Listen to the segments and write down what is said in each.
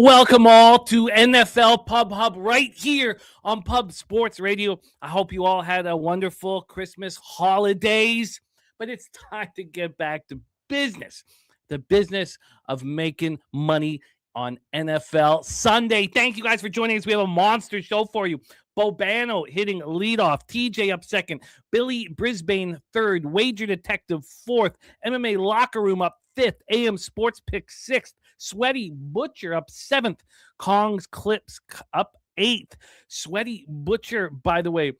Welcome all to NFL Pub Hub right here on Pub Sports Radio. I hope you all had a wonderful Christmas holidays, but it's time to get back to business. The business of making money on NFL Sunday. Thank you guys for joining us. We have a monster show for you. Bobano hitting leadoff, TJ up second, Billy Brisbane third, Wager Detective fourth, MMA Locker Room up fifth, AM Sports Pick sixth, Sweaty Butcher up seventh, Kong's Clips up eighth. Sweaty Butcher, by the way,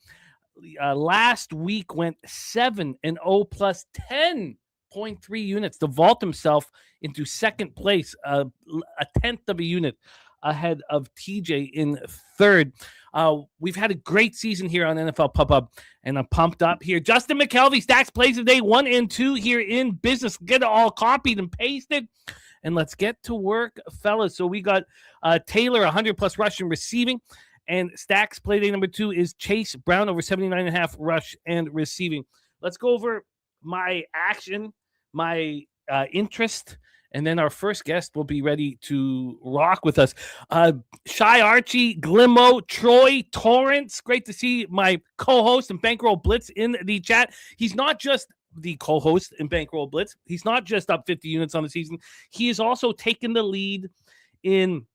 last week went 7-0 plus 10.3 units to vault himself into second place, a tenth of a unit ahead of TJ in third. We've had a great season here on NFL Pub Up, and I'm pumped up here. Justin McKelvey, Stacks Plays of the Day 1 and 2 here in business. Get it all copied and pasted, and let's get to work, fellas. So we got Taylor, 100-plus rush and receiving, and Stacks Play Day number 2 is Chase Brown over 79.5 rush and receiving. Let's go over my action, my interest, and then our first guest will be ready to rock with us. Shy Archie, Glimmo, Troy, Torrance. Great to see my co-host and Bankroll Blitz in the chat. He's not just the co-host in Bankroll Blitz. He's not just up 50 units on the season. He has also taken the lead in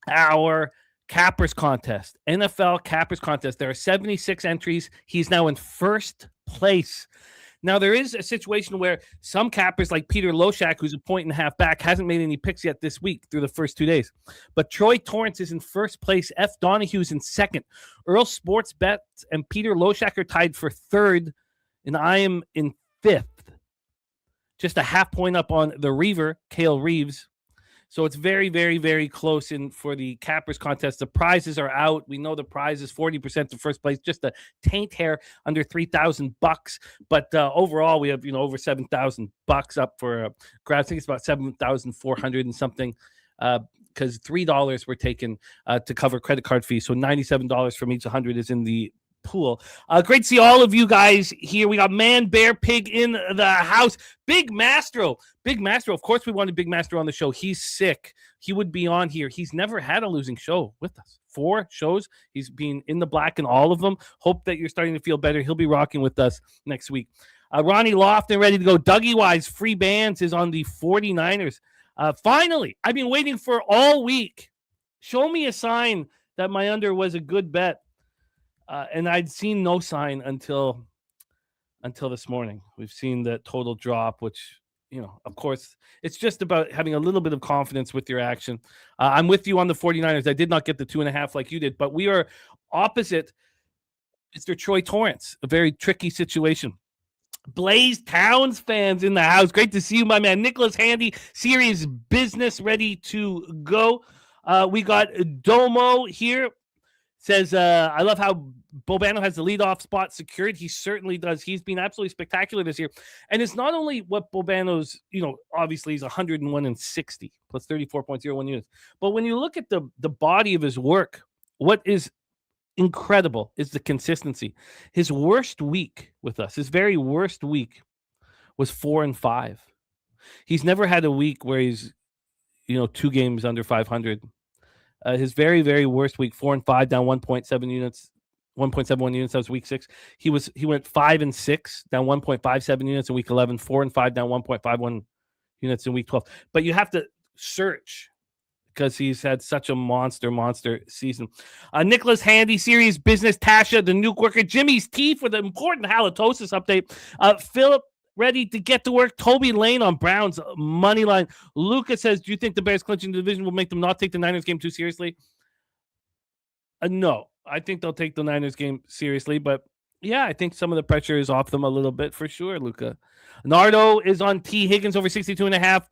our Cappers contest, NFL Cappers contest. There are 76 entries. He's now in first place. Now, there is a situation where some cappers like Peter Loshak, who's a 1.5 back, hasn't made any picks yet this week through the first 2 days. But Troy Torrance is in first place. F. Donahue's in second. Earl Sports Bets and Peter Loshak are tied for third, and I am in fifth. Just a half point up on the Reaver, Cale Reeves. So it's very, very, very close in for the Cappers contest. The prizes are out. We know the prize is 40% to first place, just a taint hair under $3,000. But overall, we have over $7,000 up for grabs. I think it's about 7,400 and something. Because $3 were taken to cover credit card fees, so $97 from each 100 is in the pool. Great to see all of you guys here. We got Man, Bear, Pig in the house. Big Mastro. Of course, we wanted Big Mastro on the show. He's sick. He would be on here. He's never had a losing show with us. 4 shows. He's been in the black in all of them. Hope that you're starting to feel better. He'll be rocking with us next week. Ronnie Lofton ready to go. Dougie Wise, free bands is on the 49ers. Finally, I've been waiting for all week. Show me a sign that my under was a good bet. And I'd seen no sign until this morning. We've seen the total drop, which, of course, it's just about having a little bit of confidence with your action. I'm with you on the 49ers. I did not get the 2.5 like you did, but we are opposite Mr. Troy Torrance. A very tricky situation. Blaze Towns fans in the house. Great to see you, my man. Nicholas Handy, serious business, ready to go. We got Domo here. Says, I love how Bobano has the leadoff spot secured. He certainly does. He's been absolutely spectacular this year. And it's not only what Bobano's, obviously he's 101 and 60 plus 34.01 units. But when you look at the body of his work, what is incredible is the consistency. His worst week with us, his very worst week was 4-5. He's never had a week where he's, 2 games under 500. His very, very worst week, 4-5, down 1.7 units, 1.71 units. That was week 6. He went 5-6, down 1.57 units in week 11, 4-5, down 1.51 units in week 12. But you have to search because he's had such a monster season. Nicholas Handy, serious business. Tasha, the nuke worker. Jimmy's T for the important halitosis update. Philip, ready to get to work. Toby Lane on Browns money line. Lucas says, do you think the Bears clinching the division will make them not take the Niners game too seriously? No, I think they'll take the Niners game seriously, but yeah, I think some of the pressure is off them a little bit for sure, Luca. Nardo is on T. Higgins over 62.5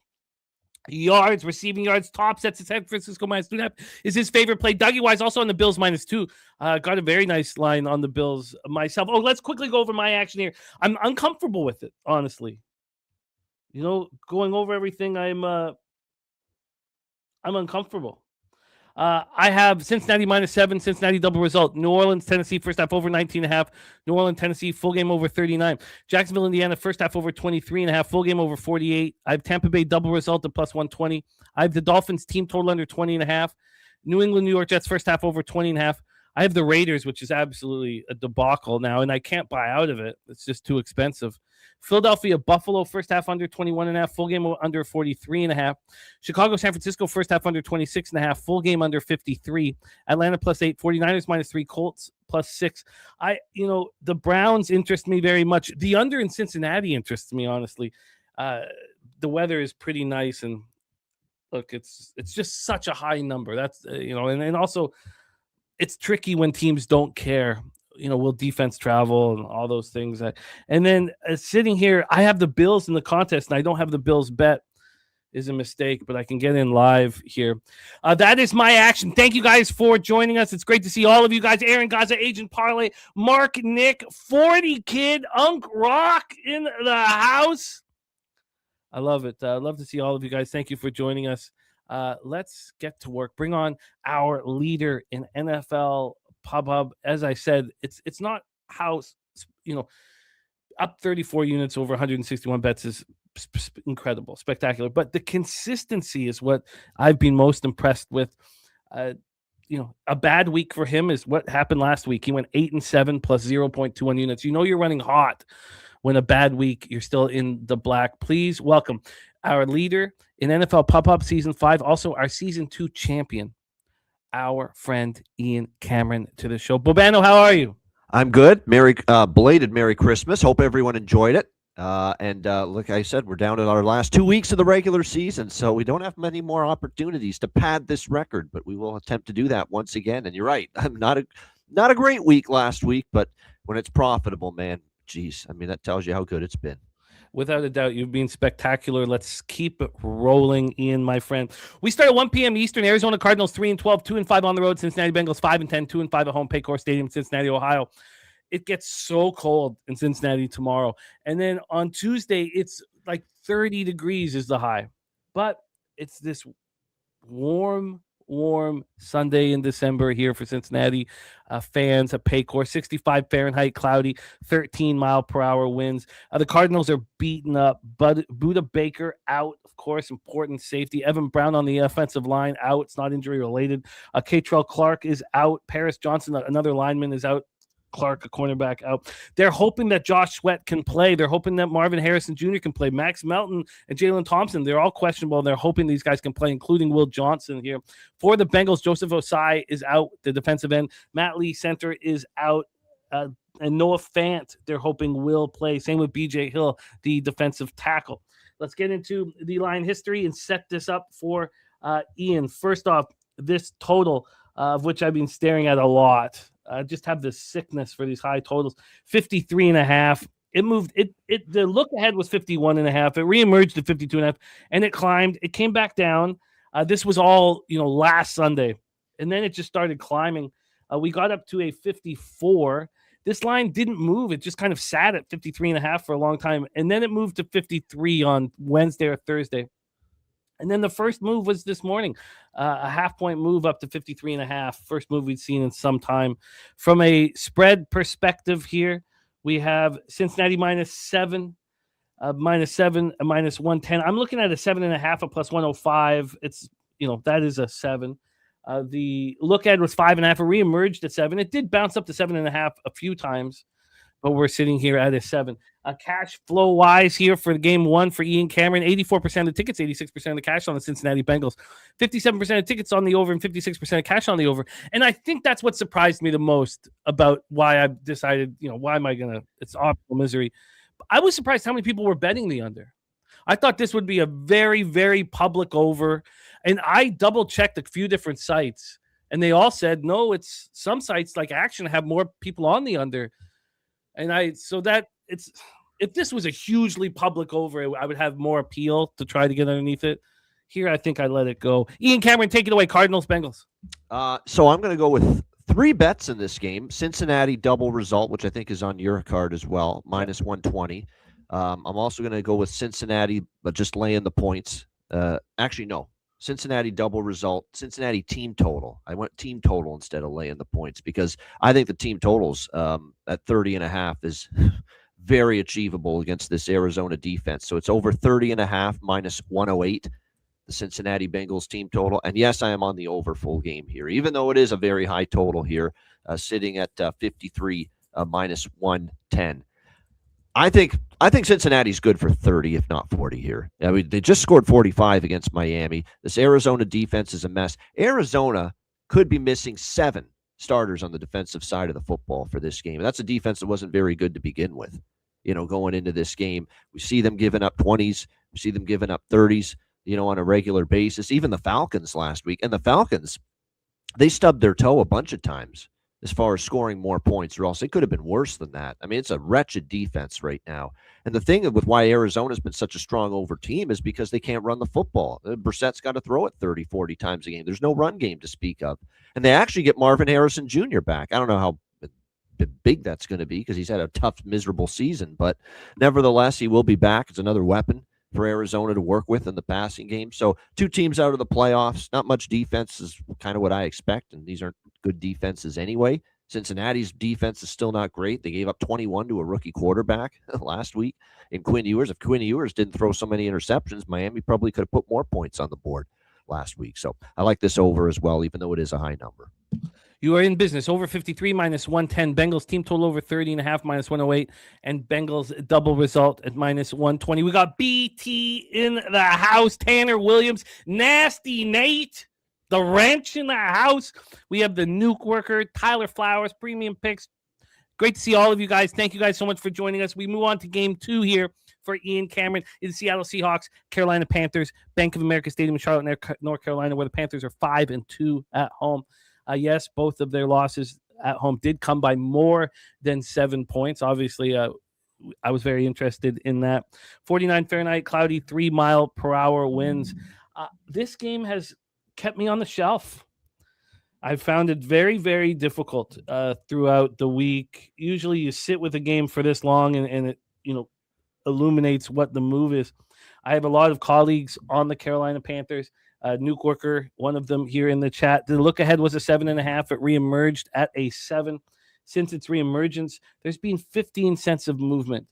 yards, receiving yards. Top sets at San Francisco -2.5 is his favorite play. Dougie Wise also on the Bills -2. Got a very nice line on the Bills myself. Oh, let's quickly go over my action here. I'm uncomfortable with it, honestly. Going over everything, I'm uncomfortable. I have Cincinnati -7, Cincinnati double result. New Orleans, Tennessee, first half over 19.5. New Orleans, Tennessee, full game over 39. Jacksonville, Indiana, first half over 23.5, full game over 48. I have Tampa Bay double result at +120. I have the Dolphins team total under 20.5. New England, New York Jets, first half over 20.5. I have the Raiders, which is absolutely a debacle now, and I can't buy out of it. It's just too expensive. Philadelphia, Buffalo, first half under 21.5, full game under 43.5. Chicago, San Francisco, first half under 26.5, full game under 53. Atlanta +8, 49ers -3, Colts +6. The Browns interest me very much. The under in Cincinnati interests me, honestly. The weather is pretty nice, and look, it's just such a high number. That's and also it's tricky when teams don't care. Will defense travel and all those things. And then sitting here, I have the Bills in the contest, and I don't have the Bills bet. Is a mistake, but I can get in live here. That is my action. Thank you guys for joining us. It's great to see all of you guys. Aaron Gaza, Agent Parlay, Mark, Nick, 40 Kid, Unk Rock in the house. I love it. I love to see all of you guys. Thank you for joining us. Let's get to work. Bring on our leader in NFL Pub Hub. As I said, it's not house, up 34 units over 161 bets is incredible, spectacular. But the consistency is what I've been most impressed with. A bad week for him is what happened last week. He went 8-7 plus 0.21 units. You're running hot when a bad week, you're still in the black. Please welcome our leader in NFL Pub Hub Season 5, also our Season 2 champion, our friend Ian Cameron, to the show. Bobano, how are you? I'm good. Belated Merry Christmas. Hope everyone enjoyed it. Like I said, we're down to our last 2 weeks of the regular season, so we don't have many more opportunities to pad this record, but we will attempt to do that once again. And you're right. I'm not a great week last week, but when it's profitable, man, geez, that tells you how good it's been. Without a doubt, you've been spectacular. Let's keep it rolling, Ian, my friend. We start at 1 p.m. Eastern. Arizona Cardinals 3-12, 2-5 on the road. Cincinnati Bengals 5-10, 2-5 at home. Paycor Stadium, Cincinnati, Ohio. It gets so cold in Cincinnati tomorrow. And then on Tuesday, it's like 30 degrees is the high. But it's this warm Sunday in December here for Cincinnati fans at Paycor. 65 Fahrenheit, cloudy, 13 mile per hour winds. The Cardinals are beaten up. Buda Baker out, of course, important safety. Evan Brown on the offensive line out. It's not injury related. Catrell Clark is out. Paris Johnson, another lineman, is out. Clark, a cornerback, out. They're hoping that Josh Sweat can play. They're hoping that Marvin Harrison Jr. can play. Max Melton and Jalen Thompson, they're all questionable. They're hoping these guys can play, including Will Johnson here. For the Bengals, Joseph Osai is out, the defensive end. Matt Lee, center, is out. And Noah Fant, they're hoping will play. Same with B.J. Hill, the defensive tackle. Let's get into the line history and set this up for Ian. First off, this total, of which I've been staring at a lot. Just have this sickness for these high totals. 53.5. It moved. The look ahead was 51.5. It reemerged at 52.5, and it climbed. It came back down. This was all last Sunday, and then it just started climbing. We got up to a 54. This line didn't move. It just kind of sat at 53.5 for a long time, and then it moved to 53 on Wednesday or Thursday. And then the first move was this morning, a half-point move up to 53.5. First move we'd seen in some time. From a spread perspective here, we have Cincinnati -7, -7, a -110. I'm looking at a 7.5, a +105. It's, that is a 7. The look ahead was 5.5. It reemerged at 7. It did bounce up to 7.5 a few times, but we're sitting here at a 7. Cash flow wise here for game 1 for Ian Cameron, 84% of tickets, 86% of the cash on the Cincinnati Bengals, 57% of tickets on the over, and 56% of cash on the over. And I think that's what surprised me the most about why I decided, why am I going to, it's optimal misery. I was surprised how many people were betting the under. I thought this would be a very, very public over. And I double checked a few different sites, and they all said, no, it's some sites like Action have more people on the under. And if this was a hugely public over, I would have more appeal to try to get underneath it. Here, I think I let it go. Ian Cameron, take it away. Cardinals, Bengals. So I'm going to go with 3 bets in this game. Cincinnati double result, which I think is on your card as well, -120. I'm also going to go with Cincinnati, but just laying the points. Actually, no. Cincinnati double result, Cincinnati team total. I went team total instead of laying the points because I think the team totals at 30.5 is very achievable against this Arizona defense. So it's over 30.5 minus 108, the Cincinnati Bengals team total. And yes, I am on the over full game here, even though it is a very high total here, sitting at 53 minus 110. I think Cincinnati's good for 30, if not 40 here. I mean, they just scored 45 against Miami. This Arizona defense is a mess. Arizona could be missing 7 starters on the defensive side of the football for this game. And that's a defense that wasn't very good to begin with. Going into this game, we see them giving up 20s. We see them giving up 30s, on a regular basis. Even the Falcons last week. And the Falcons, they stubbed their toe a bunch of times as far as scoring more points, or else it could have been worse than that. I mean, it's a wretched defense right now. And the thing with why Arizona's been such a strong over team is because they can't run the football. Brissett's got to throw it 30, 40 times a game. There's no run game to speak of. And they actually get Marvin Harrison Jr. back. I don't know how big that's going to be because he's had a tough, miserable season. But nevertheless, he will be back. It's another weapon for Arizona to work with in the passing game. So 2 teams out of the playoffs. Not much defense is kind of what I expect, and these aren't good defenses anyway. Cincinnati's defense is still not great. They gave up 21 to a rookie quarterback last week in Quinn Ewers. If Quinn Ewers didn't throw so many interceptions, Miami probably could have put more points on the board last week. So I like this over as well, even though it is a high number. You are in business. Over 53 minus 110. Bengals team total over 30.5 minus 108. And Bengals double result at minus 120. We got BT in the house. Tanner Williams. Nasty Nate. The wrench in the house. We have the nuke worker. Tyler Flowers. Premium picks. Great to see all of you guys. Thank you guys so much for joining us. We move on to game 2 here for Ian Cameron in the Seattle Seahawks, Carolina Panthers, Bank of America Stadium in Charlotte, North Carolina, where the Panthers are 5-2 at home. Yes, both of their losses at home did come by more than 7 points. Obviously, I was very interested in that. 49 Fahrenheit, cloudy, 3-mile-per-hour winds. This game has kept me on the shelf. I found it very, very difficult throughout the week. Usually you sit with a game for this long and it, illuminates what the move is. I have a lot of colleagues on the Carolina Panthers. Nuke Worker, one of them here in the chat. The look ahead was a 7.5. It reemerged at a 7. Since its reemergence, there's been 15 cents of movement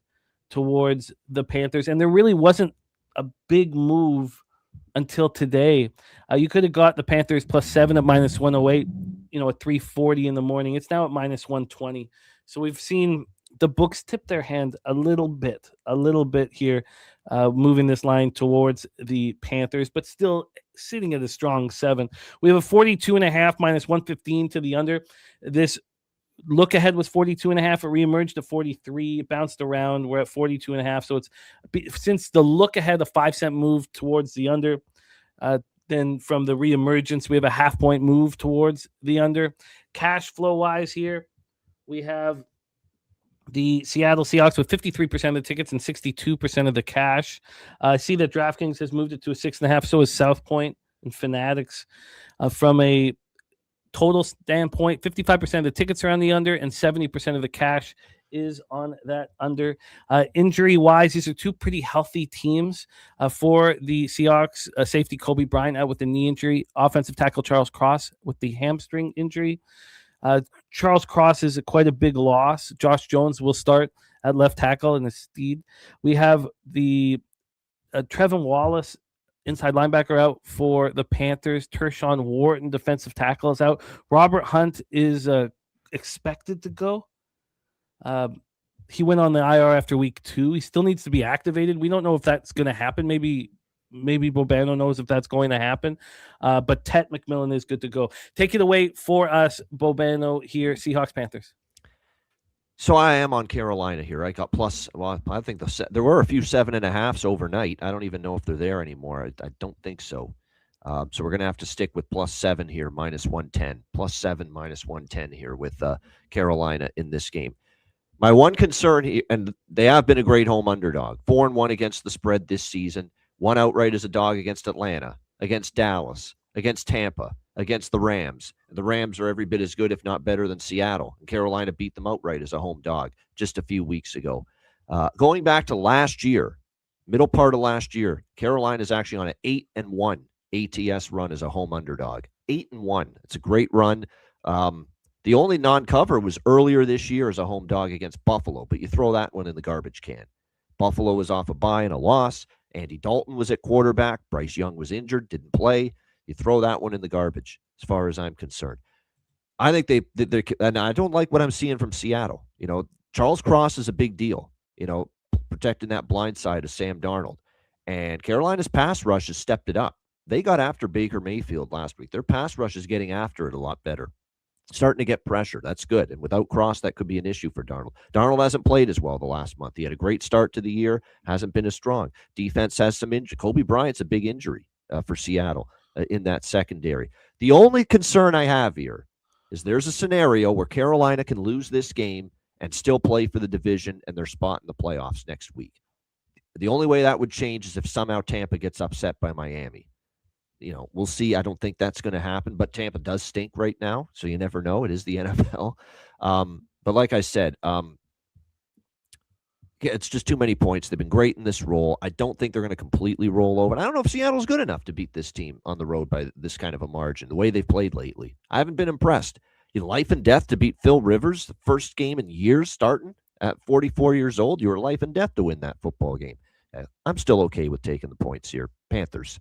towards the Panthers, and there really wasn't a big move until today. You could have got the Panthers plus 7 at minus 108, at 3:40 in the morning. It's now at minus 120. So we've seen the books tip their hand a little bit here, moving this line towards the Panthers, but still sitting at a strong 7. We have a 42.5 minus 115 to the under. This look ahead was 42.5. It reemerged to 43. It bounced around. We're at 42.5. So it's since the look ahead, a 5-cent move towards the under. Then from the reemergence, we have a 0.5 point move towards the under. Cash flow wise here, we have the Seattle Seahawks with 53% of the tickets and 62% of the cash. I see that DraftKings has moved it to a 6.5. So is South Point and Fanatics. From a total standpoint, 55% of the tickets are on the under and 70% of the cash is on that under. Injury-wise, these are 2 pretty healthy teams. For the Seahawks, safety Kobe Bryant out with the knee injury. Offensive tackle Charles Cross with the hamstring injury. Charles Cross is quite a big loss. Josh Jones will start at left tackle in the steed. We have the Trevin Wallace, inside linebacker, out for the Panthers. Tershawn Wharton, defensive tackle, is out. Robert Hunt is expected to go. He went on the IR after week 2. He still needs to be activated. We don't know if that's going to happen. Maybe Bobano knows if that's going to happen. But Tet McMillan is good to go. Take it away for us, Bobano, here, Seahawks Panthers. So I am on Carolina here. I got plus, well, I think there were a few 7.5s overnight. I don't even know if they're there anymore. I don't think so. So we're going to have to stick with plus 7 here, minus 110. Plus 7, minus 110 here with Carolina in this game. My one concern here, and they have been a great home underdog, 4-1 against the spread this season, 1 outright as a dog against Atlanta, against Dallas, against Tampa, against the Rams. And the Rams are every bit as good, if not better, than Seattle. And Carolina beat them outright as a home dog just a few weeks ago. Going back to last year, middle part of last year, Carolina is actually on an 8-1 ATS run as a home underdog. 8-1. It's a great run. The only non-cover was earlier this year as a home dog against Buffalo, but you throw that one in the garbage can. Buffalo was off a bye and a loss. Andy Dalton was at quarterback. Bryce Young was injured, didn't play. You throw that one in the garbage, as far as I'm concerned. I think they and I don't like what I'm seeing from Seattle. Charles Cross is a big deal, protecting that blind side of Sam Darnold. And Carolina's pass rush has stepped it up. They got after Baker Mayfield last week. Their pass rush is getting after it a lot better. Starting to get pressure. That's good. And without Cross, that could be an issue for Darnold. Darnold hasn't played as well the last month. He had a great start to the year, hasn't been as strong. Defense has some injury. Kobe Bryant's a big injury for Seattle in that secondary. The only concern I have here is there's a scenario where Carolina can lose this game and still play for the division and their spot in the playoffs next week. The only way that would change is if somehow Tampa gets upset by Miami. We'll see. I don't think that's going to happen, but Tampa does stink right now, so you never know. It is the NFL. But like I said, it's just too many points. They've been great in this role. I don't think they're going to completely roll over. And I don't know if Seattle's good enough to beat this team on the road by this kind of a margin, the way they've played lately. I haven't been impressed. Life and death to beat Phil Rivers, the first game in years starting at 44 years old. You were life and death to win that football game. I'm still okay with taking the points here. Panthers.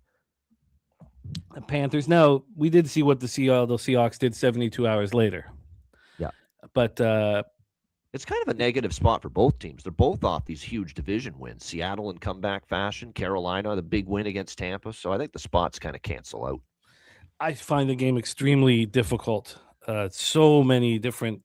The Panthers. Now, we did see what the Seahawks did 72 hours later. Yeah. But it's kind of a negative spot for both teams. They're both off these huge division wins. Seattle in comeback fashion, Carolina, the big win against Tampa. So I think the spots kind of cancel out. I find the game extremely difficult. So many different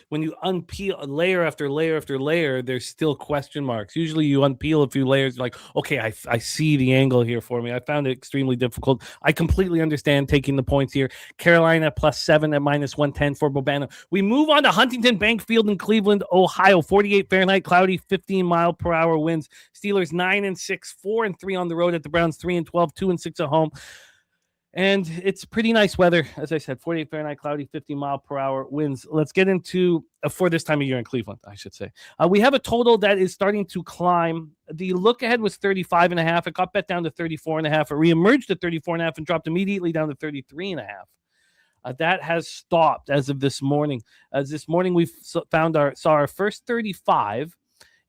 when you unpeel layer after layer after layer, there's still question marks. Usually you unpeel a few layers, like, okay, I see the angle here for me. I found it extremely difficult. I completely understand taking the points here. Carolina +7 at -110 for Bobano. We move on to Huntington Bank Field in Cleveland, Ohio. 48 Fahrenheit, cloudy, 15-mile-per-hour winds. Steelers 9-6, 4-3 on the road at the Browns, 3-12, 2-6 at home. And it's pretty nice weather. As I said, 48 Fahrenheit, cloudy, 50-mile-per-hour winds. Let's get into, for this time of year in Cleveland, I should say. We have a total that is starting to climb. The look ahead was 35.5. It got bet down to 34.5. It reemerged at 34.5 and dropped immediately down to 33.5. That has stopped as of this morning. As this morning we saw our first 35.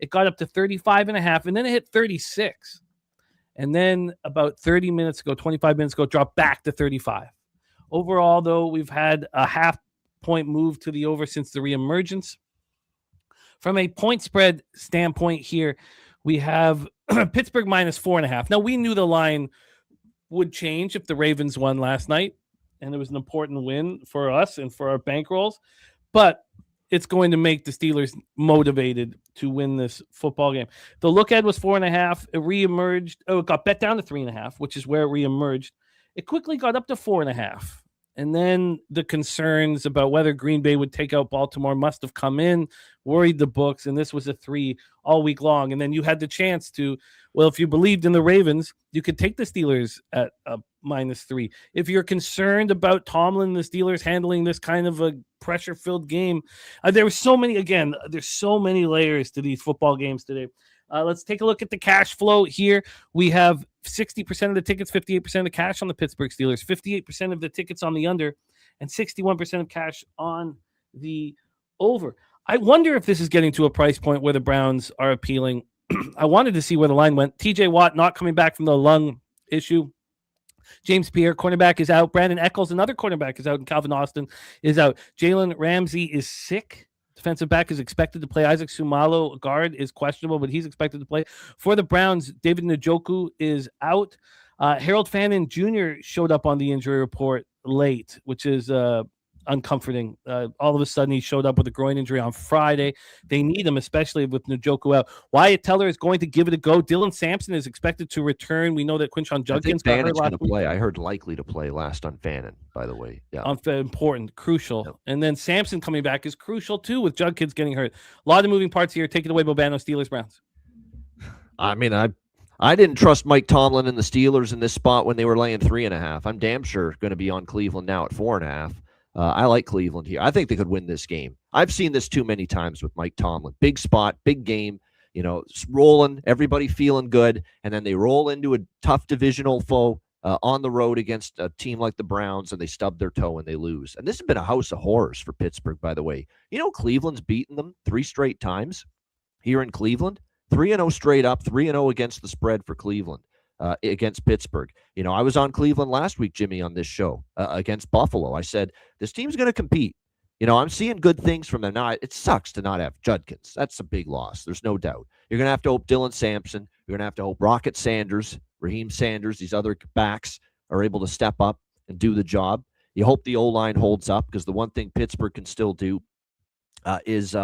It got up to 35.5, and then it hit 36. And then about 30 minutes ago, 25 minutes ago, dropped back to 35. Overall, though, we've had a half-point move to the over since the reemergence. From a point spread standpoint here, we have Pittsburgh -4.5. Now, we knew the line would change if the Ravens won last night, and it was an important win for us and for our bankrolls. But it's going to make the Steelers motivated to win this football game. The look ahead was 4.5. It reemerged. Oh, it got bet down to 3.5, which is where it reemerged. It quickly got up to 4.5. And then the concerns about whether Green Bay would take out Baltimore must have come in, worried the books, and this was a 3 all week long. And then you had the chance to, well, if you believed in the Ravens, you could take the Steelers at -3. If you're concerned about Tomlin, the Steelers handling this kind of a pressure-filled game, there's so many layers to these football games today. Let's take a look at the cash flow here. We have 60% of the tickets, 58% of the cash on the Pittsburgh Steelers, 58% of the tickets on the under, and 61% of cash on the over. I wonder if this is getting to a price point where the Browns are appealing. I wanted to see where the line went. TJ Watt not coming back from the lung issue. James Pierre, cornerback, is out. Brandon Eccles, another cornerback, is out. And Calvin Austin is out. Jalen Ramsey is sick. Defensive back is expected to play. Isaac Sumalo, guard, is questionable, but he's expected to play. For the Browns, David Njoku is out. Harold Fannin Jr. showed up on the injury report late, which is uncomforting. All of a sudden, he showed up with a groin injury on Friday. They need him, especially with Njoku out. Wyatt Teller is going to give it a go. Dylan Sampson is expected to return. We know that Quinshon Judkins got hurt last week. Play. I heard likely to play last on Fannin, by the way. Yeah, important, crucial. Yep. And then Sampson coming back is crucial too, with Judkins getting hurt. A lot of moving parts here. Take it away, Bobano. Steelers, Browns. I mean, I didn't trust Mike Tomlin and the Steelers in this spot when they were laying 3.5. I'm damn sure going to be on Cleveland now at 4.5. I like Cleveland here. I think they could win this game. I've seen this too many times with Mike Tomlin. Big spot, big game, rolling, everybody feeling good, and then they roll into a tough divisional foe on the road against a team like the Browns, and they stub their toe and they lose. And this has been a house of horrors for Pittsburgh, by the way. Cleveland's beaten them 3 straight times here in Cleveland. 3-0 straight up, 3-0 against the spread for Cleveland against Pittsburgh. I was on Cleveland last week, Jimmy, on this show against Buffalo. I said, this team's going to compete. I'm seeing good things from them. Now, it sucks to not have Judkins. That's a big loss. There's no doubt. You're going to have to hope Dylan Sampson. You're going to have to hope Rocket Sanders, Raheem Sanders, these other backs are able to step up and do the job. You hope the O-line holds up, because the one thing Pittsburgh can still do is,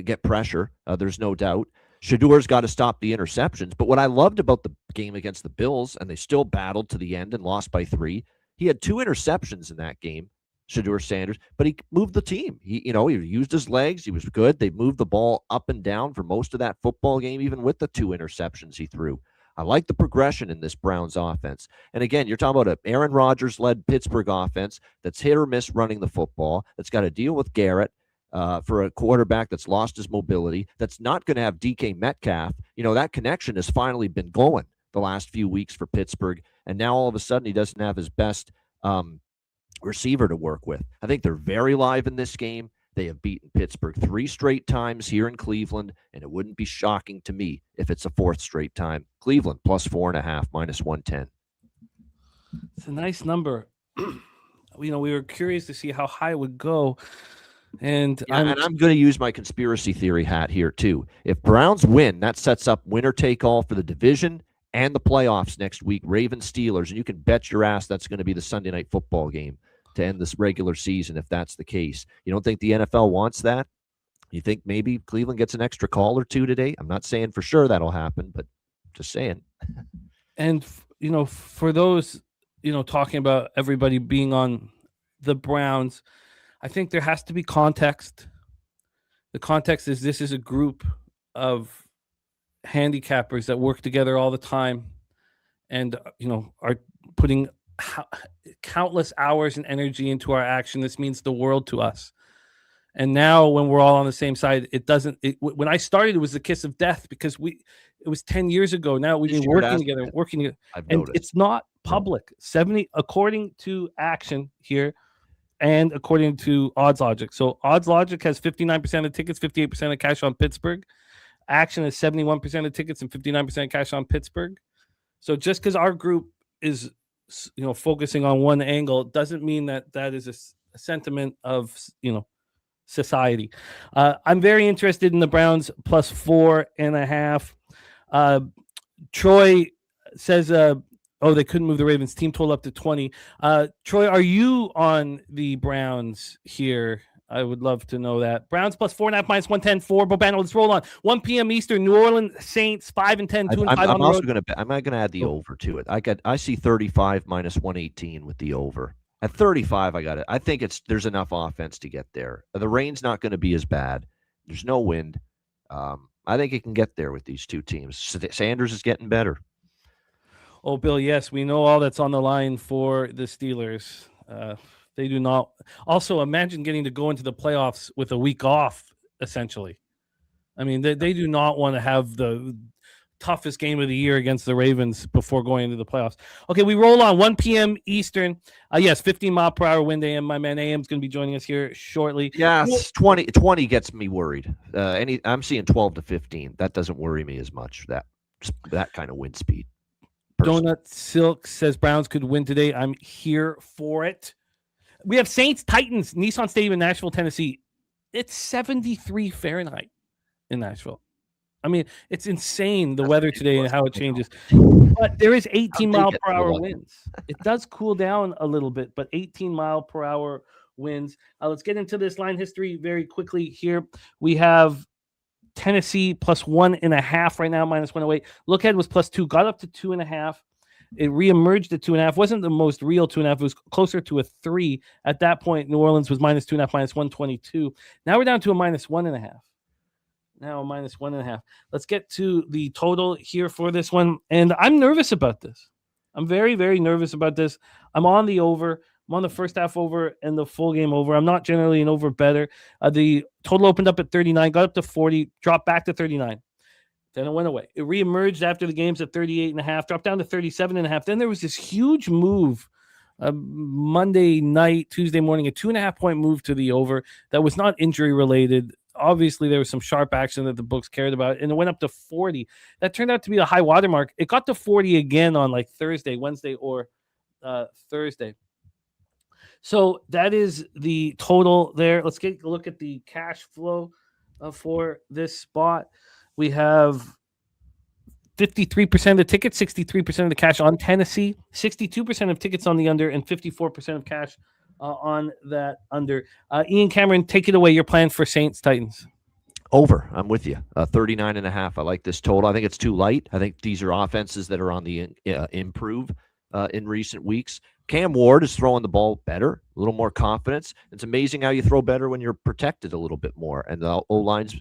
get pressure. There's no doubt. Shadour's got to stop the interceptions. But what I loved about the game against the Bills, and they still battled to the end and lost by 3, he had 2 interceptions in that game, Shadur Sanders, but he moved the team. He used his legs. He was good. They moved the ball up and down for most of that football game, even with the 2 interceptions he threw. I like the progression in this Browns offense. And again, you're talking about an Aaron Rodgers-led Pittsburgh offense that's hit or miss running the football, that's got to deal with Garrett for a quarterback that's lost his mobility, that's not going to have DK Metcalf. That connection has finally been going the last few weeks for Pittsburgh, and now all of a sudden he doesn't have his best receiver to work with. I think they're very live in this game. They have beaten Pittsburgh 3 straight times here in Cleveland, and it wouldn't be shocking to me if it's a 4th straight time. Cleveland plus 4.5, minus 110. It's a nice number. We were curious to see how high it would go. And I'm going to use my conspiracy theory hat here too. If Browns win, that sets up winner take all for the division and the playoffs next week, Ravens Steelers, and you can bet your ass that's going to be the Sunday night football game to end this regular season if that's the case. You don't think the NFL wants that? You think maybe Cleveland gets an extra call or 2 today? I'm not saying for sure that'll happen, but just saying. And, for those, talking about everybody being on the Browns, I think there has to be context. The context is this is a group of handicappers that work together all the time and, are putting countless hours and energy into our action. This means the world to us. And now when we're all on the same side, when I started, it was the kiss of death, because it was 10 years ago. Now we've been working together. And it's not public. 70, according to Action here, and according to Odds Logic. So Odds Logic has 59% of tickets, 58% of cash on Pittsburgh. Action has 71% of tickets and 59% cash on Pittsburgh. So just because our group is focusing on one angle doesn't mean that is a sentiment of society. I'm very interested in the Browns plus 4.5. Troy says they couldn't move the Ravens. Team total up to 20. Troy, are you on the Browns here? I would love to know that. Browns plus 4.5, minus 110 for Bobano. Let's roll on. 1 p.m. Eastern. New Orleans Saints 5-10, 2-5 on the road. I'm also going to add the over to it. I see 35 minus 118 with the over. At 35, I got it. I think there's enough offense to get there. The rain's not going to be as bad. There's no wind. I think it can get there with these two teams. Sanders is getting better. Oh, Bill, yes, we know all that's on the line for the Steelers. They do not. Also, imagine getting to go into the playoffs with a week off, essentially. I mean, they do not want to have the toughest game of the year against the Ravens before going into the playoffs. Okay, we roll on 1 p.m. Eastern. Yes, 15-mile-per-hour wind AM. My man AM is going to be joining us here shortly. Yes, 20 gets me worried. I'm seeing 12 to 15. That doesn't worry me as much, that kind of wind speed. Personally. Donut Silk says Browns could win today. I'm here for it. We have Saints Titans, Nissan Stadium in Nashville, Tennessee. It's 73 Fahrenheit in Nashville. I mean, it's insane, the weather today and how it changes. But there is 18-mile-per-hour winds. It does cool down a little bit, but 18-mile-per-hour winds. Let's get into this line history very quickly here. We have Tennessee plus 1.5 right now, minus 108. Look ahead was plus 2, got up to 2.5. It reemerged at 2.5. Wasn't the most real 2.5. It was closer to a 3. At that point, New Orleans was minus 2.5, minus 122. Now we're down to a minus 1.5. Now a minus 1.5. Let's get to the total here for this one. And I'm nervous about this. I'm very, very nervous about this. I'm on the over. I'm on the first half over and the full game over. I'm not generally an over better. The total opened up at 39, got up to 40, dropped back to 39. Then it went away. It reemerged after the games at 38.5, dropped down to 37.5. Then there was this huge move Monday night, Tuesday morning, a 2.5 point move to the over that was not injury related. Obviously, there was some sharp action that the books cared about, and it went up to 40. That turned out to be the high watermark. It got to 40 again on like Wednesday, or Thursday. So that is the total there. Let's get a look at the cash flow for this spot. We have 53% of the tickets, 63% of the cash on Tennessee, 62% of tickets on the under, and 54% of cash on that under. Ian Cameron, take it away. Your plan for Saints Titans. Over. I'm with you. 39.5. I like this total. I think it's too light. I think these are offenses that are on the improve in recent weeks. Cam Ward is throwing the ball better, a little more confidence. It's amazing how you throw better when you're protected a little bit more. And the O-line's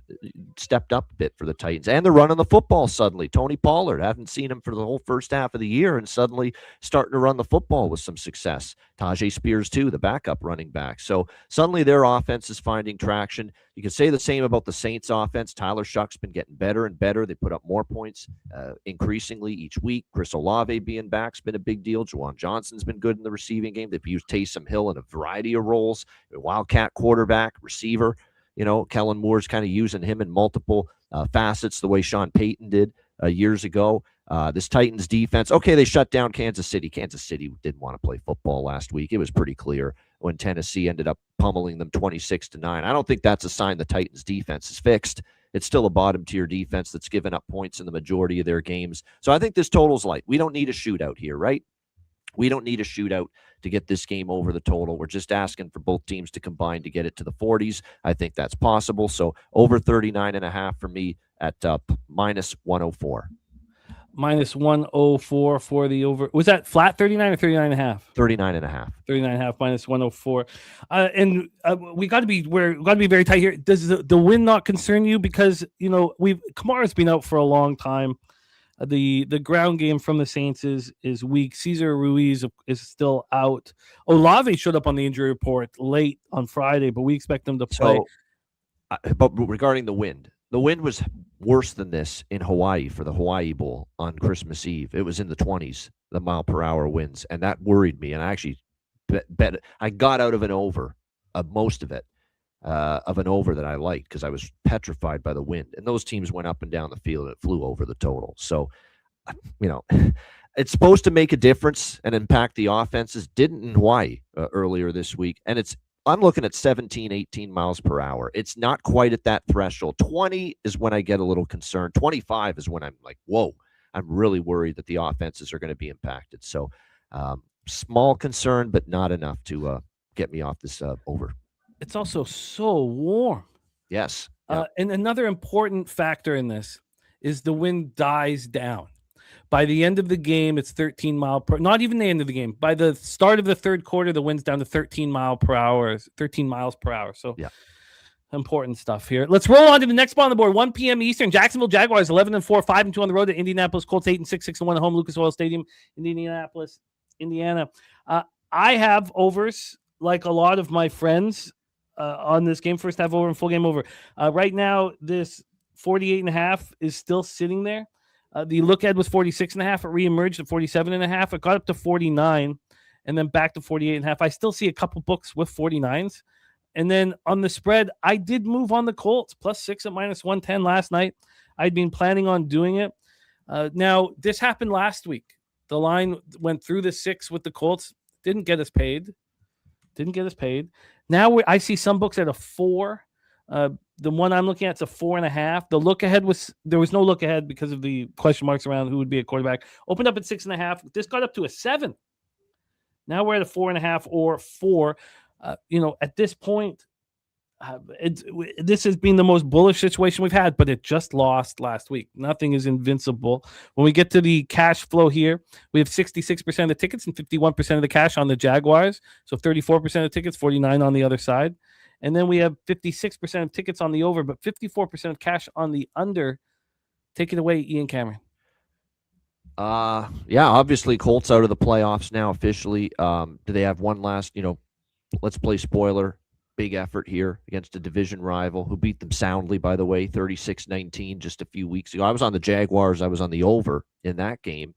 stepped up a bit for the Titans. And they're running the football suddenly. Tony Pollard, I haven't seen him for the whole first half of the year, and suddenly starting to run the football with some success. Tajay Spears, too, the backup running back. So suddenly their offense is finding traction. You can say the same about the Saints offense. Tyler Shuck's been getting better and better. They put up more points increasingly each week. Chris Olave being back's been a big deal. Juwan Johnson's been good in the receiving game. They've used Taysom Hill in a variety of roles. Wildcat quarterback, receiver. Kellen Moore's kind of using him in multiple facets the way Sean Payton did years ago. This Titans defense, okay, they shut down Kansas City. Kansas City didn't want to play football last week. It was pretty clear when Tennessee ended up pummeling them 26-9. I don't think that's a sign the Titans defense is fixed. It's still a bottom-tier defense that's given up points in the majority of their games. So I think this total's light. We don't need a shootout here, right? We don't need a shootout to get this game over the total. We're just asking for both teams to combine to get it to the 40s. I think that's possible. So over 39.5 for me at minus 104. Minus 104 for the over. Was that flat 39 or 39.5? 39.5. 39.5 minus 104. And we got to be very tight here. Does the win not concern you? Because Kamara's been out for a long time. The ground game from the Saints is weak. Cesar Ruiz is still out. Olave showed up on the injury report late on Friday, but we expect him to play. But regarding the wind was worse than this in Hawaii for the Hawaii Bowl on Christmas Eve. It was in the 20s, the mile per hour winds, and that worried me. And I actually bet I got out of an over, most of it, of an over that I liked because I was petrified by the wind. And those teams went up and down the field and it flew over the total. So, it's supposed to make a difference and impact the offenses. Didn't in Hawaii earlier this week. And I'm looking at 17, 18 miles per hour. It's not quite at that threshold. 20 is when I get a little concerned. 25 is when I'm like, whoa, I'm really worried that the offenses are going to be impacted. So small concern, but not enough to get me off this over. It's also so warm. Yes. And another important factor in this is the wind dies down. By the end of the game, it's 13 miles per. Not even the end of the game. By the start of the third quarter, the wind's down to 13 miles per hour. So, important stuff here. Let's roll on to the next ball on the board. 1 p.m. Eastern. Jacksonville Jaguars 11-4, 5-2 on the road at Indianapolis Colts 8-6, 6-1 at home. Lucas Oil Stadium, Indianapolis, Indiana. I have overs like a lot of my friends on this game. First half over and full game over. Right now, this 48.5 is still sitting there. The look ahead was 46.5. It reemerged at 47.5. It got up to 49 and then back to 48.5. I still see a couple books with 49s. And then on the spread, I did move on the Colts +6 at minus 110 last night. I'd been planning on doing it. Now, this happened last week. The line went through the 6 with the Colts. Didn't get us paid. Now I see some books at a 4. The one I'm looking at is a 4.5. The look ahead there was no look ahead because of the question marks around who would be a quarterback. Opened up at 6.5. This got up to a 7. Now we're at a 4.5 or 4. At this point, this has been the most bullish situation we've had, but it just lost last week. Nothing is invincible. When we get to the cash flow here, we have 66% of the tickets and 51% of the cash on the Jaguars. So 34% of tickets, 49 on the other side. And then we have 56% of tickets on the over, but 54% of cash on the under. Take it away, Ian Cameron. Obviously Colts out of the playoffs now officially. Do they have one last, let's play spoiler. big effort here against a division rival who beat them soundly, by the way, 36-19 just a few weeks ago. I was on the Jaguars. I was on the over in that game,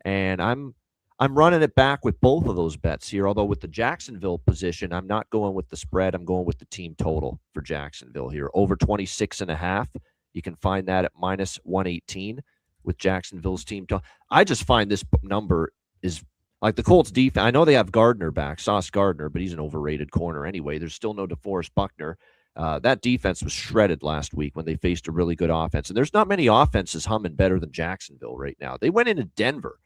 and I'm running it back with both of those bets here. Although with the Jacksonville position, I'm not going with the spread. I'm going with the team total for Jacksonville here. Over 26.5. You can find that at minus 118 with Jacksonville's team total. I just find this number is like the Colts defense. I know they have Gardner back, Sauce Gardner, but he's an overrated corner anyway. There's still no DeForest Buckner. That defense was shredded last week when they faced a really good offense. And there's not many offenses humming better than Jacksonville right now. They went into Denver,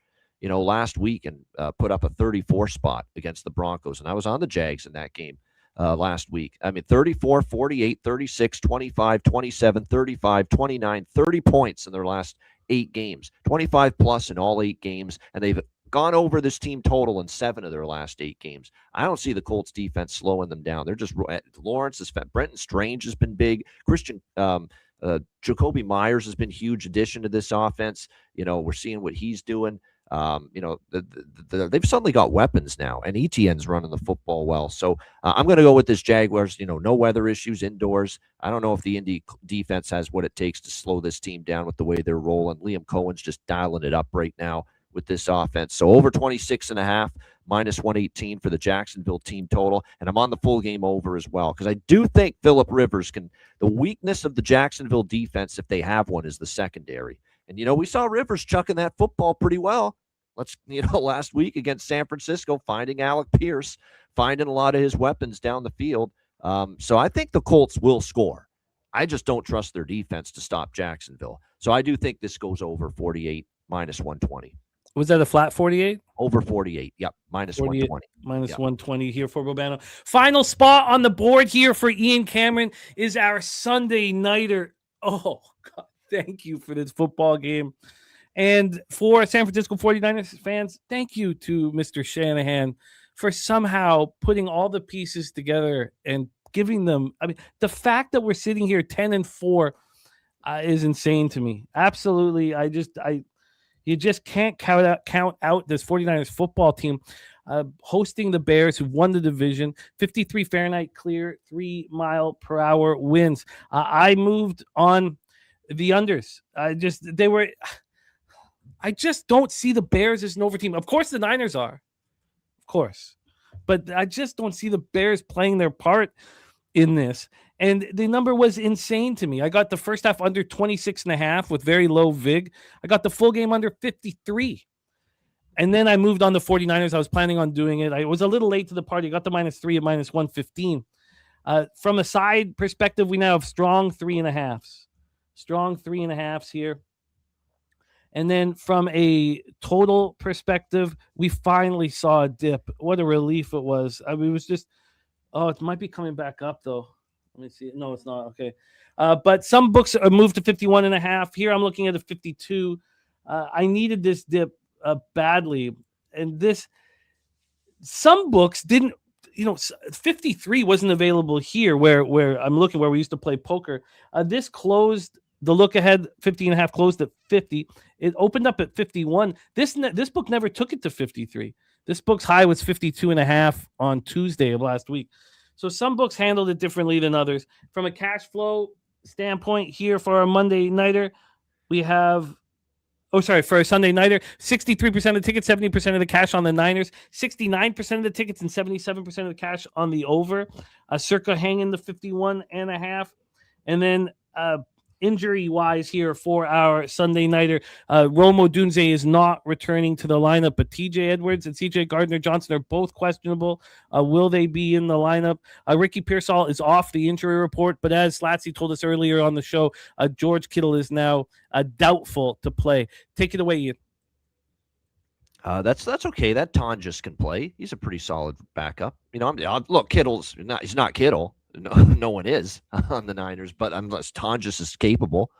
last week and put up a 34 spot against the Broncos. And I was on the Jags in that game last week. I mean, 34, 48, 36, 25, 27, 35, 29, 30 points in their last 8 games, 25 plus in all 8 games. And they've gone over this team total in 7 of their last 8 games. I don't see the Colts defense slowing them down. They're just Lawrence is Brenton Strange has been big. Jacoby Myers has been huge addition to this offense. We're seeing what he's doing. They've suddenly got weapons now, and Etienne's running the football well. So I'm going to go with this Jaguars. No weather issues indoors. I don't know if the Indy defense has what it takes to slow this team down with the way they're rolling. Liam Cohen's just dialing it up right now with this offense. So over 26.5, minus 118 for the Jacksonville team total. And I'm on the full game over as well, because I do think Phillip Rivers the weakness of the Jacksonville defense, if they have one, is the secondary. And, we saw Rivers chucking that football pretty well. Last week against San Francisco, finding Alec Pierce, finding a lot of his weapons down the field. So I think the Colts will score. I just don't trust their defense to stop Jacksonville. So I do think this goes over 48, minus 120. Was that a flat 48? Over 48. Yep. Minus 120. Minus 120 here for Bobano. Final spot on the board here for Ian Cameron is our Sunday nighter. Oh, God, thank you for this football game. And for San Francisco 49ers fans, thank you to Mr. Shanahan for somehow putting all the pieces together and giving them. I mean, the fact that we're sitting here 10-4 is insane to me. Absolutely. You just can't count out this 49ers football team hosting the Bears, who won the division. 53 Fahrenheit clear, 3 mile per hour winds. I moved on the unders. I just don't see the Bears as an over team. Of course, the Niners are. Of course. But I just don't see the Bears playing their part in this. And the number was insane to me. I got the first half under 26.5 with very low VIG. I got the full game under 53. And then I moved on to 49ers. I was planning on doing it. I was a little late to the party. I got the -3 at minus 115. From a side perspective, we now have strong 3.5s. Strong 3.5s here. And then from a total perspective, we finally saw a dip. What a relief it was. I mean, it was just, it might be coming back up, though. Let me see. No, it's not. Okay. But some books are moved to 51.5. Here I'm looking at a 52. I needed this dip badly. And some books didn't, 53 wasn't available here where I'm looking, where we used to play poker. This closed. The look ahead 50.5 closed at 50. It opened up at 51. This book never took it to 53. This book's high was 52.5 on Tuesday of last week. So some books handled it differently than others. From a cash flow standpoint here for our Monday nighter, we have, for a Sunday nighter, 63% of the tickets, 70% of the cash on the Niners, 69% of the tickets, and 77% of the cash on the over. Circa hanging the 51.5. And then injury-wise here for our Sunday nighter, Rome Odunze is not returning to the lineup, but TJ Edwards and CJ Gardner-Johnson are both questionable. Will they be in the lineup? Ricky Pearsall is off the injury report, but as Slatsy told us earlier on the show, George Kittle is now doubtful to play. Take it away, Ian. That's okay. That Tonjes can play. He's a pretty solid backup. Look, he's not Kittle. No one is on the Niners, but unless Tonjes is capable,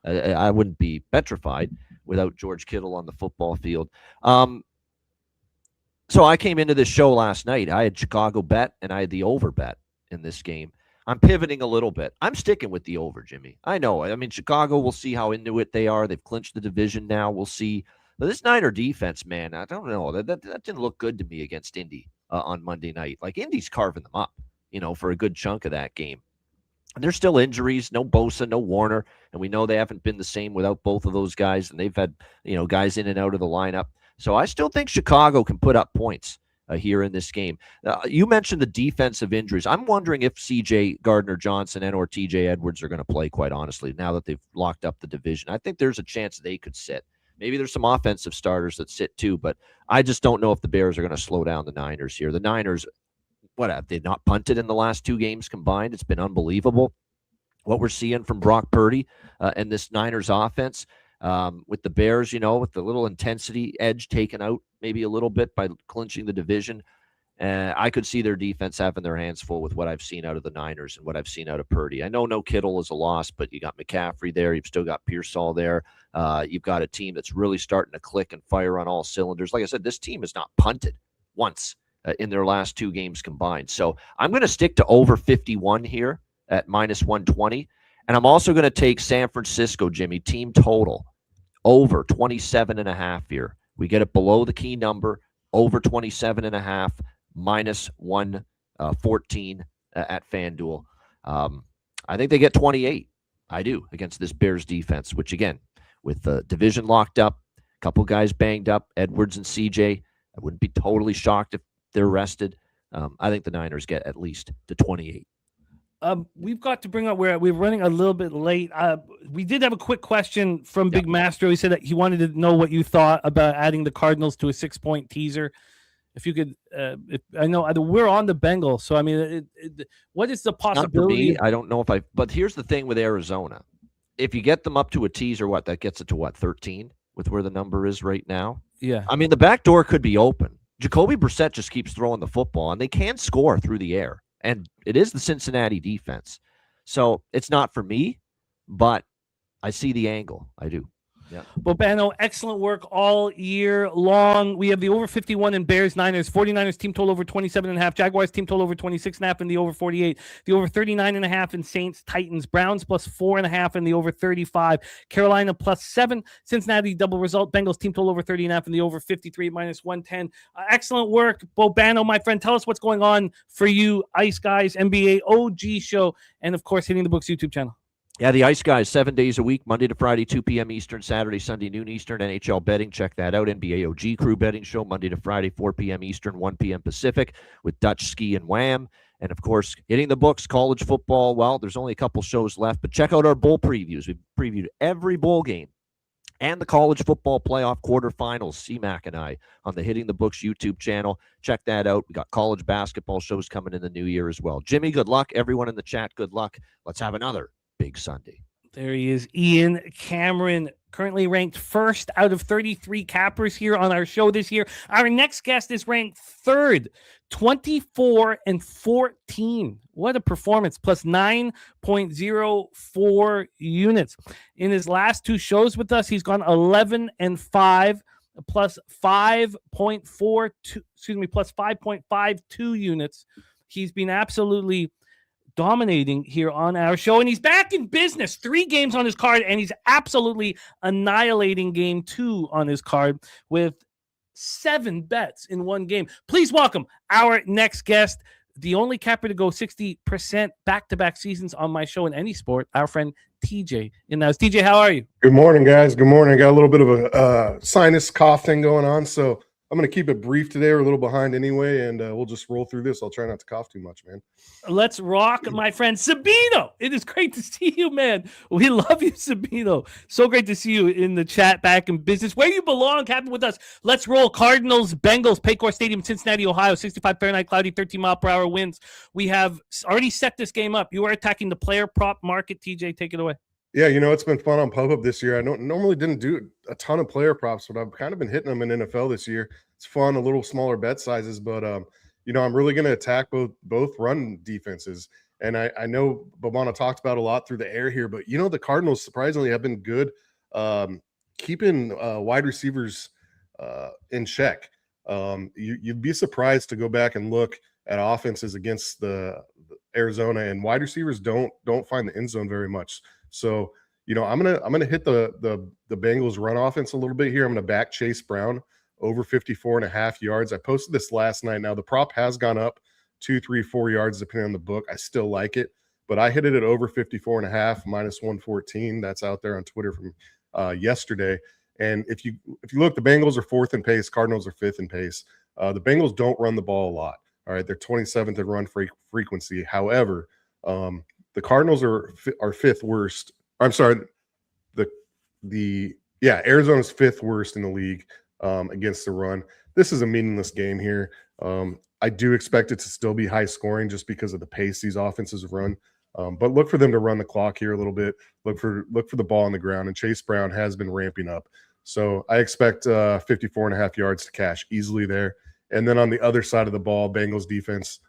I wouldn't be petrified without George Kittle on the football field. So I came into this show last night. I had Chicago bet, and I had the over bet in this game. I'm pivoting a little bit. I'm sticking with the over, Jimmy. I know. I mean, Chicago, we'll see how into it they are. They've clinched the division now. We'll see. But this Niner defense, man, I don't know. That didn't look good to me against Indy on Monday night. Like, Indy's carving them up. for a good chunk of that game. And there's still injuries, no Bosa, no Warner, and we know they haven't been the same without both of those guys, and they've had, guys in and out of the lineup. So I still think Chicago can put up points here in this game. You mentioned the defensive injuries. I'm wondering if C.J. Gardner-Johnson and or T.J. Edwards are going to play, quite honestly, now that they've locked up the division. I think there's a chance they could sit. Maybe there's some offensive starters that sit too, but I just don't know if the Bears are going to slow down the Niners here. The Niners, what have they not punted in the last 2 games combined? It's been unbelievable what we're seeing from Brock Purdy and this Niners offense. With the Bears, with the little intensity edge taken out maybe a little bit by clinching the division. I could see their defense having their hands full with what I've seen out of the Niners and what I've seen out of Purdy. I know no Kittle is a loss, but you got McCaffrey there. You've still got Pearsall there. You've got a team that's really starting to click and fire on all cylinders. Like I said, this team has not punted once in their last 2 games combined. So I'm going to stick to over 51 here at minus 120. And I'm also going to take San Francisco, Jimmy, team total over 27.5 here. We get it below the key number, over 27.5, minus 114 at FanDuel. I think they get 28. I do, against this Bears defense, which again, with the division locked up, a couple guys banged up, Edwards and CJ, I wouldn't be totally shocked if they're rested. I think the Niners get at least to 28. We've got to bring up we're running a little bit late. We did have a quick question from Big Master. He said that he wanted to know what you thought about adding the Cardinals to a 6-point teaser. If you could, I know we're on the Bengals, so I mean, what is the possibility? Not for me, I don't know but here's the thing with Arizona. If you get them up to a teaser, that gets it to 13 with where the number is right now? Yeah. I mean, the back door could be open. Jacoby Brissett just keeps throwing the football, and they can score through the air. And it is the Cincinnati defense. So it's not for me, but I see the angle. I do. Yeah. Bobano, excellent work all year long. We have the over 51 in Bears, Niners, 49ers team total over 27.5, Jaguars team total over 26.5 and the over 48, the over 39.5 in Saints, Titans, Browns plus 4.5 and the over 35, Carolina plus 7, Cincinnati double result, Bengals team total over 30.5 and the over 53 minus 110. Excellent work, Bobano, my friend. Tell us what's going on for you, Ice Guys, NBA OG show, and of course, Hitting the Books YouTube channel. Yeah, the Ice Guys, 7 days a week, Monday to Friday, 2 p.m. Eastern, Saturday, Sunday, noon Eastern, NHL betting. Check that out. NBA OG Crew betting show, Monday to Friday, 4 p.m. Eastern, 1 p.m. Pacific, with Dutch Ski and Wham. And, of course, Hitting the Books, college football. Well, there's only a couple shows left, but check out our bowl previews. We've previewed every bowl game and the college football playoff quarterfinals, C-Mac and I, on the Hitting the Books YouTube channel. Check that out. We got college basketball shows coming in the new year as well. Jimmy, good luck. Everyone in the chat, good luck. Let's have another big Sunday. There he is, Ian Cameron, currently ranked first out of 33 cappers here on our show this year. Our next guest is ranked third, 24-14. What a performance, plus 9.04 units. In his last 2 shows with us, he's gone 11-5, plus 5.42, plus 5.52 units. He's been absolutely dominating here on our show, and he's back in business. 3 games on his card, and he's absolutely annihilating game 2 on his card with 7 bets in 1 game. Please welcome our next guest, the only capper to go 60% back-to-back seasons on my show in any sport, our friend TJ. And now, TJ, how are you? Good morning, guys. Good morning. I got a little bit of a sinus cough thing going on, so I'm going to keep it brief today. We're a little behind anyway, and we'll just roll through this. I'll try not to cough too much, man. Let's rock, my friend Sabino. It is great to see you, man. We love you, Sabino. So great to see you in the chat, back in business. Where you belong, Captain, with us. Let's roll. Cardinals, Bengals, Paycor Stadium, Cincinnati, Ohio, 65 Fahrenheit, cloudy, 13-mile-per-hour winds. We have already set this game up. You are attacking the player prop market. TJ, take it away. Yeah, it's been fun on PubHub this year. I normally didn't do a ton of player props, but I've kind of been hitting them in NFL this year. It's fun, a little smaller bet sizes, but I'm really going to attack both run defenses. And I know Babana talked about a lot through the air here, but the Cardinals surprisingly have been good keeping wide receivers in check. You'd be surprised to go back and look at offenses against the Arizona, and wide receivers don't find the end zone very much. So, I'm gonna hit the Bengals run offense a little bit here. I'm gonna back Chase Brown over 54.5 yards. I posted this last night. Now the prop has gone up 2, 3, 4 yards, depending on the book. I still like it, but I hit it at over 54.5, -114. That's out there on Twitter from yesterday. And if you look, the Bengals are 4th in pace, Cardinals are 5th in pace. The Bengals don't run the ball a lot. All right, they're 27th in run frequency. However, the Cardinals are 5th worst. I'm sorry, Arizona's 5th worst in the league against the run. This is a meaningless game here. I do expect it to still be high scoring just because of the pace these offenses run. But look for them to run the clock here a little bit. Look for the ball on the ground, and Chase Brown has been ramping up. So I expect 54.5 yards to cash easily there. And then on the other side of the ball, Bengals defense,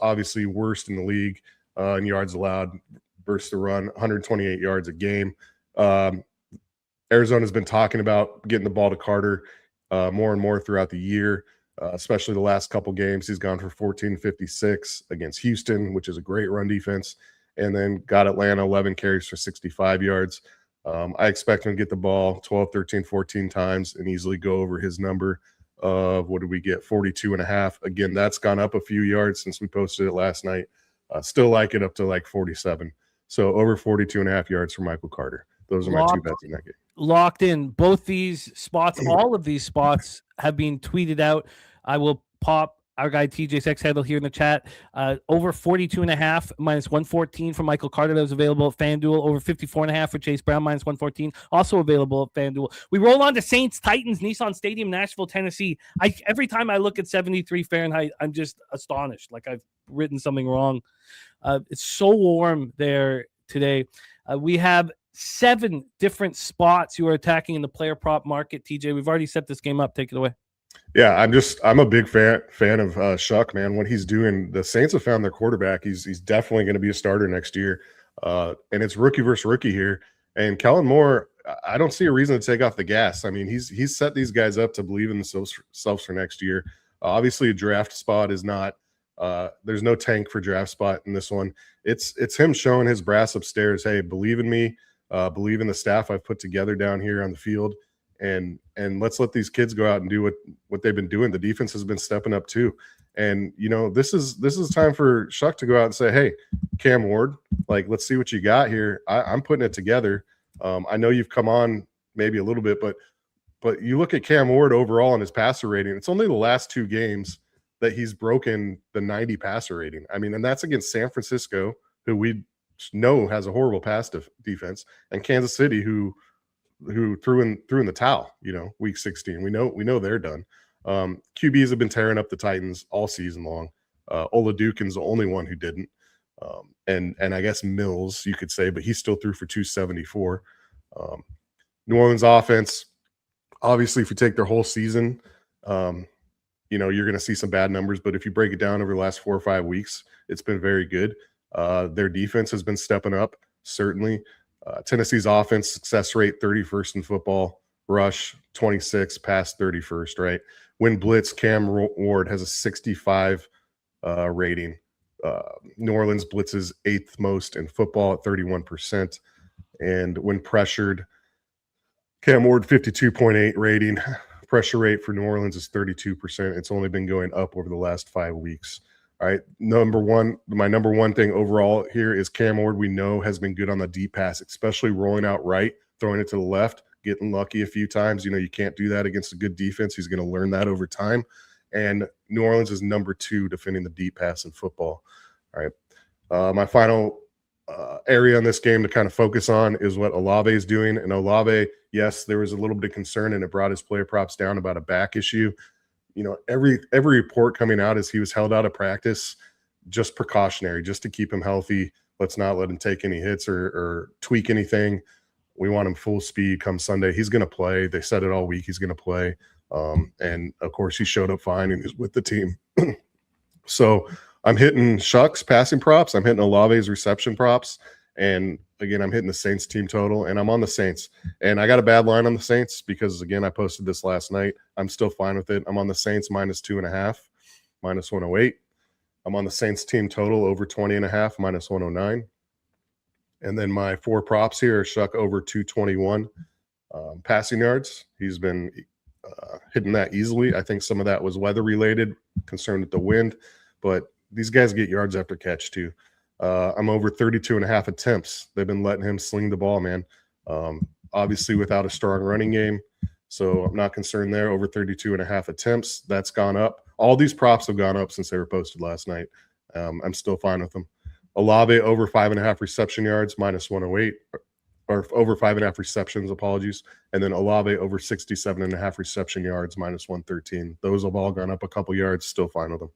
obviously worst in the league in yards allowed versus the run, 128 yards a game. Arizona's been talking about getting the ball to Carter more and more throughout the year, especially the last couple games. He's gone for 14-56 against Houston, which is a great run defense, and then got Atlanta 11 carries for 65 yards. I expect him to get the ball 12, 13, 14 times and easily go over his number of, what did we get, 42.5. Again, that's gone up a few yards since we posted it last night. Still like it up to like 47. So over 42.5 yards for Michael Carter. Those are my two bets in that game. Locked in. Both these spots, all of these spots have been tweeted out. I will pop our guy TJ's X handle here in the chat. Over 42.5, -114 for Michael Carter. That was available at FanDuel. Over 54.5 for Chase Brown, -114. Also available at FanDuel. We roll on to Saints, Titans, Nissan Stadium, Nashville, Tennessee. Every time I look at 73 Fahrenheit, I'm just astonished. Like I've written something wrong. It's so warm there today. We have 7 different spots you are attacking in the player prop market. TJ, we've already set this game up. Take it away. Yeah, I'm a big fan of Shuck, man. What he's doing, the Saints have found their quarterback. He's definitely going to be a starter next year. And it's rookie versus rookie here. And Kellen Moore, I don't see a reason to take off the gas. I mean, he's set these guys up to believe in themselves for next year. Obviously, a draft spot is not. There's no tank for draft spot in this one. It's him showing his brass upstairs, hey, believe in me, believe in the staff I've put together down here on the field. And let's let these kids go out and do what they've been doing. The defense has been stepping up too. And, this is time for Shuck to go out and say, hey, Cam Ward, like, let's see what you got here. I'm putting it together. I know you've come on maybe a little bit, but you look at Cam Ward overall in his passer rating, it's only the last 2 games that he's broken the 90 passer rating. I mean, and that's against San Francisco, who we know has a horrible pass defense, and Kansas City, who threw in the towel, week 16. We know they're done. QBs have been tearing up the Titans all season long. Oladukin's the only one who didn't. And I guess Mills, you could say, but he still threw for 274. New Orleans offense, obviously, if you take their whole season, you're going to see some bad numbers, but if you break it down over the last 4 or 5 weeks, it's been very good. Their defense has been stepping up, certainly. Tennessee's offense success rate 31st in football, rush 26, pass 31st, right? When blitz, Cam Ward has a 65 rating. New Orleans blitzes 8th most in football at 31%. And when pressured, Cam Ward 52.8 rating. Pressure rate for New Orleans is 32%. It's only been going up over the last 5 weeks. All right, my number one thing overall here is Cam Ward, we know, has been good on the deep pass, especially rolling out right, throwing it to the left, getting lucky a few times. You can't do that against a good defense. He's going to learn that over time. And New Orleans is number 2 defending the deep pass in football. All right, my final area in this game to kind of focus on is what Olave is doing. And Olave, yes, there was a little bit of concern, and it brought his player props down about a back issue. Every report coming out is he was held out of practice, just precautionary, just to keep him healthy. Let's not let him take any hits or tweak anything. We want him full speed come Sunday. He's going to play. They said it all week. He's going to play. And of course he showed up fine and is with the team. So I'm hitting Shuck's passing props. I'm hitting Olave's reception props. And again, I'm hitting the Saints team total, and I'm on the Saints. And I got a bad line on the Saints because, again, I posted this last night. I'm still fine with it. I'm on the Saints -2.5, -108. I'm on the Saints team total over 20.5, -109. And then my 4 props here are Shuck over 221 passing yards. He's been hitting that easily. I think some of that was weather related, concerned with the wind, but these guys get yards after catch too. I'm over 32.5 attempts. They've been letting him sling the ball, man. Obviously without a strong running game. So I'm not concerned there. Over 32.5 attempts. That's gone up. All these props have gone up since they were posted last night. I'm still fine with them. Olave over 5.5 reception yards, -108, or over 5.5 receptions, apologies. And then Olave over 67.5 reception yards, -113. Those have all gone up a couple yards, still fine with them.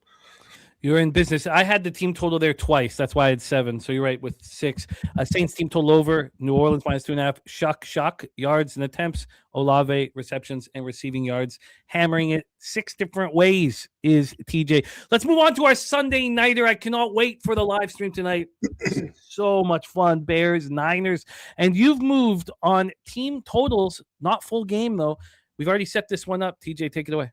You're in business. I had the team total there twice. That's why I had 7. So you're right with 6. Saints team total over. New Orleans -2.5. Shuck yards and attempts. Olave receptions and receiving yards. Hammering it 6 different ways is TJ. Let's move on to our Sunday nighter. I cannot wait for the live stream tonight. So much fun. Bears, Niners. And you've moved on team totals. Not full game, though. We've already set this one up. TJ, take it away.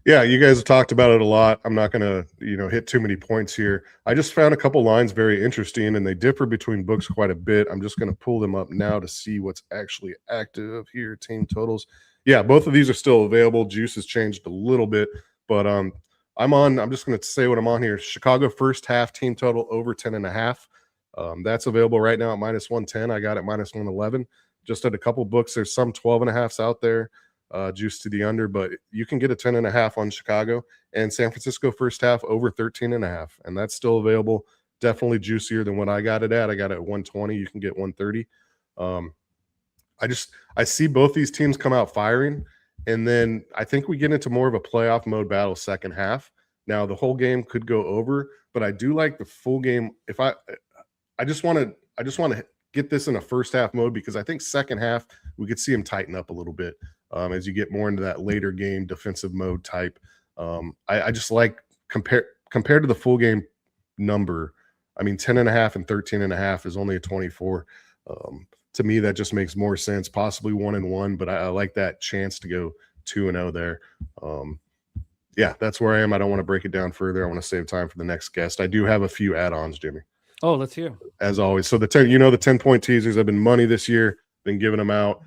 Yeah, you guys have talked about it a lot. I'm not going to, hit too many points here. I just found a couple lines very interesting, and they differ between books quite a bit. I'm just going to pull them up now to see what's actually active here. Team totals. Yeah, both of these are still available. Juice has changed a little bit, but I'm just going to say what I'm on here. Chicago first half team total over 10.5. That's available right now at -110. I got it -111. Just at a couple books. There's some 12.5s out there. Juice to the under, but you can get a 10.5 on Chicago, and San Francisco first half over 13.5, and that's still available. Definitely juicier than what I got it at. I got it at 120. You can get 130. I see both these teams come out firing, and then I think we get into more of a playoff mode battle second half. Now the whole game could go over, but I do like the full game. If I just want to get this in a first half mode, because I think second half we could see him tighten up a little bit. As you get more into that later game defensive mode type. I just like compared to the full game number. I mean, 10.5 and 13.5 is only a 24. To me, that just makes more sense. Possibly 1-1, but I like that chance to go 2-0 there. Yeah, that's where I am. I don't want to break it down further. I want to save time for the next guest. I do have a few add-ons, Jimmy. Oh, let's hear. As always. So the 10-point teasers have been money this year. Been giving them out.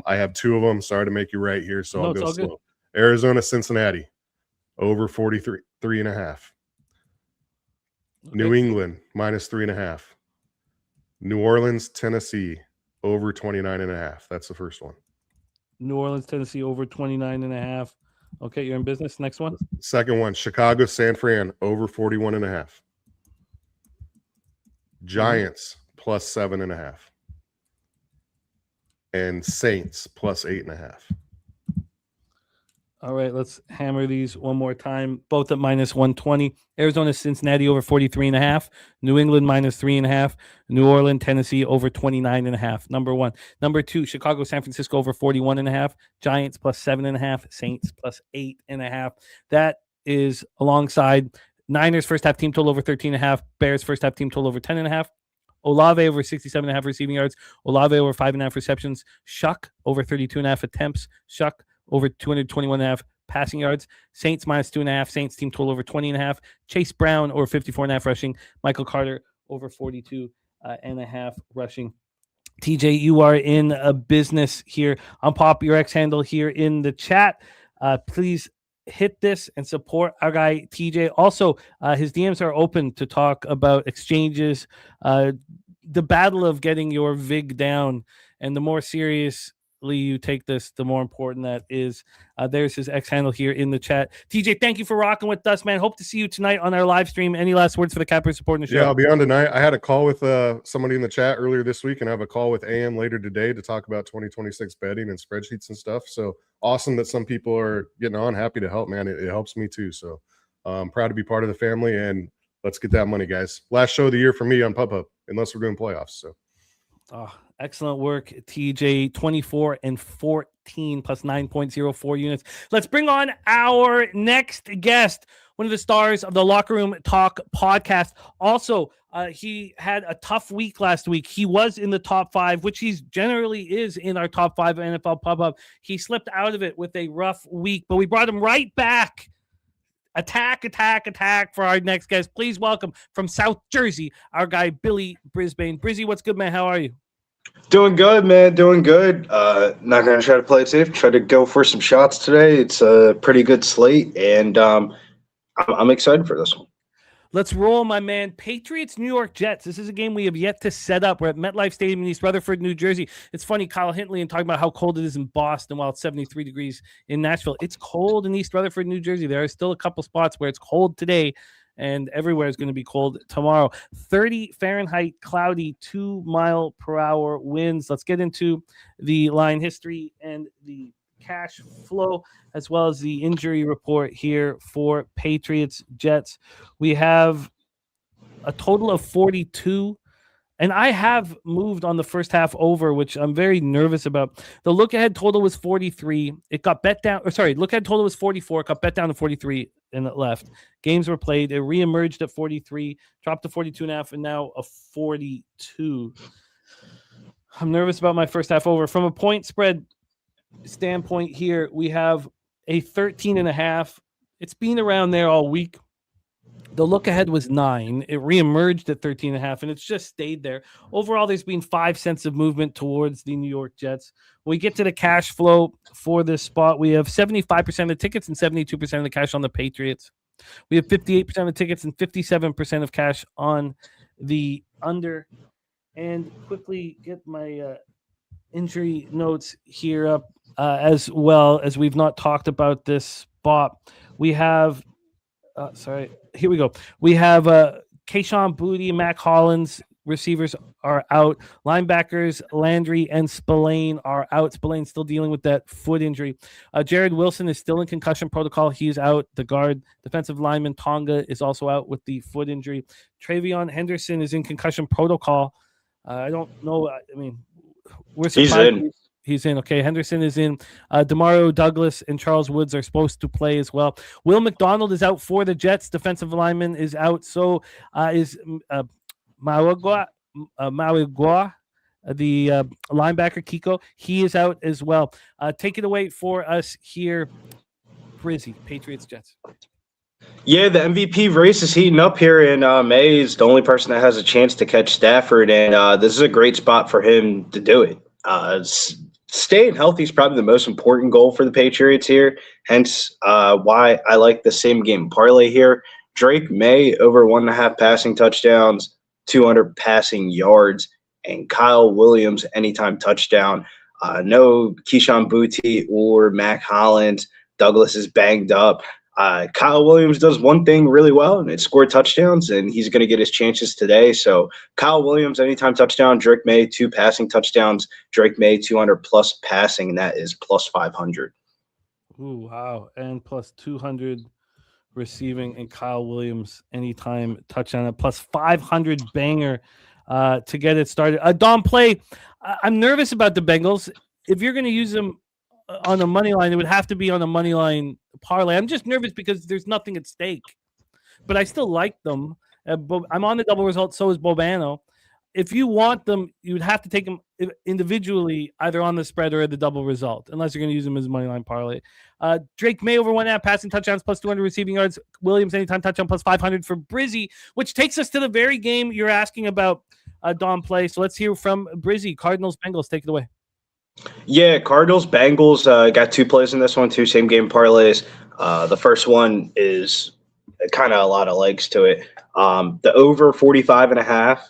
I have 2 of them. Sorry to make you right here, so I'll go slow. Good. Arizona, Cincinnati, over 43.5. Okay. New England, -3.5. New Orleans, Tennessee, over 29.5. That's the first one. New Orleans, Tennessee, over 29.5. Okay, you're in business. Next one. Second one, Chicago, San Fran, over 41.5. Giants, +7.5. And Saints, +8.5. All right, let's hammer these one more time. Both at -120. Arizona, Cincinnati over 43.5. New England -3.5. New Orleans, Tennessee over 29.5. Number 1. Number 2, Chicago, San Francisco over 41.5. Giants +7.5. Saints +8.5. That is alongside Niners first half team total over 13.5. Bears first half team total over 10.5. Olave over 67.5 receiving yards. Olave over 5.5 receptions. Shuck over 32.5 attempts. Shuck over 221.5 passing yards. Saints -2.5. Saints team total over 20.5. Chase Brown over 54.5 rushing. Michael Carter over 42.5 rushing. TJ, you are in a business here. I'll pop your X handle here in the chat. Please hit this and support our guy TJ. Also, his DMs are open to talk about exchanges, the battle of getting your VIG down, and the more seriously you take this, the more important that is. There's his X handle here in the chat. TJ, thank you for rocking with us, man. Hope to see you tonight on our live stream. Any last words for the Cappers supporting the show? Yeah, I'll be on tonight. I had a call with somebody in the chat earlier this week, and I have a call with AM later today to talk about 2026 betting and spreadsheets and stuff. So awesome that some people are getting on. Happy to help, man. It helps me too. So I'm proud to be part of the family, and let's get that money, guys. Last show of the year for me on PubHub, unless we're doing playoffs. So. Excellent work, TJ. 24-14 plus 9.04 units. Let's bring on our next guest, one of the stars of the Locker Room Talk podcast. Also, he had a tough week last week. He was in the top 5, which he generally is in our top 5 NFL PubHub. He slipped out of it with a rough week, but we brought him right back. Attack for our next guest. Please welcome from South Jersey, our guy, Billy Brisbane. Brizzy, what's good, man? How are you? Doing good, man. Doing good. Not going to try to play it safe. Try to go for some shots today. It's a pretty good slate, and I'm excited for this one. Let's roll, my man. Patriots, New York Jets. This is a game we have yet to set up. We're at MetLife Stadium in East Rutherford, New Jersey. It's funny, Kyle Hintley, and talking about how cold it is in Boston while it's 73 degrees in Nashville. It's cold in East Rutherford, New Jersey. There are still a couple spots where it's cold today, and everywhere is going to be cold tomorrow. 30 Fahrenheit, cloudy, 2-mile-per-hour winds. Let's get into the line history and the cash flow, as well as the injury report here for Patriots Jets. We have a total of 42, and I have moved on the first half over, which I'm very nervous about. The look ahead total was 43. It got bet down. Look ahead total was 44. It got bet down to 43 and it left. Games were played. It reemerged at 43, dropped to 42.5, and now a 42. I'm nervous about my first half over. From a point spread standpoint here, we have a 13.5. It's been around there all week. The look ahead was 9. It reemerged at 13.5, and it's just stayed there. Overall, there's been 5 cents of movement towards the New York Jets. When we get to the cash flow for this spot, we have 75% of the tickets and 72% of the cash on the Patriots. We have 58% of the tickets and 57% of cash on the under. And quickly get my injury notes here up as well, as we've not talked about this spot. We have here we go. We have Keyshawn Boutte, Mac Hollins. Receivers are out. Linebackers Landry and Spillane are out. Spillane still dealing with that foot injury. Jared Wilson is still in concussion protocol. He's out. The guard, defensive lineman Tonga is also out with the foot injury. Travion Henderson is in concussion protocol. I don't know. I mean, we're surprised. He's in. Okay, Henderson is in. Demario Douglas and Charles Woods are supposed to play as well. Will McDonald is out for the Jets. Defensive lineman is out. So is Mauigua, the linebacker Kiko. He is out as well. Take it away for us here, Brizzy, Patriots Jets. Yeah, the MVP race is heating up here, and May is the only person that has a chance to catch Stafford, and this is a great spot for him to do it. Staying healthy is probably the most important goal for the Patriots here, hence why I like the same game parlay here. Drake May over 1.5 passing touchdowns, 200 passing yards, and Kyle Williams anytime touchdown. No Keyshawn Boutte or Mac Hollins. Douglas is banged up. Kyle Williams does one thing really well, and it's score touchdowns, and he's going to get his chances today. So Kyle Williams, anytime touchdown. Drake May, 2 passing touchdowns. Drake May, 200 plus passing, and that is plus 500. Ooh, wow. And plus 200 receiving, and Kyle Williams, anytime touchdown, plus 500 banger to get it started. Dom Play, I'm nervous about the Bengals. If you're going to use them on a money line, it would have to be on a money line parlay. I'm just nervous because there's nothing at stake, but I still like them. I'm on the double result. So is Bobano. If you want them, you would have to take them individually, either on the spread or the double result, unless you're going to use them as a money line parlay. Drake May over 1.5 passing touchdowns, plus 200 receiving yards. Williams anytime touchdown, plus 500 for Brizzy, which takes us to the very game you're asking about, Dom Play. So let's hear from Brizzy. Cardinals, Bengals, take it away. Yeah, Cardinals, Bengals, got 2 plays in this one, 2 same game parlays. The first one is kind of a lot of legs to it. The over 45.5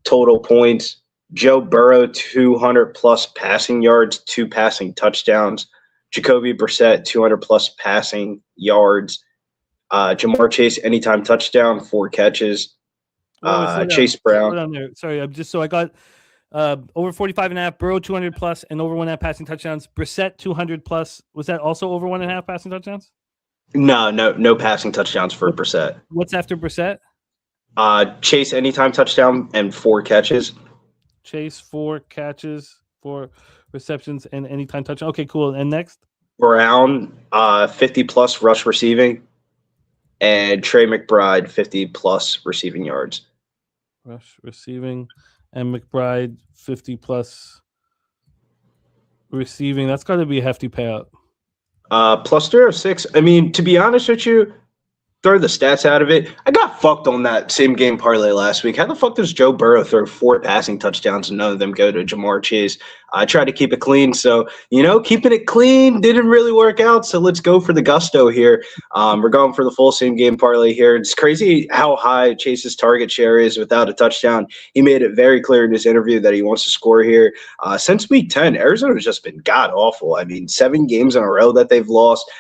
total points. Joe Burrow, 200 plus passing yards, 2 passing touchdowns. Jacoby Brissett, 200 plus passing yards. Jamar Chase, anytime touchdown, 4 catches. Chase Brown. Sorry, I got over 45.5, Burrow 200 plus, and over 1.5 passing touchdowns. Brissett 200 plus. Was that also over 1.5 passing touchdowns? No passing touchdowns for Brissett. What's after Brissett? Chase anytime touchdown and 4 catches. Chase 4 catches, 4 receptions, and anytime touchdown. Okay, cool. And next? Brown 50 plus rush receiving, and Trey McBride 50 plus receiving yards. Rush receiving. And McBride 50 plus receiving. That's got to be a hefty payout. Plus 306. I mean, to be honest with you, throw the stats out of it. I got fucked on that same game parlay last week. How the fuck does Joe Burrow throw 4 passing touchdowns and none of them go to Jamar Chase? I tried to keep it clean. So, keeping it clean didn't really work out. So let's go for the gusto here. We're going for the full same game parlay here. It's crazy how high Chase's target share is without a touchdown. He made it very clear in his interview that he wants to score here. Since week 10, Arizona's just been god awful. I mean, 7 games in a row that they've lost.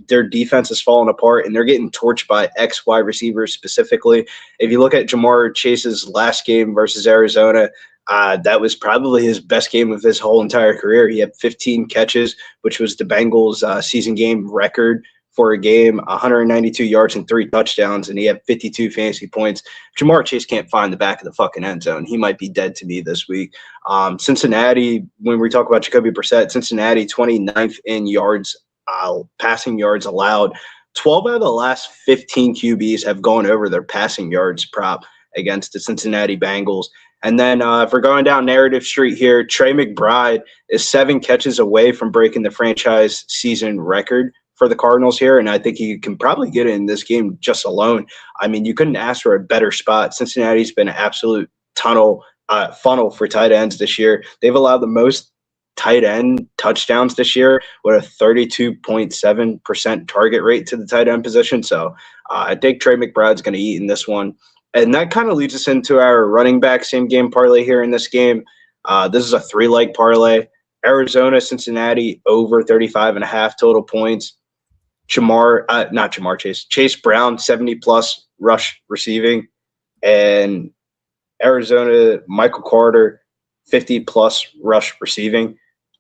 Their defense has fallen apart, and they're getting torched by X wide receivers specifically. If you look at Jamar Chase's last game versus Arizona, that was probably his best game of his whole entire career. He had 15 catches, which was the Bengals' season game record for a game, 192 yards and 3 touchdowns, and he had 52 fantasy points. Jamar Chase can't find the back of the fucking end zone. He might be dead to me this week. Cincinnati, when we talk about Jacoby Brissett, Cincinnati 29th in yards, passing yards allowed. 12 out of the last 15 QBs have gone over their passing yards prop against the Cincinnati Bengals. And then if we're going down narrative street here, Trey McBride is 7 catches away from breaking the franchise season record for the Cardinals here, and I think he can probably get it in this game just alone. I mean, you couldn't ask for a better spot. Cincinnati's been an absolute funnel for tight ends this year. They've allowed the most tight end touchdowns this year with a 32.7% target rate to the tight end position. So I think Trey McBride's going to eat in this one. And that kind of leads us into our running back same game parlay here in this game. This is a 3-leg parlay. Arizona, Cincinnati over 35.5 total points. Chase Brown 70+ rush receiving, and Arizona Michael Carter 50+ rush receiving.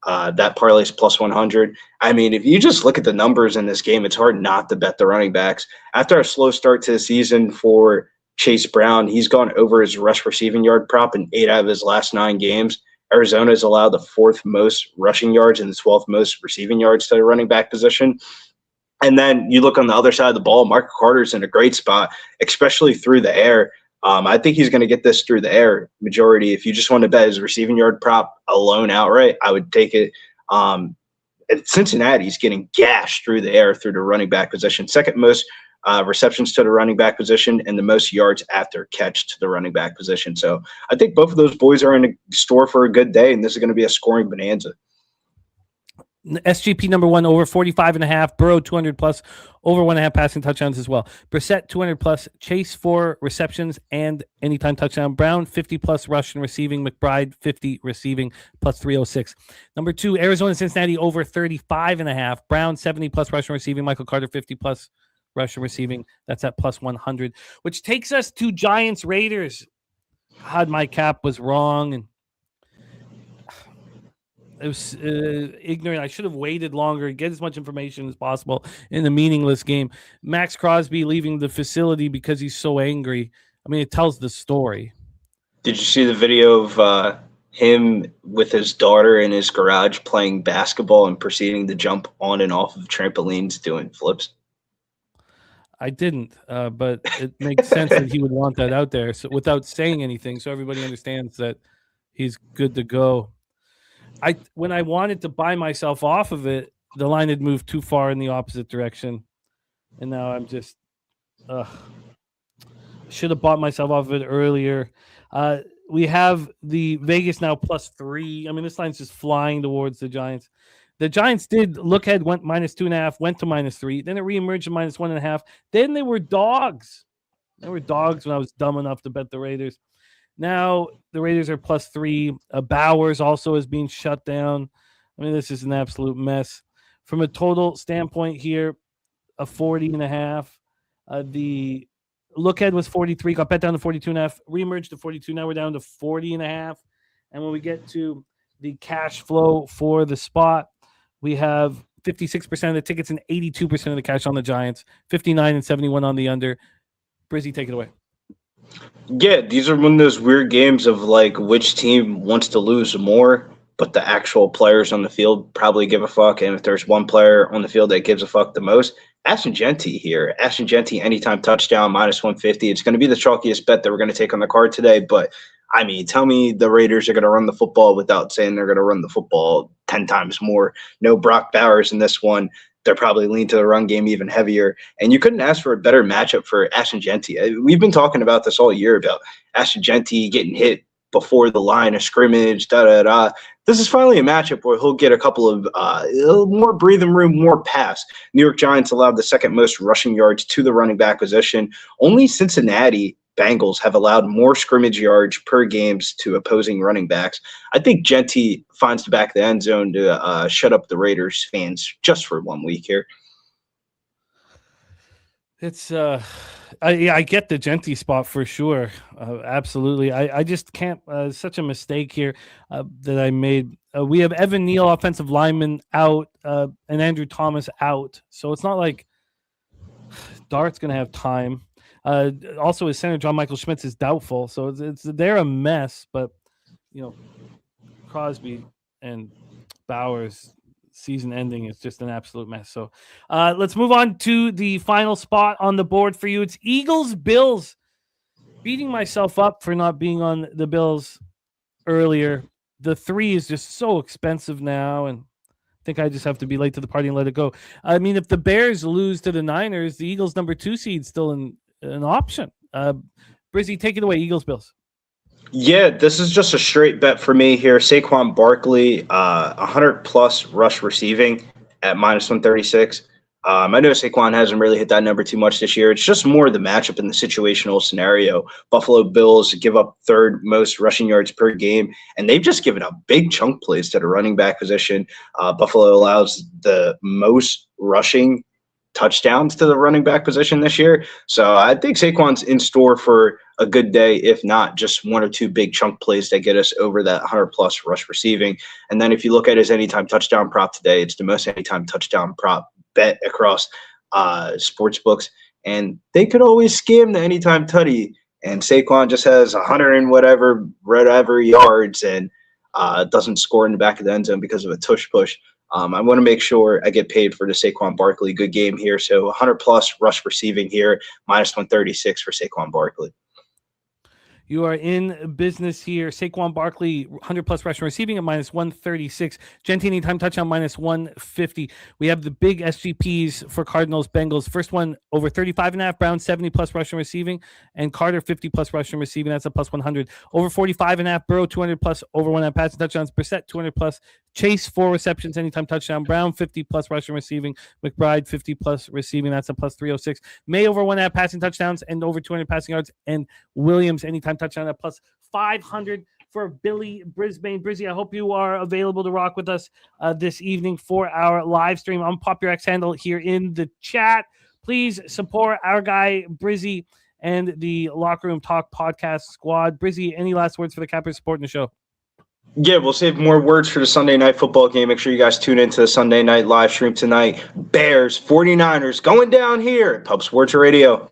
That parlay is +100. I mean, if you just look at the numbers in this game, it's hard not to bet the running backs. After a slow start to the season for Chase Brown, he's gone over his rush receiving yard prop in 8 out of his last 9 games. Arizona has allowed the 4th most rushing yards and the 12th most receiving yards to the running back position. And then you look on the other side of the ball, Michael Carter's in a great spot, especially through the air. I think he's going to get this through the air majority. If you just want to bet his receiving yard prop alone outright, I would take it. And Cincinnati's getting gashed through the air through the running back position. Second most receptions to the running back position and the most yards after catch to the running back position. So I think both of those boys are in a store for a good day, and this is going to be a scoring bonanza. SGP number 1 over 45.5. Burrow 200+, over 1.5 passing touchdowns as well. Brissett 200+. Chase 4 receptions and anytime touchdown. Brown 50+ rush and receiving. McBride 50 receiving +306. Number 2, Arizona Cincinnati over 35.5. Brown 70+ rush and receiving. Michael Carter 50+ rush and receiving. That's at +100, which takes us to Giants Raiders. God, my cap was wrong, and it was ignorant. I should have waited longer, get as much information as possible in the meaningless game. Max Crosby leaving the facility because he's so angry. I mean, it tells the story. Did you see the video of him with his daughter in his garage playing basketball and proceeding to jump on and off of trampolines doing flips? I didn't, but it makes sense that he would want that out there so without saying anything, so everybody understands that he's good to go. When I wanted to buy myself off of it, the line had moved too far in the opposite direction, and now I'm just should have bought myself off of it earlier. We have the Vegas now +3. I mean, this line's just flying towards the Giants. The Giants did look ahead, went -2.5, went to -3. Then it reemerged to -1.5. Then they were dogs. They were dogs when I was dumb enough to bet the Raiders. Now the Raiders are +3. Bowers also is being shut down. I mean, this is an absolute mess. From a total standpoint here, a 40.5. The look ahead was 43, got bet down to 42.5, reemerged to 42. Now we're down to 40.5. And when we get to the cash flow for the spot, we have 56% of the tickets and 82% of the cash on the Giants, 59 and 71 on the under. Brizzy, take it away. Yeah, these are one of those weird games of like which team wants to lose more, but the actual players on the field probably give a fuck. And if there's one player on the field that gives a fuck the most, Ashton Genty here. Ashton Genty, anytime touchdown, -150. It's going to be the chalkiest bet that we're going to take on the card today. But, I mean, tell me the Raiders are going to run the football without saying they're going to run the football 10 times more. No Brock Bowers in this one. they're probably lean to the run game even heavier. And you couldn't ask for a better matchup for Ashton Jeanty. We've been talking about this all year about Ashton Jeanty getting hit before the line of scrimmage, This is finally a matchup where he'll get a couple of more breathing room, more pass. New York Giants allowed the second most rushing yards to the running back position. Only Cincinnati Bengals have allowed more scrimmage yards per games to opposing running backs. I think Jeanty finds the back of the end zone to shut up the Raiders fans just for 1 week here. It's I get the Jeanty spot for sure. Absolutely. I just can't. Such a mistake here that I made. We have Evan Neal, offensive lineman, out, and Andrew Thomas out. So it's not like Dart's going to have time. Also, his center John Michael Schmitz is doubtful. So they're a mess. But Crosby and Bowers. Season ending is just an absolute mess. So let's move on to the final spot on the board for you. It's Eagles-Bills. Beating myself up for not being on the Bills earlier. The 3 is just so expensive now, and I think I just have to be late to the party and let it go. I mean, if the Bears lose to the Niners, the Eagles' number 2 seed still an option. Brizzy, take it away, Eagles-Bills. Yeah, this is just a straight bet for me here. Saquon Barkley, 100-plus rush receiving at minus 136. I know Saquon hasn't really hit that number too much this year. It's just more the matchup in the situational scenario. Buffalo Bills give up third most rushing yards per game, and they've just given up big chunk plays to the running back position. Buffalo allows the most rushing touchdowns to the running back position this year. So I think Saquon's in store for a good day, if not just 1 or 2 big chunk plays that get us over that 100-plus rush receiving. And then if you look at his anytime touchdown prop today, it's the most anytime touchdown prop bet across sports books. And they could always scam the anytime tutty. And Saquon just has 100 and whatever yards and doesn't score in the back of the end zone because of a tush push. I want to make sure I get paid for the Saquon Barkley good game here. So 100-plus rush receiving here, minus 136 for Saquon Barkley. You are in business here. Saquon Barkley, 100-plus rushing receiving at minus 136. Jeanty anytime touchdown, minus 150. We have the big SGPs for Cardinals, Bengals. First one, over 35.5. Brown, 70-plus rushing receiving. And Carter, 50-plus rushing receiving. That's a plus 100. Over 45.5. Burrow, 200-plus. Over 1.5 passing touchdowns. Brissett, 200-plus. Chase, 4 receptions, anytime touchdown. Brown, 50-plus rushing receiving. McBride, 50-plus receiving. That's a plus 306. May, over 1.5 passing touchdowns and over 200 passing yards. And Williams, anytime touchdown at plus 500 for Billy Brisbane. Brizzy, I hope you are available to rock with us this evening for our live stream. I'm Pop Your X handle here in the chat. Please support our guy Brizzy and the Locker Room Talk podcast squad. Brizzy, any last words for the Cappers supporting the show? Yeah, we'll save more words for the Sunday night football game. Make sure you guys tune into the Sunday night live stream tonight. Bears, 49ers going down here at Pub Sports Radio.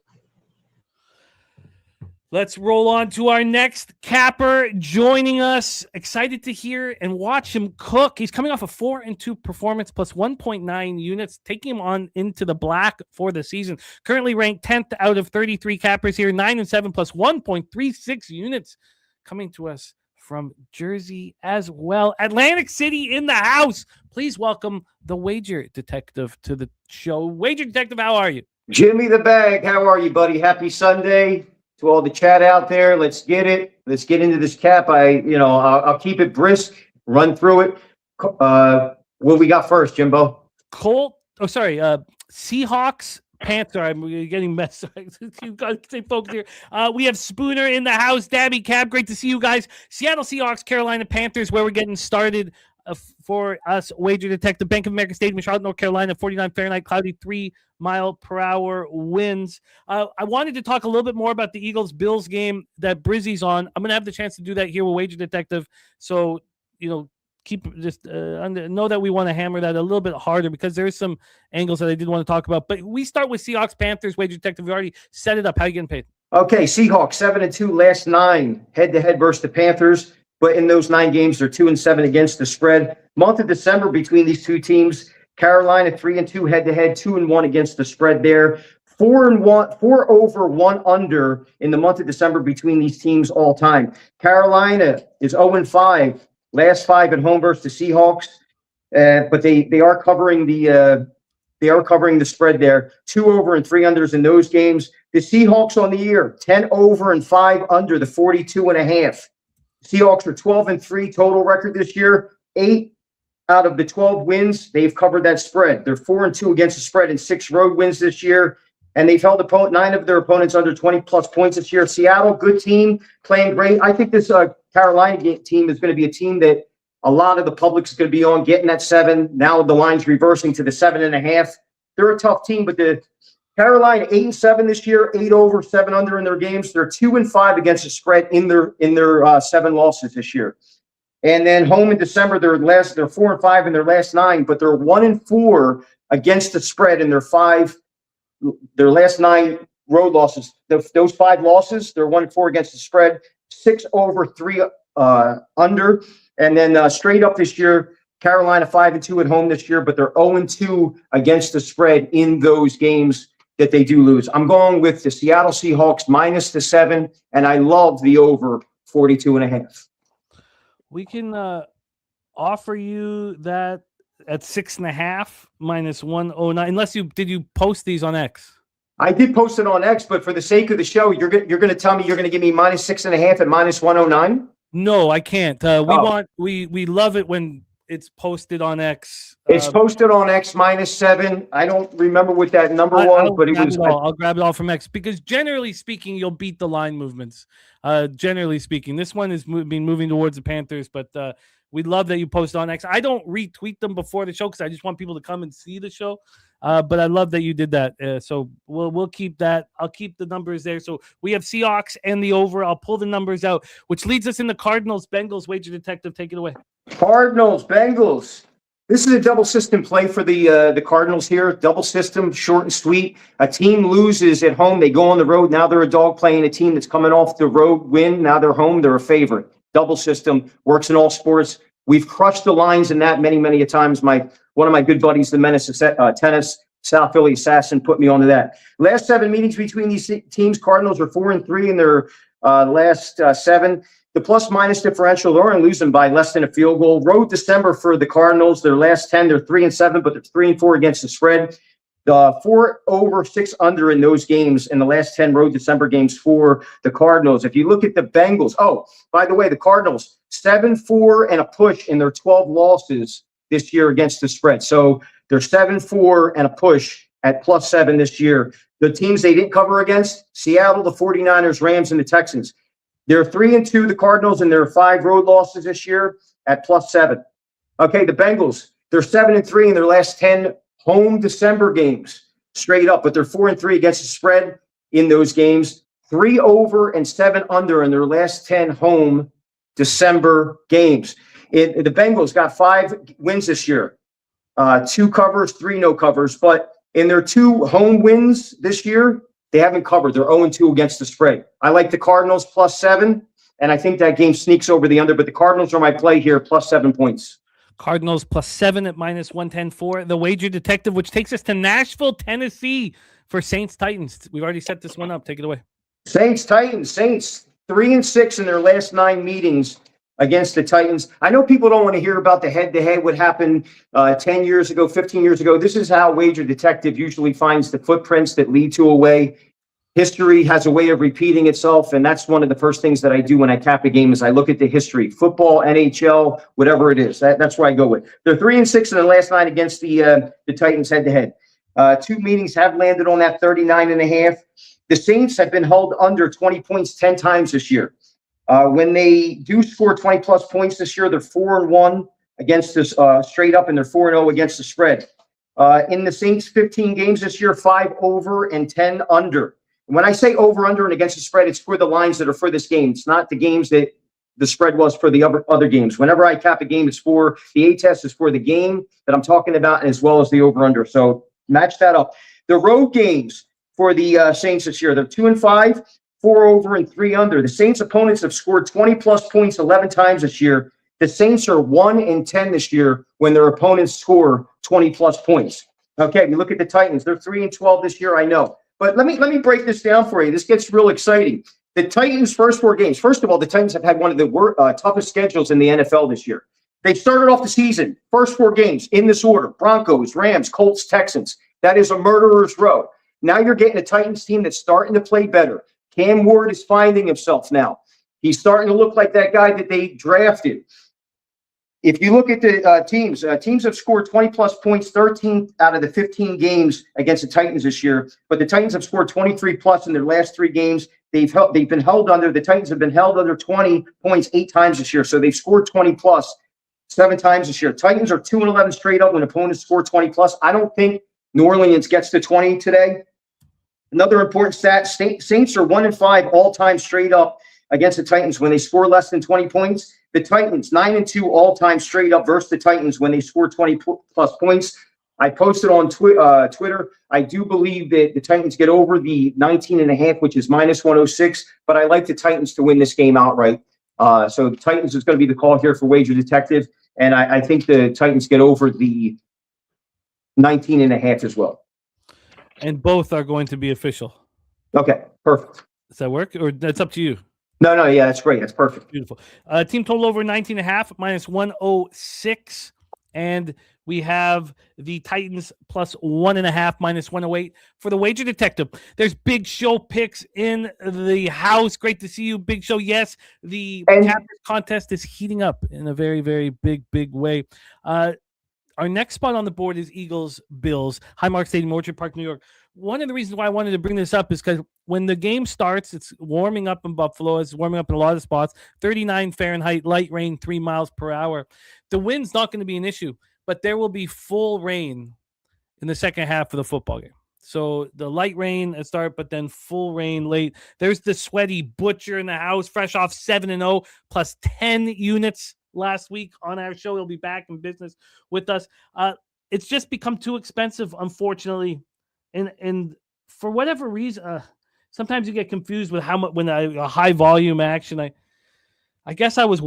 Let's roll on to our next capper joining us. Excited to hear and watch him cook. He's coming off a 4-2 performance plus 1.9 units, taking him on into the black for the season. Currently ranked 10th out of 33 cappers here, 9-7 plus 1.36 units coming to us from Jersey as well. Atlantic City in the house. Please welcome the Wager Detective to the show. Wager Detective, how are you? Jimmy the Bag, how are you, buddy? Happy Sunday to all the chat out there. Let's get it. Let's get into this cap. I'll keep it brisk, run through it. What we got first, Jimbo? Seahawks, Panther. I'm getting messed up. You've got to stay focused here. We have Spooner in the house. Dabby, Cab, great to see you guys. Seattle Seahawks, Carolina Panthers, where we're getting started for us. Wager Detective, Bank of America Stadium, Charlotte, North Carolina, 49 Fahrenheit, cloudy, 3-mile-per-hour winds. I wanted to talk a little bit more about the Eagles-Bills game that Brizzy's on. I'm going to have the chance to do that here with Wager Detective. So, keep just know that we want to hammer that a little bit harder because there's some angles that I did want to talk about. But we start with Seahawks, Panthers, Wager Detective. We already set it up. How are you getting paid? Okay, Seahawks 7-2 last 9 head-to-head versus the Panthers. But in those 9 games, they're 2-7 against the spread. Month of December between these two teams, Carolina 3-2 head-to-head, 2-1 against the spread there. 4-1, 4 over, 1 under in the month of December between these teams all time. Carolina is 0-5. Last 5 at home versus the Seahawks, but they are covering the They are covering the spread there. 2 over and 3 unders in those games. The Seahawks on the year, 10 over and 5 under, the 42.5. Seahawks are 12-3 total record this year. 8 out of the 12 wins, they've covered that spread. They're 4-2 against the spread in 6 road wins this year. And they've held 9 of their opponents under 20-plus points this year. Seattle, good team, playing great. I think this Carolina team is going to be a team that a lot of the public is going to be on, getting that 7. Now the line's reversing to the 7.5. They're a tough team, but the Carolina 8-7 this year, 8 over, 7 under in their games. They're 2-5 against the spread in their 7 losses this year. And then home in December, they're 4-5 in their last 9, but they're 1-4 against the spread in their last 9 road losses. Those 5 losses, they're 1-4 against the spread, 6 over, 3 under. And then straight up this year, Carolina 5-2 at home this year, but they're 0-2 against the spread in those games that they do lose. I'm going with the Seattle Seahawks minus the 7, and I love the over 42.5. We can offer you that at 6.5 minus 109. Unless did you post these on X? I did post it on X, but for the sake of the show, you're going to tell me you're going to give me minus 6.5 and minus 109? No, I can't. We love it when it's posted on X. It's posted on X minus 7. I don't remember what that number was, but it was. I'll grab it all from X because generally speaking, you'll beat the line movements. Generally speaking, this one is moving towards the Panthers, but we love that you post on X. I don't retweet them before the show because I just want people to come and see the show. But I love that you did that. So we'll keep that. I'll keep the numbers there. So we have Seahawks and the over. I'll pull the numbers out, which leads us into Cardinals, Bengals. Wager Detective, take it away. Cardinals, Bengals. This is a double system play for the Cardinals here. Double system, short and sweet. A team loses at home. They go on the road. Now they're a dog playing a team that's coming off the road win. Now they're home. They're a favorite. Double system works in all sports. We've crushed the lines in that many, many a times. One of my good buddies, the Menace Tennis, South Philly Assassin, put me onto that. Last 7 meetings between these teams, Cardinals are 4-3 in their last 7. The plus-minus differential, they're only losing by less than a field goal. Road December for the Cardinals, their last 10, they're 3-7, but they're 3-4 against the spread. The 4 over, 6 under in those games in the last 10 road December games for the Cardinals. If you look at the Bengals, by the way, the Cardinals, 7-4 and a push in their 12 losses this year against the spread. So they're 7-4 and a push at +7 this year. The teams they didn't cover against, Seattle, the 49ers, Rams, and the Texans. They're 3-2, the Cardinals, and their 5 road losses this year at +7. Okay, the Bengals, they're 7-3 in their last 10 home December games, straight up, but they're 4-3 against the spread in those games. 3 over and 7 under in their last 10 home December games. The Bengals got 5 wins this year, 2 covers, 3 no covers, but in their 2 home wins this year, they haven't covered. They're 0-2 against the spread. I like the Cardinals +7, and I think that game sneaks over the under, but the Cardinals are my play here, +7 points. Cardinals +7 at -110 for the Wager Detective, which takes us to Nashville, Tennessee for Saints Titans. We've already set this one up. Take it away. Saints 3-6 in their last 9 meetings against the Titans. I know people don't want to hear about the head-to-head, what happened 10 years ago, 15 years ago. This is how Wager Detective usually finds the footprints that lead to a way. History has a way of repeating itself, and that's one of the first things that I do when I cap a game is I look at the history, football, NHL, whatever it is. That's where I go with. They're 3-6 in the last 9 against the Titans head-to-head. 2 meetings have landed on that 39.5. The Saints have been held under 20 points 10 times this year. When they do score 20-plus points this year, they're 4-1 against this straight up, and they're 4-0 against the spread. In the Saints' 15 games this year, 5 over and 10 under. When I say over, under, and against the spread, it's for the lines that are for this game. It's not the games that the spread was for the other games. Whenever I cap a game, it's for the A-test is for the game that I'm talking about, as well as the over-under. So match that up. The road games for the Saints this year, they're 2-5, 4 over and 3 under. The Saints' opponents have scored 20-plus points 11 times this year. The Saints are 1-10 this year when their opponents score 20-plus points. Okay, you look at the Titans. They're 3-12 this year, I know. But let me break this down for you. This gets real exciting. The Titans' first 4 games. First of all, the Titans have had one of the toughest schedules in the NFL this year. They started off the season, first 4 games in this order: Broncos, Rams, Colts, Texans. That is a murderer's row. Now you're getting a Titans team that's starting to play better. Cam Ward is finding himself now. He's starting to look like that guy that they drafted. If you look at the teams have scored 20-plus points 13 out of the 15 games against the Titans this year, but the Titans have scored 23-plus in their last 3 games. They've been held under. The Titans have been held under 20 points 8 times this year, so they've scored 20-plus 7 times this year. Titans are 2-11 straight up when opponents score 20-plus. I don't think New Orleans gets to 20 today. Another important stat, Saints are 1-5 all-time straight up against the Titans when they score less than 20 points. The Titans, 9-2 all-time straight up versus the Titans when they score 20-plus points. I posted on Twitter. I do believe that the Titans get over the 19.5, which is -106, but I like the Titans to win this game outright. So the Titans is going to be the call here for Wager Detective, and I think the Titans get over the 19.5 as well. And both are going to be official. Okay, perfect. Does that work? Or that's up to you? No, yeah, that's great. That's perfect. Beautiful. Team total over 19.5, -106. And we have the Titans plus 1.5, -108 for the Wager Detective. There's Big Show picks in the house. Great to see you, Big Show. Yes, the Panthers contest is heating up in a very, very big way. Our next spot on the board is Eagles-Bills, Highmark Stadium, Orchard Park, New York. One of the reasons why I wanted to bring this up is because when the game starts, it's warming up in Buffalo. It's warming up in a lot of spots. 39 Fahrenheit, light rain, 3 miles per hour. The wind's not going to be an issue, but there will be full rain in the second half of the football game. So the light rain at start, but then full rain late. There's the sweaty Butcher in the house, fresh off 7-0, plus 10 units last week on our show. He'll be back in business with us. It's just become too expensive, unfortunately. And for whatever reason, sometimes you get confused with how much when a high volume action. I guess I was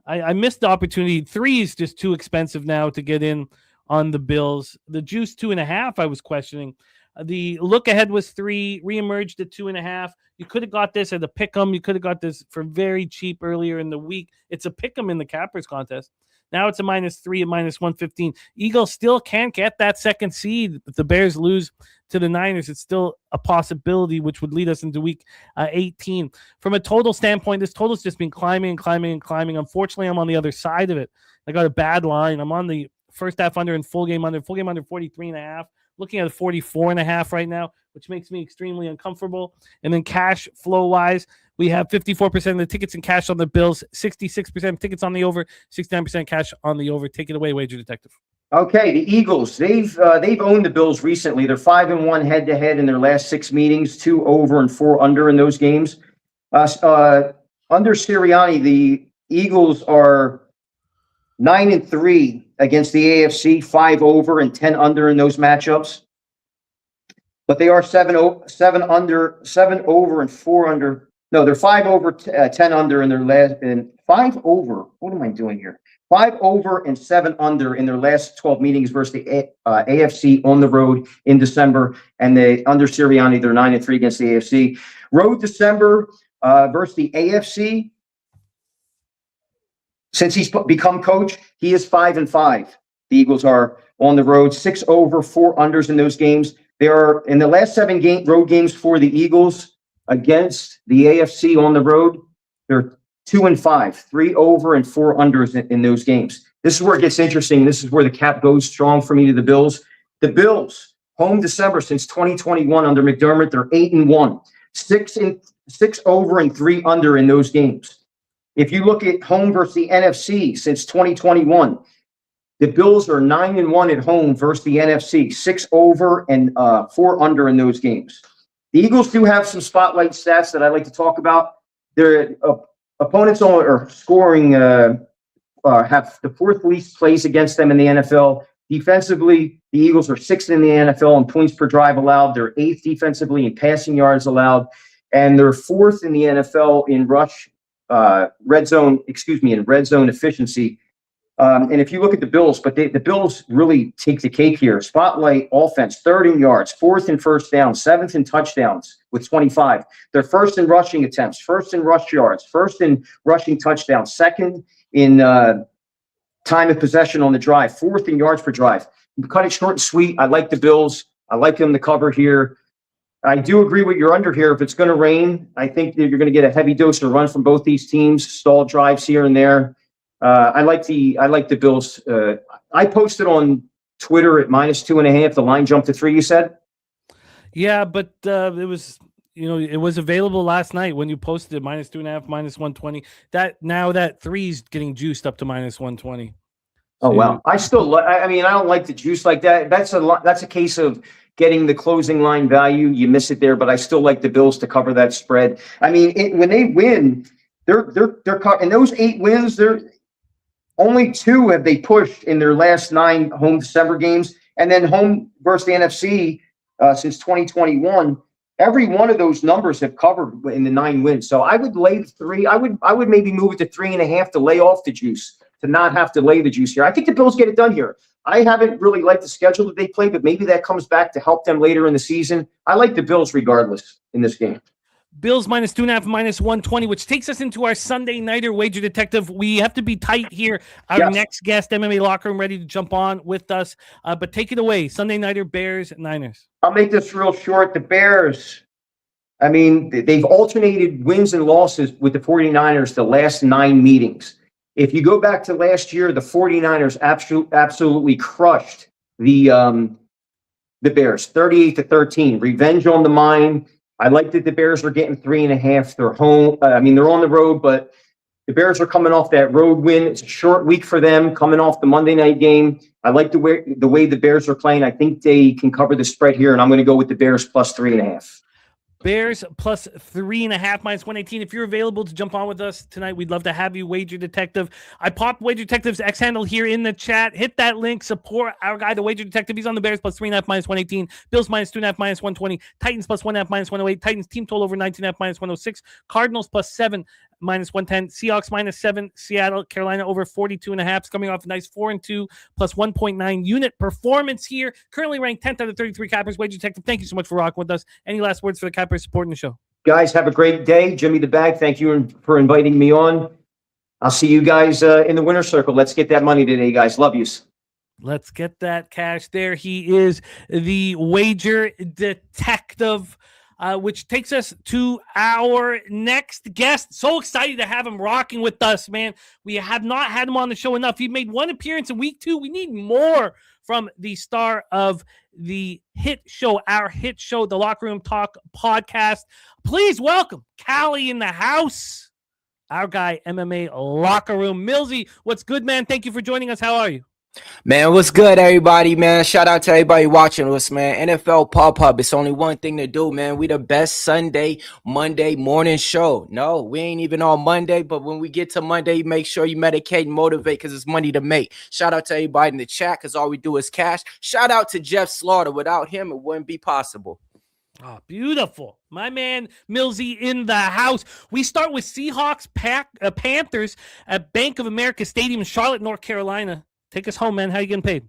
I missed the opportunity. 3 is just too expensive now to get in on the Bills. The juice 2.5, I was questioning. The look ahead was 3, reemerged at 2.5. You could have got this at a pick'em. You could have got this for very cheap earlier in the week. It's a pick'em in the Cappers contest. Now it's a -3 at -115. Eagles still can't get that second seed. If the Bears lose to the Niners, it's still a possibility, which would lead us into week 18. From a total standpoint, this total's just been climbing. Unfortunately, I'm on the other side of it. I got a bad line. I'm on the first half under and full game under 43.5. Looking at a 44.5 right now, which makes me extremely uncomfortable. And then cash flow wise, we have 54% of the tickets in cash on the Bills, 66% tickets on the over, 69% cash on the over. Take it away, Wager Detective. Okay, the Eagles, they've owned the Bills recently. They're 5-1 head-to-head in their last 6 meetings, 2 over and 4 under in those games. Under Sirianni, the Eagles are 9-3 against the AFC, 5 over and 10 under in those matchups. But they are 7 over and 4 under. No, they're 5 over, 10 under in their last, and 5 over. What am I doing here? 5 over and 7 under in their last 12 meetings versus the AFC on the road in December. And under Sirianni, they're 9-3 against the AFC. Road December versus the AFC. Since he's become coach, he is 5-5. The Eagles are on the road, 6 over, 4 unders in those games. They are in the last 7 road games for the Eagles against the AFC on the road. They're 2-5, 3 over and 4 unders in those games. This is where it gets interesting. This is where the cap goes strong for me to the Bills. The Bills, home December since 2021 under McDermott, they're 8-1, 6 over and 3 under in those games. If you look at home versus the NFC since 2021, the Bills are 9-1 at home versus the NFC, 6 over and 4 under in those games. The Eagles do have some spotlight stats that I like to talk about. Their opponents are scoring have the 4th least plays against them in the NFL. Defensively, the Eagles are 6th in the NFL in points per drive allowed. They're 8th defensively in passing yards allowed, and they're 4th in the NFL in red zone efficiency. And if you look at the Bills, but the Bills really take the cake here. Spotlight offense, 3rd in yards, 4th in first down, 7th in touchdowns with 25. They're 1st in rushing attempts, 1st in rush yards, 1st in rushing touchdowns, 2nd in time of possession on the drive, 4th in yards per drive. cut it short and sweet. I like the Bills. I like them to cover here. I do agree with your under here. If it's going to rain, I think that you're going to get a heavy dose of run from both these teams, stall drives here and there. I like the Bills. I posted on Twitter at -2.5. The line jumped to 3, you said? Yeah, but it was, it was available last night when you posted it, -2.5, -120. That 3's getting juiced up to -120. Oh, wow. I don't like the juice like that. That's a case of getting the closing line value. You miss it there, but I still like the Bills to cover that spread. I mean, when they win, they're in those 8 wins, only 2 have they pushed in their last 9 home December games, and then home versus the NFC since 2021. Every one of those numbers have covered in the 9 wins. So I would lay the 3. I would maybe move it to 3.5 to lay off the juice, to not have to lay the juice here. I think the Bills get it done here. I haven't really liked the schedule that they play, but maybe that comes back to help them later in the season. I like the Bills regardless in this game. Bills -2.5, -120, which takes us into our Sunday nighter wager detective. We have to be tight here. Our next guest, MMA Locker Room, ready to jump on with us. But take it away. Sunday nighter, Bears, Niners. I'll make this real short. The Bears, I mean, they've alternated wins and losses with the 49ers the last 9 meetings. If you go back to last year, the 49ers absolutely crushed the Bears, 38-13. Revenge on the mind. I like that the Bears are getting 3.5. They're home. They're on the road, but the Bears are coming off that road win. It's a short week for them, coming off the Monday night game. I like the way the Bears are playing. I think they can cover the spread here, and I'm going to go with the Bears plus 3.5. Bears plus 3.5, -118. If you're available to jump on with us tonight, we'd love to have you, Wager Detective. I popped Wager Detective's X handle here in the chat. Hit that link. Support our guy, the Wager Detective. He's on the Bears plus 3.5, -118. Bills -2.5, -120. Titans plus 1.5, -108. Titans team total over 19.5, -106. Cardinals plus 7, -110. Seahawks -7. Seattle, Carolina over 42.5. Coming off a nice 4-2 plus 1.9 unit performance here. Currently ranked 10th out of 33 cappers. Wager Detective, thank you so much for rocking with us. Any last words for the cappers supporting the show? Guys, have a great day. Jimmy the Bag, thank you for inviting me on. I'll see you guys in the winner's circle. Let's get that money today, guys. Love yous. Let's get that cash there. He is the Wager Detective. Which takes us to our next guest. So excited to have him rocking with us, man. We have not had him on the show enough. He made 1 appearance in week 2. We need more from the star of the hit show, our hit show, the Locker Room Talk podcast. Please welcome Callie in the house, our guy, MMA Locker Room. Millsy, what's good, man? Thank you for joining us. How are you? Man, what's good, everybody, man? Shout out to everybody watching us, man. NFL Pub Hub, it's only one thing to do, man. We the best Monday morning show. No, we ain't even on Monday, but when we get to Monday, make sure you medicate and motivate because it's money to make. Shout out to everybody in the chat because all we do is cash. Shout out to Jeff Slaughter. Without him, it wouldn't be possible. Oh, beautiful. My man, Millsy in the house. We start with Seahawks Panthers at Bank of America Stadium in Charlotte, North Carolina. Take us home, man. How you getting paid?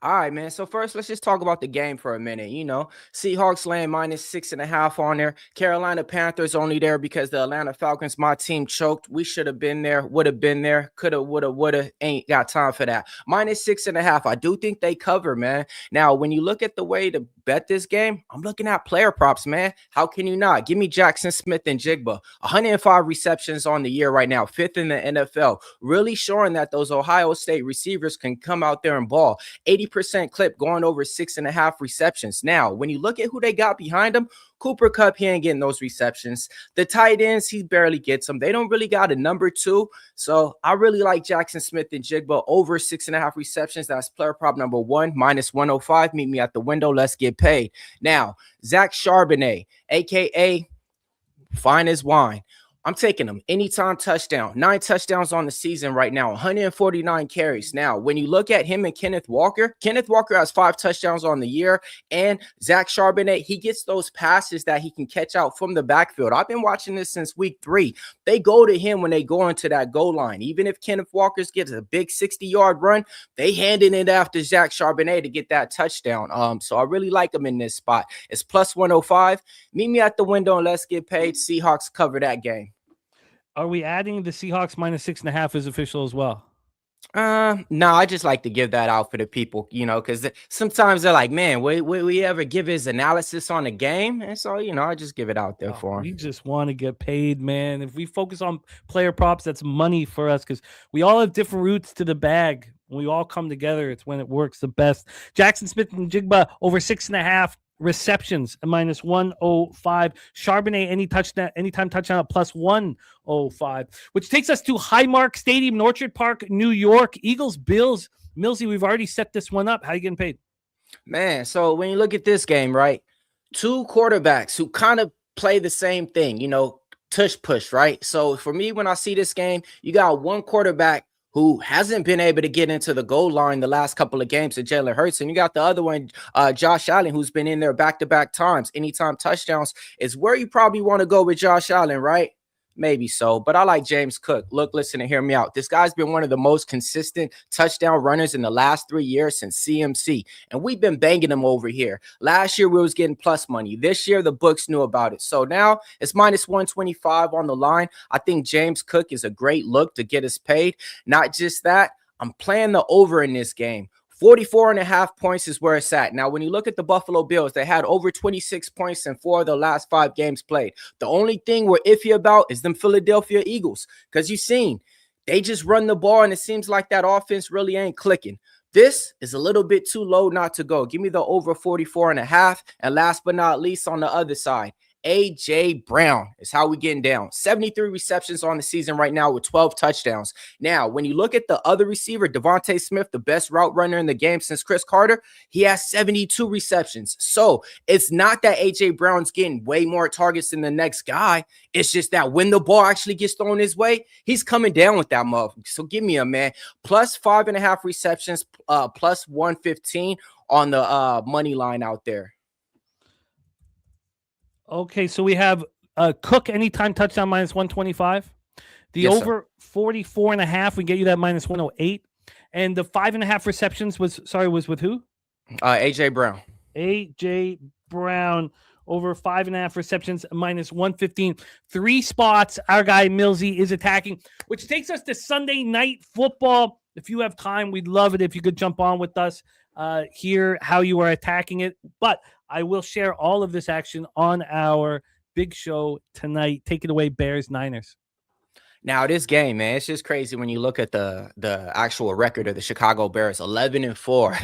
All right, man. So first, let's just talk about the game for a minute. Seahawks laying -6.5 on there. Carolina Panthers only there because the Atlanta Falcons, my team, choked. We should have been there, would have been there, coulda, woulda. Ain't got time for that. -6.5. I do think they cover, man. Now, when you look at the way to bet this game, I'm looking at player props, man. How can you not? Give me Jackson Smith and Jigba. 105 receptions on the year right now, 5th in the NFL. Really showing that those Ohio State receivers can come out there and ball. 80% clip going over 6.5 receptions. Now, when you look at who they got behind them, Cooper Kupp, he ain't getting those receptions. The tight ends, he barely gets them. They don't really got a number 2. So I really like Jackson Smith and Jigba over 6.5 receptions. That's player prop number 1, -105. Meet me at the window. Let's get paid. Now, Zach Charbonnet, a.k.a. fine as wine. I'm taking him anytime touchdown. 9 touchdowns on the season right now, 149 carries. Now, when you look at him and Kenneth Walker has 5 touchdowns on the year. And Zach Charbonnet, he gets those passes that he can catch out from the backfield. I've been watching this since week 3. They go to him when they go into that goal line. Even if Kenneth Walker gets a big 60-yard run, they handing it after Zach Charbonnet to get that touchdown. So I really like him in this spot. It's +105. Meet me at the window and let's get paid. Seahawks cover that game. Are we adding the Seahawks -6.5 as official as well? No, I just like to give that out for the people, because sometimes they're like, man, will we ever give his analysis on the game? And so, I just give it out there for We him. just want to get paid, man. If we focus on player props, that's money for us because we all have different routes to the bag. When we all come together, it's when it works the best. Jackson Smith and Jigba over 6.5 receptions, -105. Charbonnet anytime touchdown at +105, which takes us to Highmark Stadium, Orchard Park, New York. Eagles, Bills. Millsy, we've already set this one up. How you getting paid? Man, so when you look at this game, right, two quarterbacks who kind of play the same thing, tush push, right? So for me, when I see this game, you got one quarterback who hasn't been able to get into the goal line the last couple of games of Jalen Hurts. And you got the other one, Josh Allen, who's been in there back-to-back times. Anytime touchdowns is where you probably want to go with Josh Allen, right? Maybe so, but I like James Cook. Look, listen, and hear me out. This guy's been one of the most consistent touchdown runners in the last 3 years since CMC, and we've been banging him over here. Last year, we was getting plus money. This year, the books knew about it. So now it's -125 on the line. I think James Cook is a great look to get us paid. Not just that, I'm playing the over in this game. 44.5 points is where it's at. Now, when you look at the Buffalo Bills, they had over 26 points in 4 of the last 5 games played. The only thing we're iffy about is them Philadelphia Eagles, because you've seen they just run the ball, and it seems like that offense really ain't clicking. This is a little bit too low not to go. Give me the over 44.5. And last but not least, on the other side, A.J. Brown is how we getting down. 73 receptions on the season right now with 12 touchdowns. Now, when you look at the other receiver, Devontae Smith, the best route runner in the game since Chris Carter, he has 72 receptions. So it's not that A.J. Brown's getting way more targets than the next guy. It's just that when the ball actually gets thrown his way, he's coming down with that motherfucker. So give me a man. +5.5 receptions, +115 on the money line out there. Okay, so we have Cook anytime touchdown -125. The Yes, over 44.5, we get you that -108. And the 5.5 receptions was with who? A.J. Brown. A.J. Brown over 5.5 receptions -115. 3 spots our guy Millsy is attacking, which takes us to Sunday Night Football. If you have time, we'd love it if you could jump on with us, hear how you are attacking it. But I will share all of this action on our big show tonight. Take it away, Bears, Niners. Now, this game, man, it's just crazy when you look at the actual record of the Chicago Bears, 11-4.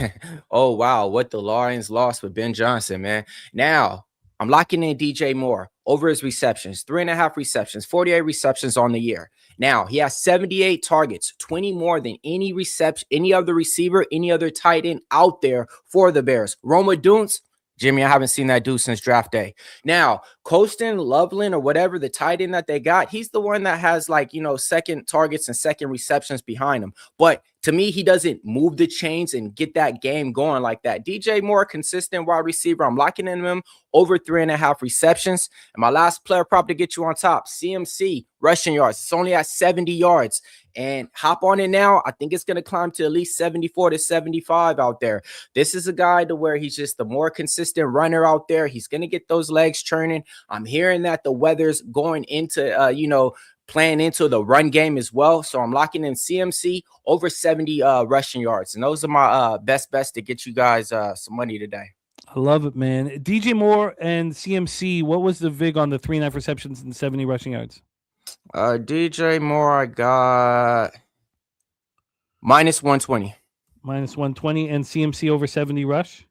Oh, wow, what the Lions lost with Ben Johnson, man. Now, I'm locking in DJ Moore over his receptions, 3.5 receptions, 48 receptions on the year. Now, he has 78 targets, 20 more than any other receiver, any other tight end out there for the Bears. Roma Dunce, Jimmy, I haven't seen that dude since draft day. Now, Colston, Loveland, or whatever, the tight end that they got, he's the one that has second targets and second receptions behind him. But to me, he doesn't move the chains and get that game going like that. DJ Moore, consistent wide receiver. I'm locking in him over 3.5 receptions. And my last player prop to get you on top, CMC, rushing yards. It's only at 70 yards. And hop on it now. I think it's going to climb to at least 74 to 75 out there. This is a guy to where he's just the more consistent runner out there. He's going to get those legs churning. I'm hearing that the weather's going into, playing into the run game as well. So I'm locking in CMC over 70 rushing yards. And those are my best bets to get you guys some money today. I love it, man. DJ Moore and CMC, what was the VIG on the 3.5 receptions and 70 rushing yards? DJ Moore, I got -120. -120. And CMC over 70 rush?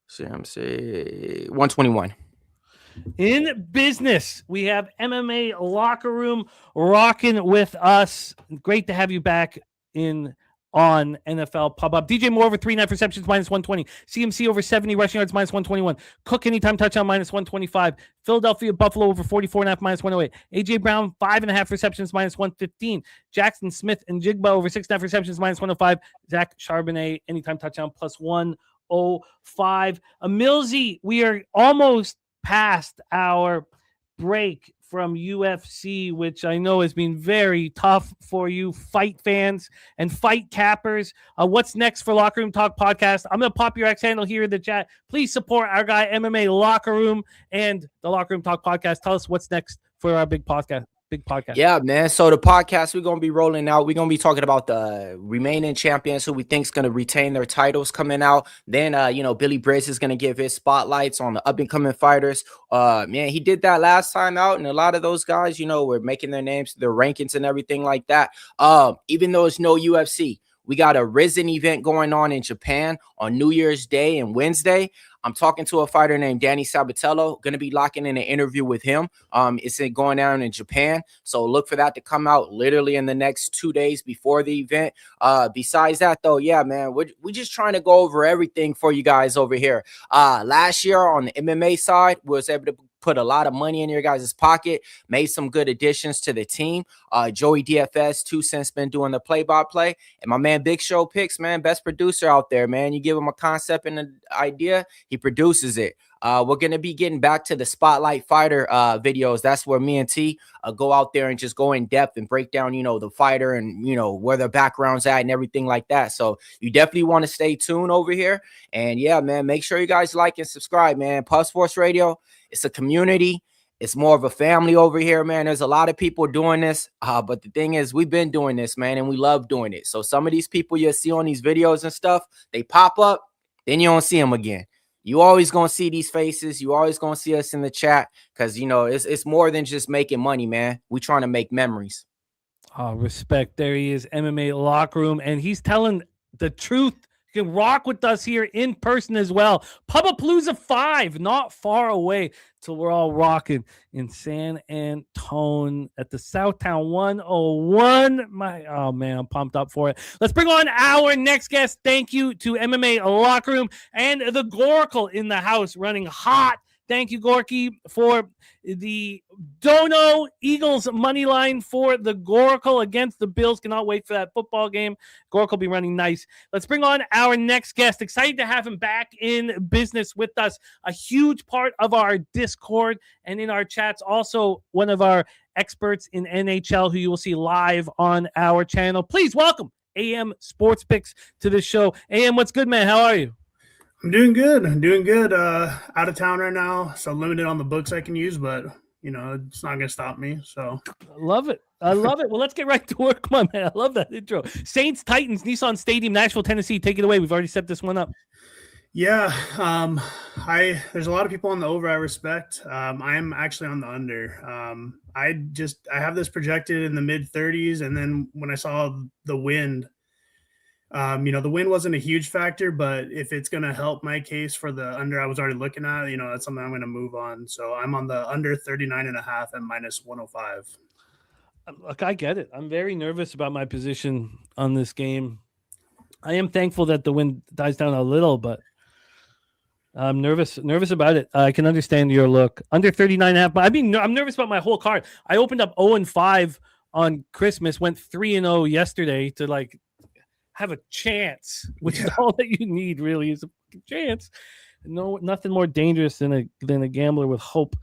CMC 121. In business, we have MMA Locker Room rocking with us. Great to have you back on NFL Pub Up. DJ Moore over 3.5 receptions -120. CMC over 70 rushing yards -121. Cook anytime touchdown -125. Philadelphia Buffalo over 44.5 -108. AJ Brown 5.5 receptions -115. Jackson Smith and Jigba over 6.5 receptions -105. Zach Charbonnet anytime touchdown +105. Millsy, we are almost past our break from UFC, which I know has been very tough for you fight fans and fight cappers. What's next for Locker Room Talk Podcast? I'm going to pop your X handle here in the chat. Please support our guy MMA Locker Room and the Locker Room Talk Podcast. Tell us what's next for our big podcast. big podcast. Yeah, man. So the podcast we're gonna be rolling out. We're gonna be talking about the remaining champions who we think is gonna retain their titles coming out. Then Billy Briz is gonna give his spotlights on the up and coming fighters. Man, he did that last time out, and a lot of those guys, were making their names, their rankings, and everything like that. Even though it's no UFC. We got a Risen event going on in Japan on New Year's Day and Wednesday. I'm talking to a fighter named Danny Sabatello. Going to be locking in an interview with him. It's going down in Japan. So look for that to come out literally in the next 2 days before the event. Besides that, though, yeah, man, we're just trying to go over everything for you guys over here. Last year on the MMA side, we was able to put a lot of money in your guys' pocket, made some good additions to the team. Joey DFS, 2 cents, been doing the play-by-play. And my man Big Show Picks, man, best producer out there, man. You give him a concept and an idea, he produces it. We're going to be getting back to the Spotlight Fighter videos. That's where me and T go out there and just go in depth and break down, the fighter and, where their background's at and everything like that. So you definitely want to stay tuned over here. And yeah, man, make sure you guys like and subscribe, man. Pub Sports Radio, it's a community. It's more of a family over here, man. There's a lot of people doing this. But the thing is, we've been doing this, man, and we love doing it. So some of these people you see on these videos and stuff, they pop up, then you don't see them again. You always going to see these faces. You always going to see us in the chat because, it's more than just making money, man. We trying to make memories. Oh, respect. There he is, MMA Locker Room, and he's telling the truth. You can rock with us here in person as well. Pubapalooza 5, not far away till we're all rocking in San Antone at the Southtown 101. Oh man, I'm pumped up for it. Let's bring on our next guest. Thank you to MMA Locker Room and the Goracle in the house running hot. Thank you, Gorky, for the Dono Eagles money line for the Goracle against the Bills. Cannot wait for that football game. Goracle will be running nice. Let's bring on our next guest. Excited to have him back in business with us. A huge part of our Discord and in our chats. Also, one of our experts in NHL who you will see live on our channel. Please welcome AM Sports Picks to the show. AM, what's good, man? How are you? I'm doing good. Out of town right now, so limited on the books I can use, but it's not going to stop me. So I love it. Well, let's get right to work, my man. I love that intro. Saints, Titans, Nissan Stadium, Nashville, Tennessee. Take it away. We've already set this one up. Yeah. There's a lot of people on the over I respect. I am actually on the under. I have this projected in the mid 30s. And then when I saw the wind, the wind wasn't a huge factor, but if it's going to help my case for the under I was already looking at, that's something I'm going to move on. So I'm on the under 39.5 at minus 105. Look, I get it. I'm very nervous about my position on this game. I am thankful that the wind dies down a little, but I'm nervous about it. I can understand your look. Under 39.5, but I'm nervous about my whole card. I opened up 0-5 on Christmas, went 3-0 yesterday to have a chance, which is all that you need, really, is a chance. No, nothing more dangerous than a gambler with hope.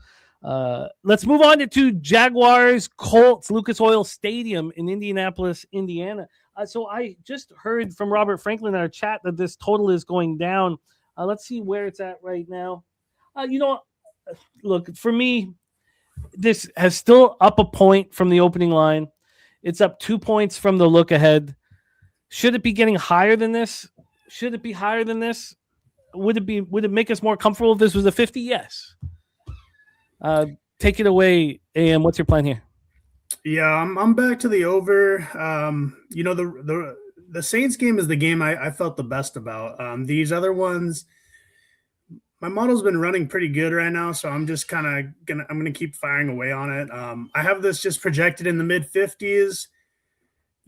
Let's move on to Jaguars Colts, Lucas Oil Stadium in Indianapolis, Indiana. So I just heard from Robert Franklin in our chat that this total is going down. Let's see where it's at right now. Look, for me, this has still up a point from the opening line. It's up 2 points from the look ahead. Should it be getting higher than this? Should it be higher than this? Would it make us more comfortable if this was a 50? Yes. Take it away, AM. What's your plan here? Yeah, I'm back to the over. The Saints game is the game I felt the best about. These other ones, my model's been running pretty good right now, so I'm just I'm gonna keep firing away on it. I have this just projected in the mid 50s.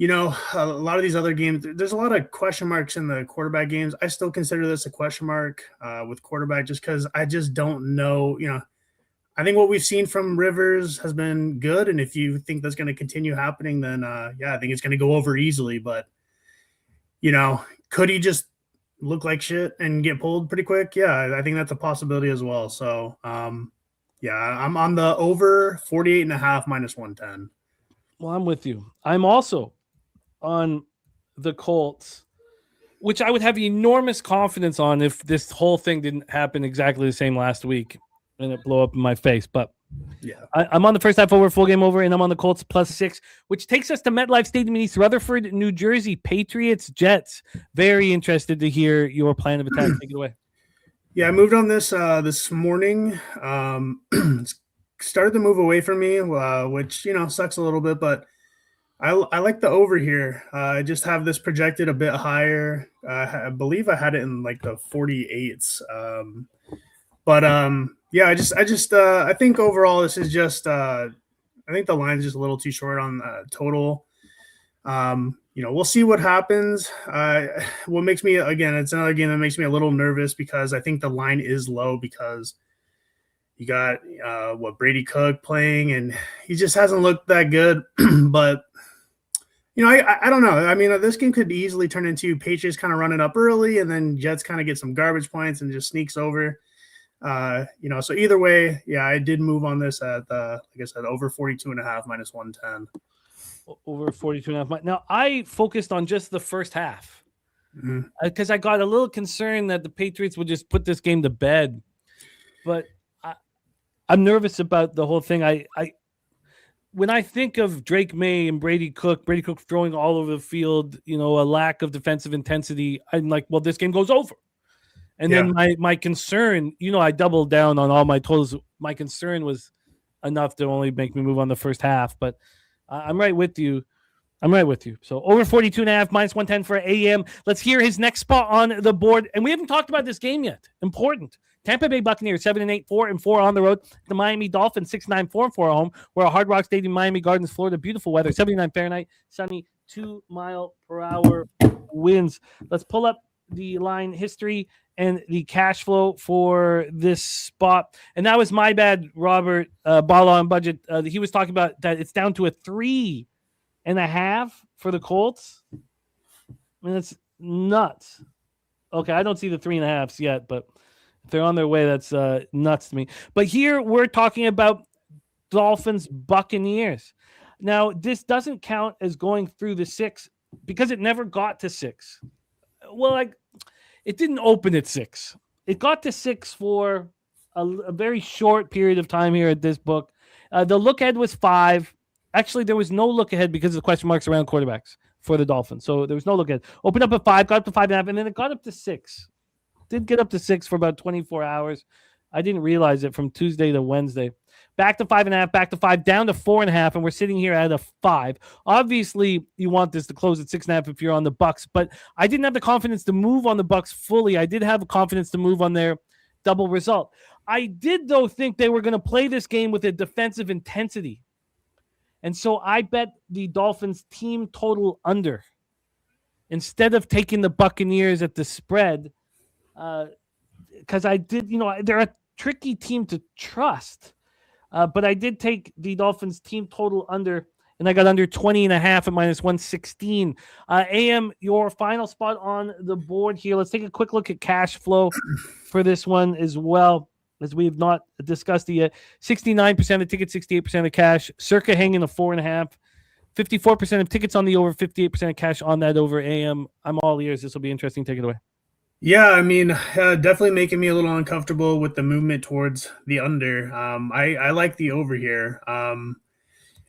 A lot of these other games, there's a lot of question marks in the quarterback games. I still consider this a question mark with quarterback just because I just don't know. I think what we've seen from Rivers has been good. And if you think that's going to continue happening, then, I think it's going to go over easily. But, could he just look like shit and get pulled pretty quick? Yeah, I think that's a possibility as well. So, I'm on the over 48.5 minus 110. Well, I'm with you. I'm also on the Colts, which I would have enormous confidence on if this whole thing didn't happen exactly the same last week and it blow up in my face. But Yeah. I'm on the first half over, full game over, and I'm on the Colts +6, which takes us to MetLife Stadium in East Rutherford, New Jersey. Patriots, Jets. Very interested to hear your plan of attack. Take it away. Yeah, I moved on this this morning. Started to move away from me, which sucks a little bit, but I like the over here. I just have this projected a bit higher. I believe I had it in like the 48s. Yeah, I think overall this is just I think the line is just a little too short on total. We'll see what happens. What makes me, again, it's another game that makes me a little nervous because I think the line is low because you got Brady Cook playing and he just hasn't looked that good. But I don't know. I mean, this game could easily turn into Patriots kind of running up early and then Jets kind of get some garbage points and just sneaks over. So either way, yeah, I did move on this at like I said, over 42.5 -110. Over 42.5. Now I focused on just the first half because I got a little concerned that the Patriots would just put this game to bed. But I'm nervous about the whole thing. When I think of Drake May and Brady Cook throwing all over the field, a lack of defensive intensity, I'm like, well, this game goes over. And then my concern, I doubled down on all my totals. My concern was enough to only make me move on the first half, but I'm right with you. So over 42.5 -110 for AM. Let's hear his next spot on the board. And we haven't talked about this game yet. Important. Tampa Bay Buccaneers 7-8, 4-4 on the road. The Miami Dolphins 6-9, 4-4 at home. We're at Hard Rock Stadium, Miami Gardens, Florida. Beautiful weather, 79 Fahrenheit, sunny, 2-mile-per-hour winds. Let's pull up the line history and the cash flow for this spot. And that was my bad, Robert, Ball on budget. He was talking about that it's down to a 3.5 for the Colts. I mean, that's nuts. Okay, I don't see the 3.5s yet, but if they're on their way, that's nuts to me. But here we're talking about Dolphins Buccaneers. Now, this doesn't count as going through the 6 because it never got to 6. Well, it didn't open at 6. It got to 6 for a very short period of time here at this book. The look ahead was 5. Actually, there was no look ahead because of the question marks around quarterbacks for the Dolphins. So there was no look ahead. Opened up at 5, got up to 5.5, and then it got up to 6. Did get up to 6 for about 24 hours. I didn't realize it from Tuesday to Wednesday. Back to 5.5, back to 5, down to 4.5, and we're sitting here at a 5. Obviously, you want this to close at 6.5 if you're on the Bucks, but I didn't have the confidence to move on the Bucks fully. I did have confidence to move on their double result. I did, though, think they were going to play this game with a defensive intensity. And so I bet the Dolphins team total under instead of taking the Buccaneers at the spread because I did, they're a tricky team to trust. But I did take the Dolphins team total under, and I got under 20.5 at -116. AM, your final spot on the board here. Let's take a quick look at cash flow for this one as well, as we have not discussed it yet. 69% of tickets, 68% of cash, circa hanging a 4.5. 54% of tickets on the over, 58% of cash on that over. AM, I'm all ears. This will be interesting. Take it away. Yeah, I mean, definitely making me a little uncomfortable with the movement towards the under. I like the over here.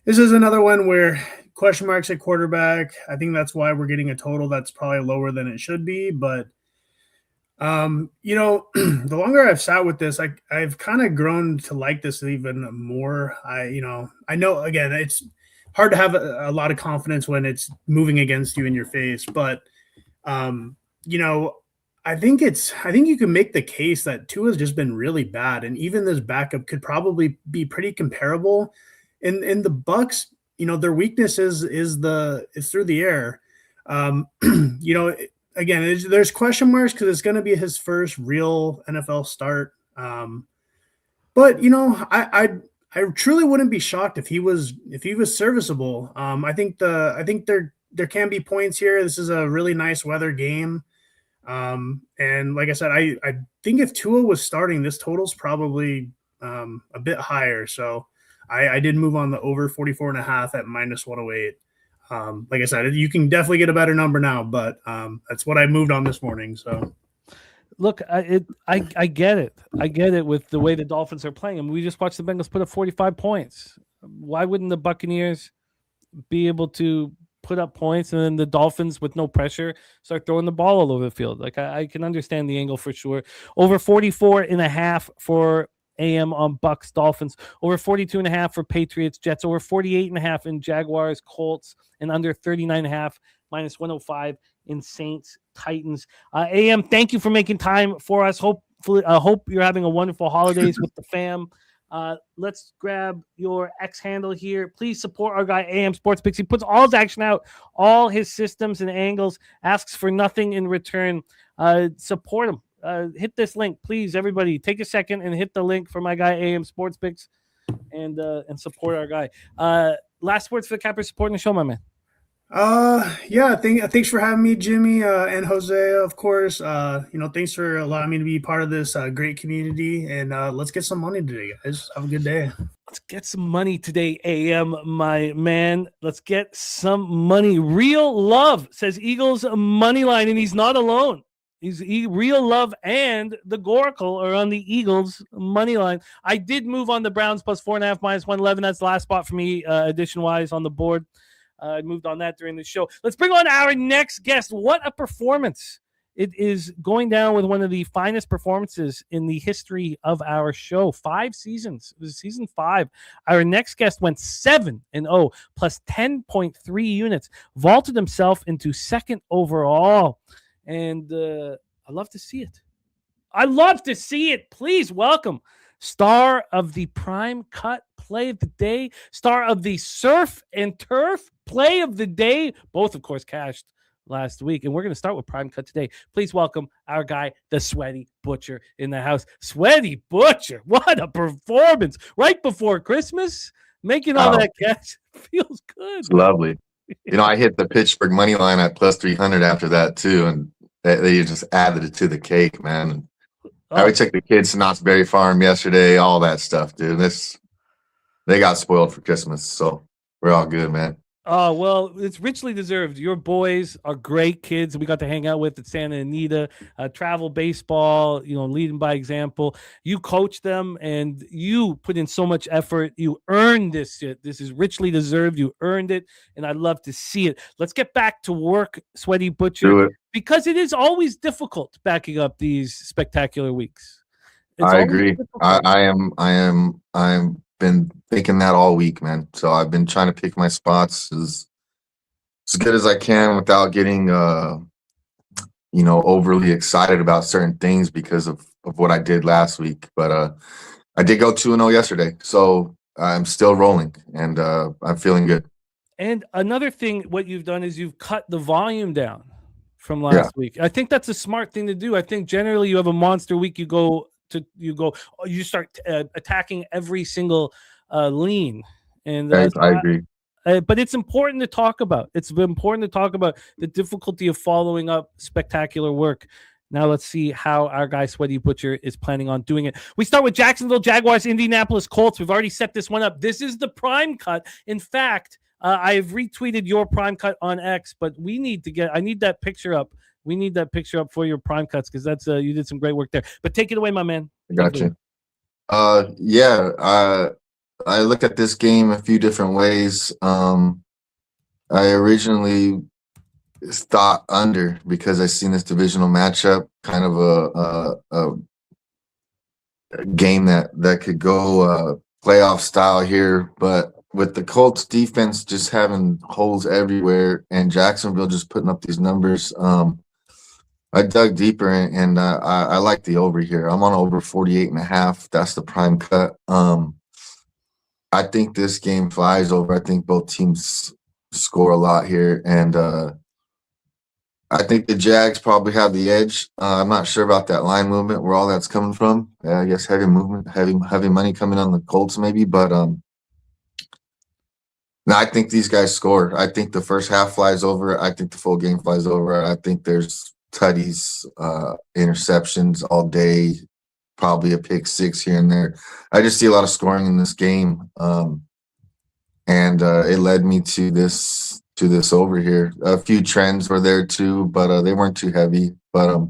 This is another one where question marks at quarterback. I think that's why we're getting a total that's probably lower than it should be. But, the longer I've sat with this, I've kind of grown to like this even more. I know, again, it's hard to have a lot of confidence when it's moving against you in your face. But, I think you can make the case that Tua's just been really bad, and even this backup could probably be pretty comparable. In the Bucks, their weakness is through the air. Again, there's question marks because it's going to be his first real NFL start. But I truly wouldn't be shocked if he was serviceable. I think there can be points here. This is a really nice weather game. And like I said, I think if Tua was starting, this total's probably a bit higher. So I did move on the over 44.5 at -108. Like I said, you can definitely get a better number now, but that's what I moved on this morning. So look, I get it. I get it with the way the Dolphins are playing. I mean, we just watched the Bengals put up 45 points. Why wouldn't the Buccaneers be able to put up points, and then the Dolphins with no pressure start throwing the ball all over the field? Like, I can understand the angle for sure. Over 44.5 for AM on Bucks Dolphins, over 42.5 for Patriots Jets, over 48.5 in Jaguars Colts, and under 39.5 minus 105 in Saints Titans. AM, thank you for making time for us. Hope you're having a wonderful holidays with the fam. Let's grab your X handle here. Please support our guy AM Sports Picks. He puts all his action out, all his systems and angles, asks for nothing in return. Support him. Hit this link, please. Everybody, take a second and hit the link for my guy AM Sports Picks, and support our guy. Last words for the Cappers supporting the show, my man. Yeah, thanks for having me, Jimmy, and Jose, of course. Thanks for allowing me to be part of this great community, and let's get some money today, guys. Have a good day. Let's get some money today, AM, my man. Let's get some money. Real Love says Eagles money line, and he's not alone. Real Love and the Goracle are on the Eagles money line. I did move on the Browns plus 4.5 minus 111. That's the last spot for me, addition-wise on the board. I moved on that during the show. Let's bring on our next guest. What a performance. It is going down with one of the finest performances in the history of our show. 5 seasons. It was season 5. Our next guest went 7-0 plus 10.3 units. Vaulted himself into second overall. And I love to see it. I love to see it. Please welcome star of the Prime Cut Play of the Day, star of the Surf and Turf Play of the Day, both, of course, cashed last week. And we're going to start with Prime Cut today. Please welcome our guy, the Sweaty Butcher, in the house. Sweaty Butcher, what a performance. Right before Christmas, making all that cash. Feels good. It's lovely. I hit the Pittsburgh money line at plus 300 after that, too. And they just added it to the cake, man. I would take the kids to Knott's Berry Farm yesterday, all that stuff, dude. They got spoiled for Christmas, so we're all good, man. Oh, well, it's richly deserved. Your boys are great kids we got to hang out with at Santa Anita, travel baseball, leading by example. You coach them, and you put in so much effort. You earned this shit. This is richly deserved. You earned it, and I love to see it. Let's get back to work, Sweaty Butcher, because it is always difficult backing up these spectacular weeks. I agree. I am been thinking that all week, man. So I've been trying to pick my spots as good as I can without getting overly excited about certain things because of what I did last week. But I did go 2-0 yesterday, so I'm still rolling, and I'm feeling good. And another thing, what you've done is you've cut the volume down from last week. I think that's a smart thing to do. I think generally you have a monster week, you start attacking every single lean, and I agree. But it's important to talk about. It's important to talk about the difficulty of following up spectacular work. Now let's see how our guy Sweaty Butcher is planning on doing it. We start with Jacksonville Jaguars, Indianapolis Colts. We've already set this one up. This is the Prime Cut. In fact, I've retweeted your Prime Cut on X, but I need that picture up. We need that picture up for your Prime Cuts, because that's you did some great work there. But take it away, my man. I got you. I looked at this game a few different ways. I originally thought under because I seen this divisional matchup, kind of a game that could go playoff style here, but with the Colts defense just having holes everywhere and Jacksonville just putting up these numbers, I dug deeper and I like the over here. I'm on over 48.5. That's the Prime Cut. I think this game flies over. I think both teams score a lot here, and I think the Jags probably have the edge. I'm not sure about that line movement, where all that's coming from. I guess heavy movement, heavy money coming on the Colts maybe, but no, I think these guys score. I think the first half flies over. I think the full game flies over. I think there's tutties, interceptions all day, probably a pick six here and there. I just see a lot of scoring in this game, and it led me to this over here. A few trends were there too, but they weren't too heavy. But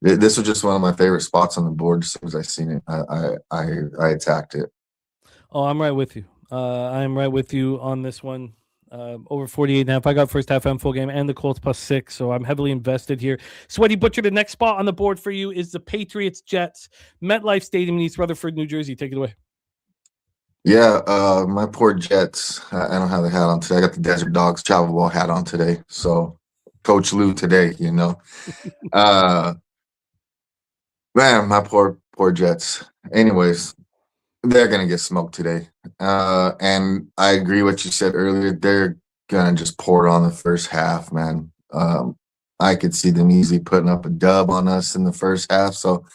This was just one of my favorite spots on the board. As soon as I seen it, I attacked it. Oh, I'm right with you. I'm right with you on this one. Over 48.5. I got first half and full game and the Colts +6, so I'm heavily invested here. Sweaty Butcher, the next spot on the board for you is the Patriots Jets, MetLife Stadium in East Rutherford, New Jersey. Take it away. Yeah, my poor Jets. I don't have the hat on today. I got the Desert Dogs travel ball hat on today. So Coach Lou today, man, my poor Jets. Anyways, they're gonna get smoked today. And I agree what you said earlier. They're gonna just pour it on the first half, man. I could see them easily putting up a dub on us in the first half. So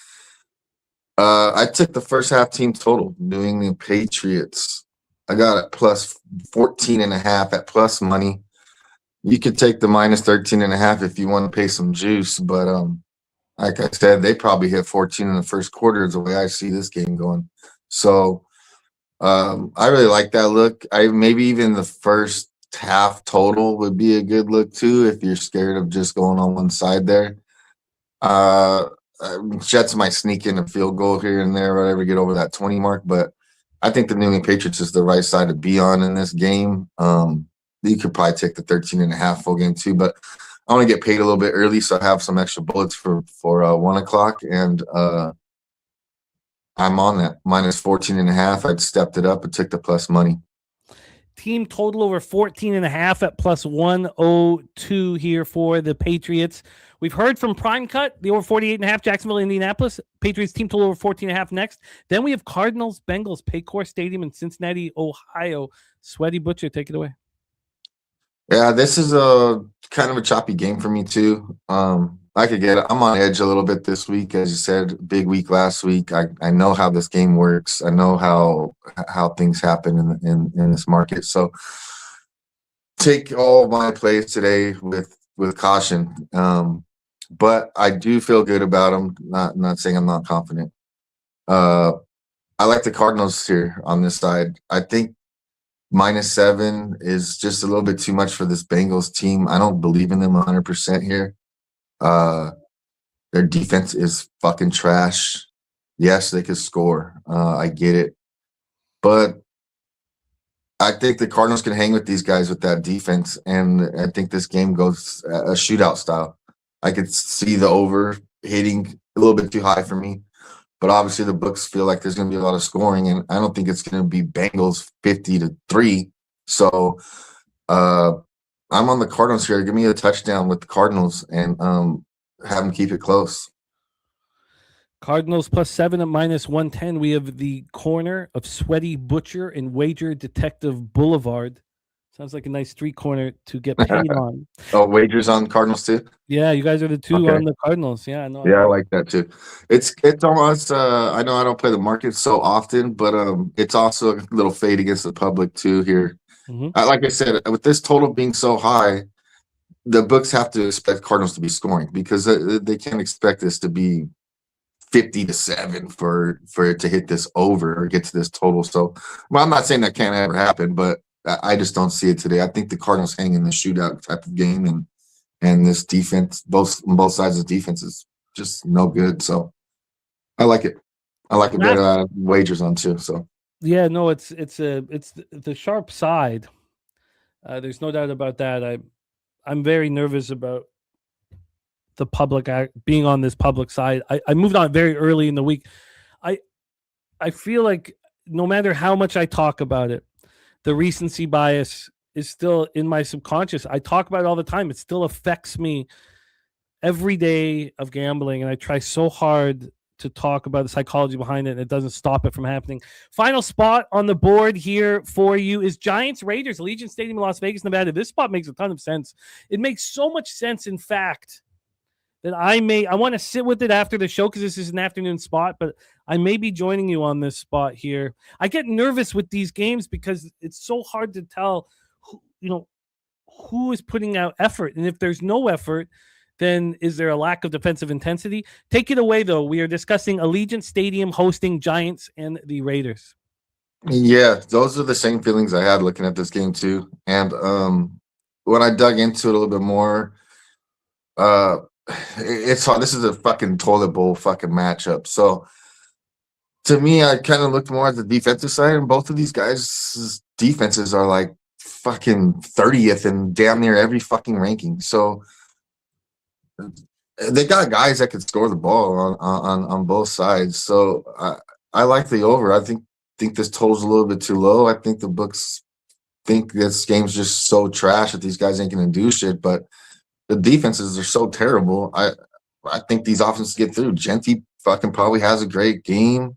I took the first half team total, New England Patriots. I got it plus 14.5 at plus money. You could take the minus 13.5 if you want to pay some juice, but like I said, they probably hit 14 in the first quarter is the way I see this game going. So I really like that look. Maybe even the first half total would be a good look too if you're scared of just going on one side there. Jets might sneak in a field goal here and there, whatever, get over that 20 mark. But I think the New England Patriots is the right side to be on in this game. You could probably take the 13.5 full game too, but I want to get paid a little bit early, so I have some extra bullets for 1 o'clock, and I'm on that minus 14.5. I'd stepped it up and took the plus money. Team total over 14.5 at plus 102 here for the Patriots. We've heard from Prime Cut, the over 48.5, Jacksonville, Indianapolis. Patriots team total over 14.5 next. Then we have Cardinals, Bengals, Paycor Stadium in Cincinnati, Ohio. Sweaty Butcher, take it away. Yeah, this is a kind of a choppy game for me too. I could get it. I'm on edge a little bit this week, as you said. Big week last week. I know how this game works. I know how things happen in this market. So take all my plays today with caution. But I do feel good about them. Not saying I'm not confident. I like the Cardinals here on this side. I think -7 is just a little bit too much for this Bengals team. I don't believe in them 100% here. Their defense is fucking trash. Yes, they could score. I get it. But I think the Cardinals can hang with these guys with that defense, and I think this game goes a shootout style. I could see the over hitting a little bit too high for me. But obviously the books feel like there's going to be a lot of scoring, and I don't think it's going to be Bengals 50-3. So I'm on the Cardinals here. Give me a touchdown with the Cardinals and have them keep it close. Cardinals +7 at -110. We have the corner of Sweaty Butcher and Wager Detective Boulevard. Sounds like a nice street corner to get paid on. Oh, wagers on Cardinals too? Yeah, you guys are the two on the Cardinals. Yeah, no. Yeah, I like that too. It's almost I know I don't play the market so often, but it's also a little fade against the public too here. Mm-hmm. Like I said, with this total being so high, the books have to expect Cardinals to be scoring because they can't expect this to be 50-7 for it to hit this over or get to this total. So, well, I'm not saying that can't ever happen, but I just don't see it today. I think the Cardinals hang in the shootout type of game, and this defense, both sides of the defense, is just no good. So I like it. I like a bit of wagers on too. So yeah, no, it's the sharp side. There's no doubt about that. I'm very nervous about the public being on this public side. I moved on very early in the week. I feel like no matter how much I talk about it, the recency bias is still in my subconscious. I talk about it all the time. It still affects me every day of gambling, and I try so hard to talk about the psychology behind it, and it doesn't stop it from happening. Final spot on the board here for you is Giants Raiders, Allegiant Stadium in Las Vegas, Nevada. This spot makes a ton of sense. It makes so much sense, in fact, that I want to sit with it after the show because this is an afternoon spot, but I may be joining you on this spot here. I get nervous with these games because it's so hard to tell who is putting out effort. And if there's no effort, then is there a lack of defensive intensity? Take it away, though. We are discussing Allegiant Stadium hosting Giants and the Raiders. Yeah, those are the same feelings I had looking at this game too. And when I dug into it a little bit more, it's hard. This is a fucking toilet bowl fucking matchup. So to me, I kind of looked more at the defensive side, and both of these guys' defenses are like fucking 30th in damn near every fucking ranking. So they got guys that could score the ball on both sides. So I like the over. I think this total's a little bit too low. I think the books think this game's just so trash that these guys ain't gonna do shit. But the defenses are so terrible. I think these offenses get through. Genty fucking probably has a great game.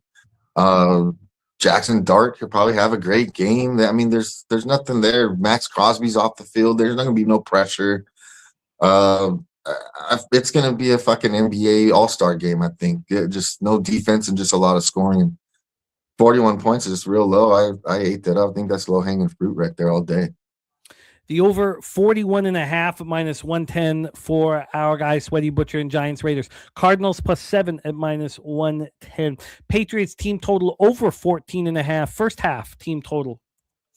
Jackson Dart could probably have a great game. I mean, there's nothing there. Max Crosby's off the field. There's not gonna be no pressure. It's gonna be a fucking NBA All-Star game. I think just no defense and just a lot of scoring. 41 points is real low. I ate that up. I think that's low-hanging fruit right there all day. The over 41.5 minus 110 for our guy, Sweaty Butcher and Giants Raiders. Cardinals +7 at minus 110. Patriots team total over 14.5. First half team total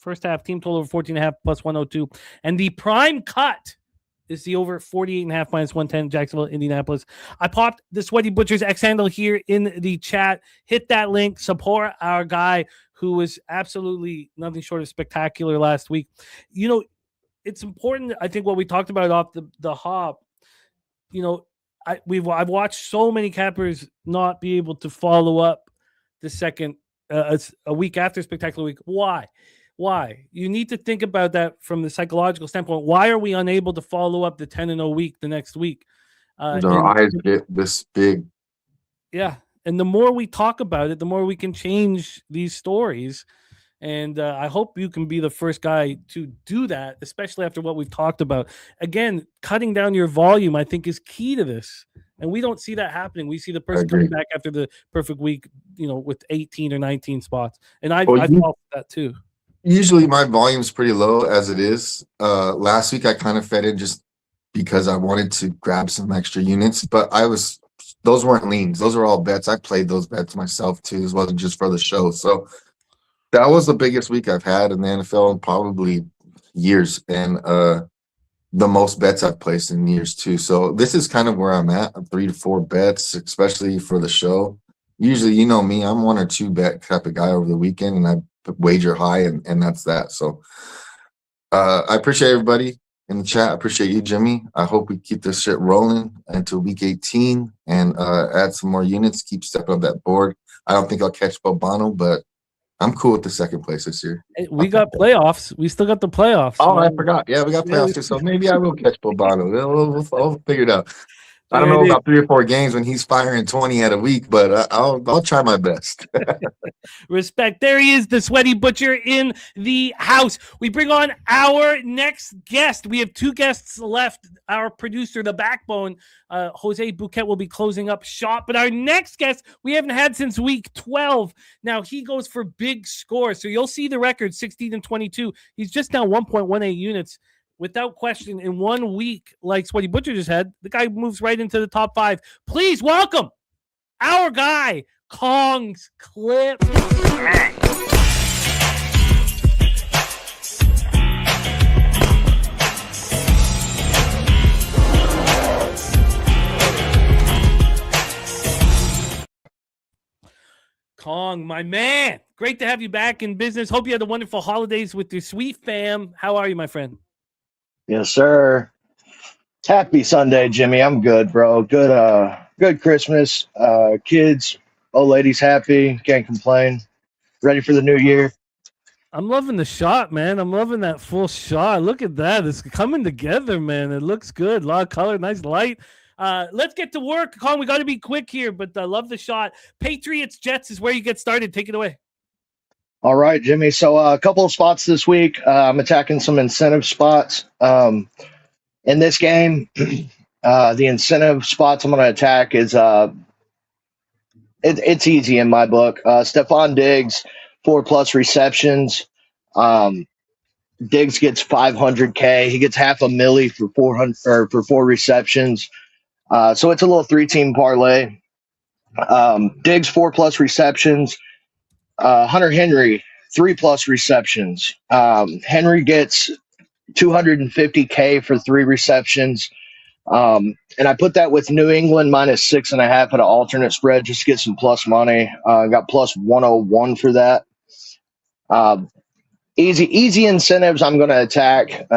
over 14.5 plus 102. And the prime cut is the over 48.5 minus 110, Jacksonville, Indianapolis. I popped the Sweaty Butcher's X handle here in the chat. Hit that link. Support our guy who was absolutely nothing short of spectacular last week. You know, it's important, I think, what we talked about off the hop. You know, I've watched so many cappers not be able to follow up the second a week after spectacular week. Why? You need to think about that from the psychological standpoint. Why are we unable to follow up the 10-0 week the next week? Our eyes get this big. Yeah, and the more we talk about it, the more we can change these stories. And I hope you can be the first guy to do that, especially after what we've talked about. Again, cutting down your volume, I think, is key to this. And we don't see that happening. We see the person coming back after the perfect week, you know, with 18 or 19 spots. And I felt that too. Usually my volume's pretty low as it is. Last week I kind of fed in just because I wanted to grab some extra units, but those weren't leans. Those are all bets. I played those bets myself too. This wasn't just for the show. So that was the biggest week I've had in the NFL in probably years, and the most bets I've placed in years too. So this is kind of where I'm at, 3 to 4 bets, especially for the show. Usually, you know me, I'm 1 or 2 bet type of guy over the weekend, and I wager high, and that's that. So I appreciate everybody in the chat. I appreciate you, Jimmy. I hope we keep this shit rolling until week 18 and add some more units, keep stepping up that board. I don't think I'll catch Bobano, but I'm cool with the second place this year. We got playoffs. We still got the playoffs. Oh, I forgot. Yeah, we got playoffs too. So maybe I will catch Bobano. We'll figure it out. I don't know about 3 or 4 games when he's firing 20 at a week, but I'll try my best. Respect. There he is, the Sweaty Butcher in the house. We bring on our next guest. We have 2 guests left. Our producer, the backbone, Jose Bouquet, will be closing up shop. But our next guest, we haven't had since week 12. Now, he goes for big scores. So you'll see the record, 16-22. He's just now 1.18 units. Without question, in 1 week, like Sweaty Butcher just had, the guy moves right into the top 5. Please welcome our guy, Kong's Clip. Kong, my man. Great to have you back in business. Hope you had a wonderful holidays with your sweet fam. How are you, my friend? Yes, sir. Happy Sunday, Jimmy. I'm good, bro. Good Christmas. Kids, old ladies happy. Can't complain. Ready for the new year. I'm loving the shot, man. I'm loving that full shot. Look at that. It's coming together, man. It looks good. A lot of color, nice light. Let's get to work. Colin, we got to be quick here, but I love the shot. Patriots, Jets is where you get started. Take it away. All right, Jimmy. So a couple of spots this week. I'm attacking some incentive spots. In this game, the incentive spots I'm going to attack is it's easy in my book. Stephon Diggs, 4+ receptions. Diggs gets $500K. He gets $500,000 for 400 or for 4 receptions. So it's a little 3-team parlay. Diggs 4+ receptions. Hunter Henry 3+ receptions. Henry gets $250K for 3 receptions. And I put that with New England minus 6.5 at an alternate spread just to get some plus money. Got plus 101 for that. Easy incentives. I'm going to attack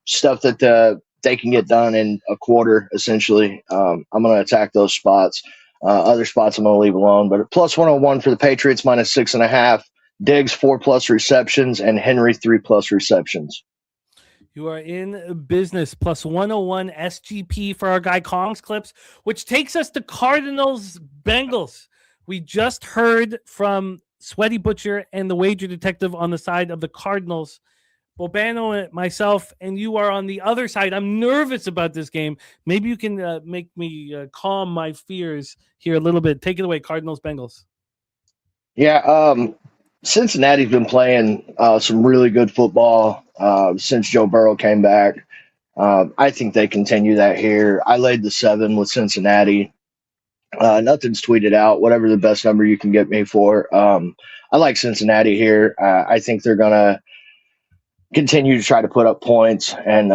stuff that they can get done in a quarter, essentially. I'm going to attack those spots. Other spots I'm going to leave alone. But plus 101 for the Patriots, minus 6.5. Diggs 4+ receptions, and Henry 3+ receptions. You are in business. Plus 101 SGP for our guy Kong's Clips, which takes us to Cardinals Bengals. We just heard from Sweaty Butcher and the wager detective on the side of the Cardinals. Bobano, myself, and you are on the other side. I'm nervous about this game. Maybe you can make me calm my fears here a little bit. Take it away, Cardinals Bengals. Yeah, Cincinnati's been playing some really good football since Joe Burrow came back. I think they continue that here. I laid the 7 with Cincinnati. Nothing's tweeted out. Whatever the best number you can get me for. I like Cincinnati here. I think they're going to continue to try to put up points and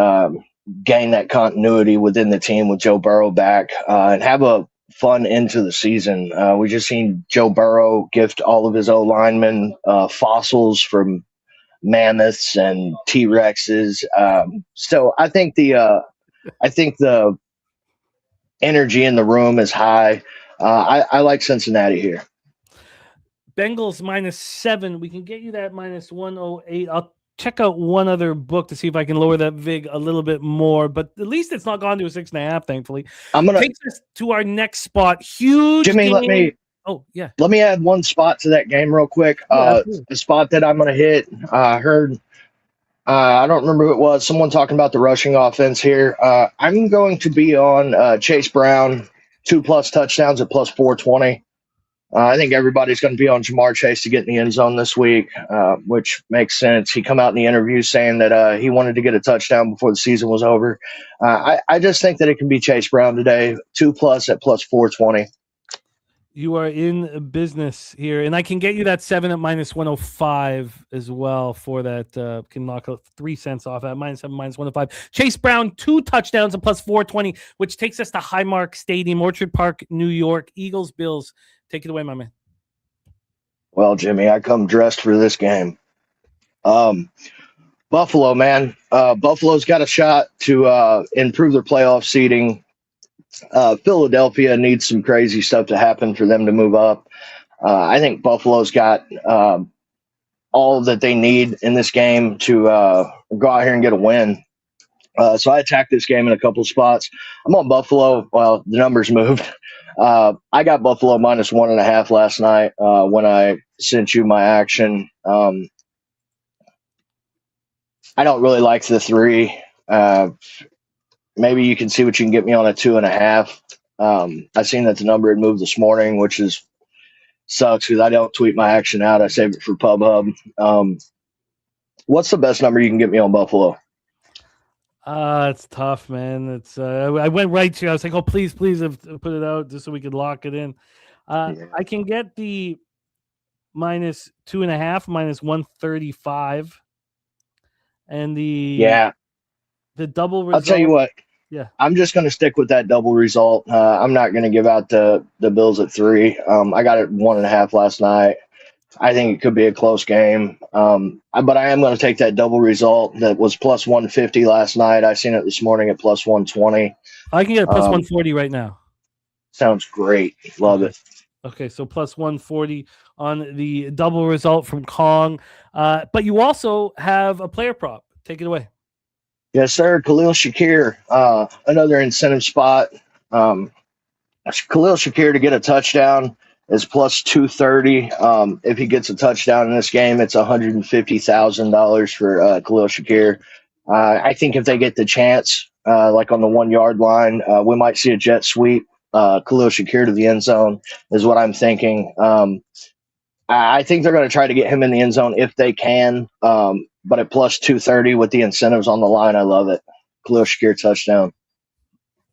gain that continuity within the team with Joe Burrow back and have a fun into the season. We just seen Joe Burrow gift all of his O-linemen fossils from mammoths and T-Rexes. So I think the energy in the room is high. I like Cincinnati here. Bengals minus 7. We can get you that minus 108. I'll check out one other book to see if I can lower that VIG a little bit more, but at least it's not gone to a 6.5, thankfully. Takes us to our next spot. Huge Jimmy, game. Let me add one spot to that game real quick. The spot that I'm going to hit, I heard, I don't remember who it was, someone talking about the rushing offense here. I'm going to be on Chase Brown, 2+ touchdowns at plus 420. I think everybody's going to be on Jamar Chase to get in the end zone this week, which makes sense. He come out in the interview saying that he wanted to get a touchdown before the season was over. I just think that it can be Chase Brown today, 2+ at plus 420. You are in business here, and I can get you that 7 at minus 105 as well for that. Can knock 3 cents off at minus 7, minus 105. Chase Brown, 2 touchdowns at plus 420, which takes us to Highmark Stadium, Orchard Park, New York. Eagles, Bills. Take it away, my man. Well, Jimmy, I come dressed for this game. Buffalo, man. Buffalo's got a shot to improve their playoff seeding. Philadelphia needs some crazy stuff to happen for them to move up. I think Buffalo's got all that they need in this game to go out here and get a win. So I attacked this game in a couple of spots. I'm on Buffalo. Well, the numbers moved. I got Buffalo minus 1.5 last night when I sent you my action. I don't really like the 3. Maybe you can see what you can get me on a 2.5. I seen that the number had moved this morning, which sucks because I don't tweet my action out. I save it for PubHub. What's the best number you can get me on Buffalo? It's tough, man. It's I went right to. I was like, oh, please, put it out just so we could lock it in. I can get the minus 2.5, minus 135, and the double result. I'll tell you what. Yeah, I'm just going to stick with that double result. I'm not going to give out the Bills at 3. I got it 1.5 last night. I think it could be a close game. But I am going to take that double result that was plus 150 last night. I seen it this morning at plus 120. I can get a plus 140 right now. Sounds great. Love it. Okay, so plus 140 on the double result from Kong. But you also have a player prop. Take it away. Yes, sir. Khalil Shakir, another incentive spot. Khalil Shakir to get a touchdown is plus 230. If he gets a touchdown in this game, it's $150,000 for Khalil Shakir. I think if they get the chance, like on the 1 yard line, we might see a jet sweep. Khalil Shakir to the end zone is what I'm thinking. I think they're going to try to get him in the end zone if they can. But at plus 230 with the incentives on the line, I love it. Khalil Shakir touchdown.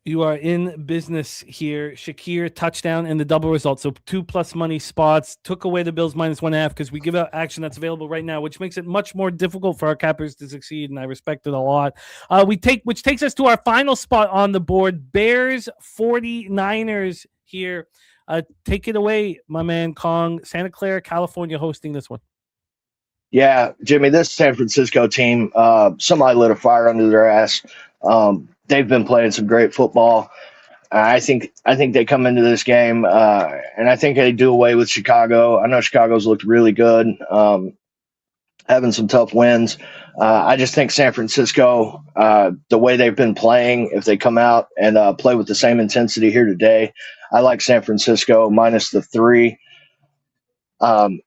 You are in business here. Shakir touchdown and the double result. So 2+ money spots took away the Bills -1.5 because we give out action that's available right now, which makes it much more difficult for our cappers to succeed. And I respect it a lot. Which takes us to our final spot on the board. Bears 49ers here. Take it away, my man Kong. Santa Clara, California hosting this one. Yeah, Jimmy, this San Francisco team, somebody lit a fire under their ass. They've been playing some great football. I think they come into this game, and I think they do away with Chicago. I know Chicago's looked really good, having some tough wins. I just think San Francisco, the way they've been playing, if they come out and play with the same intensity here today, I like San Francisco -3. I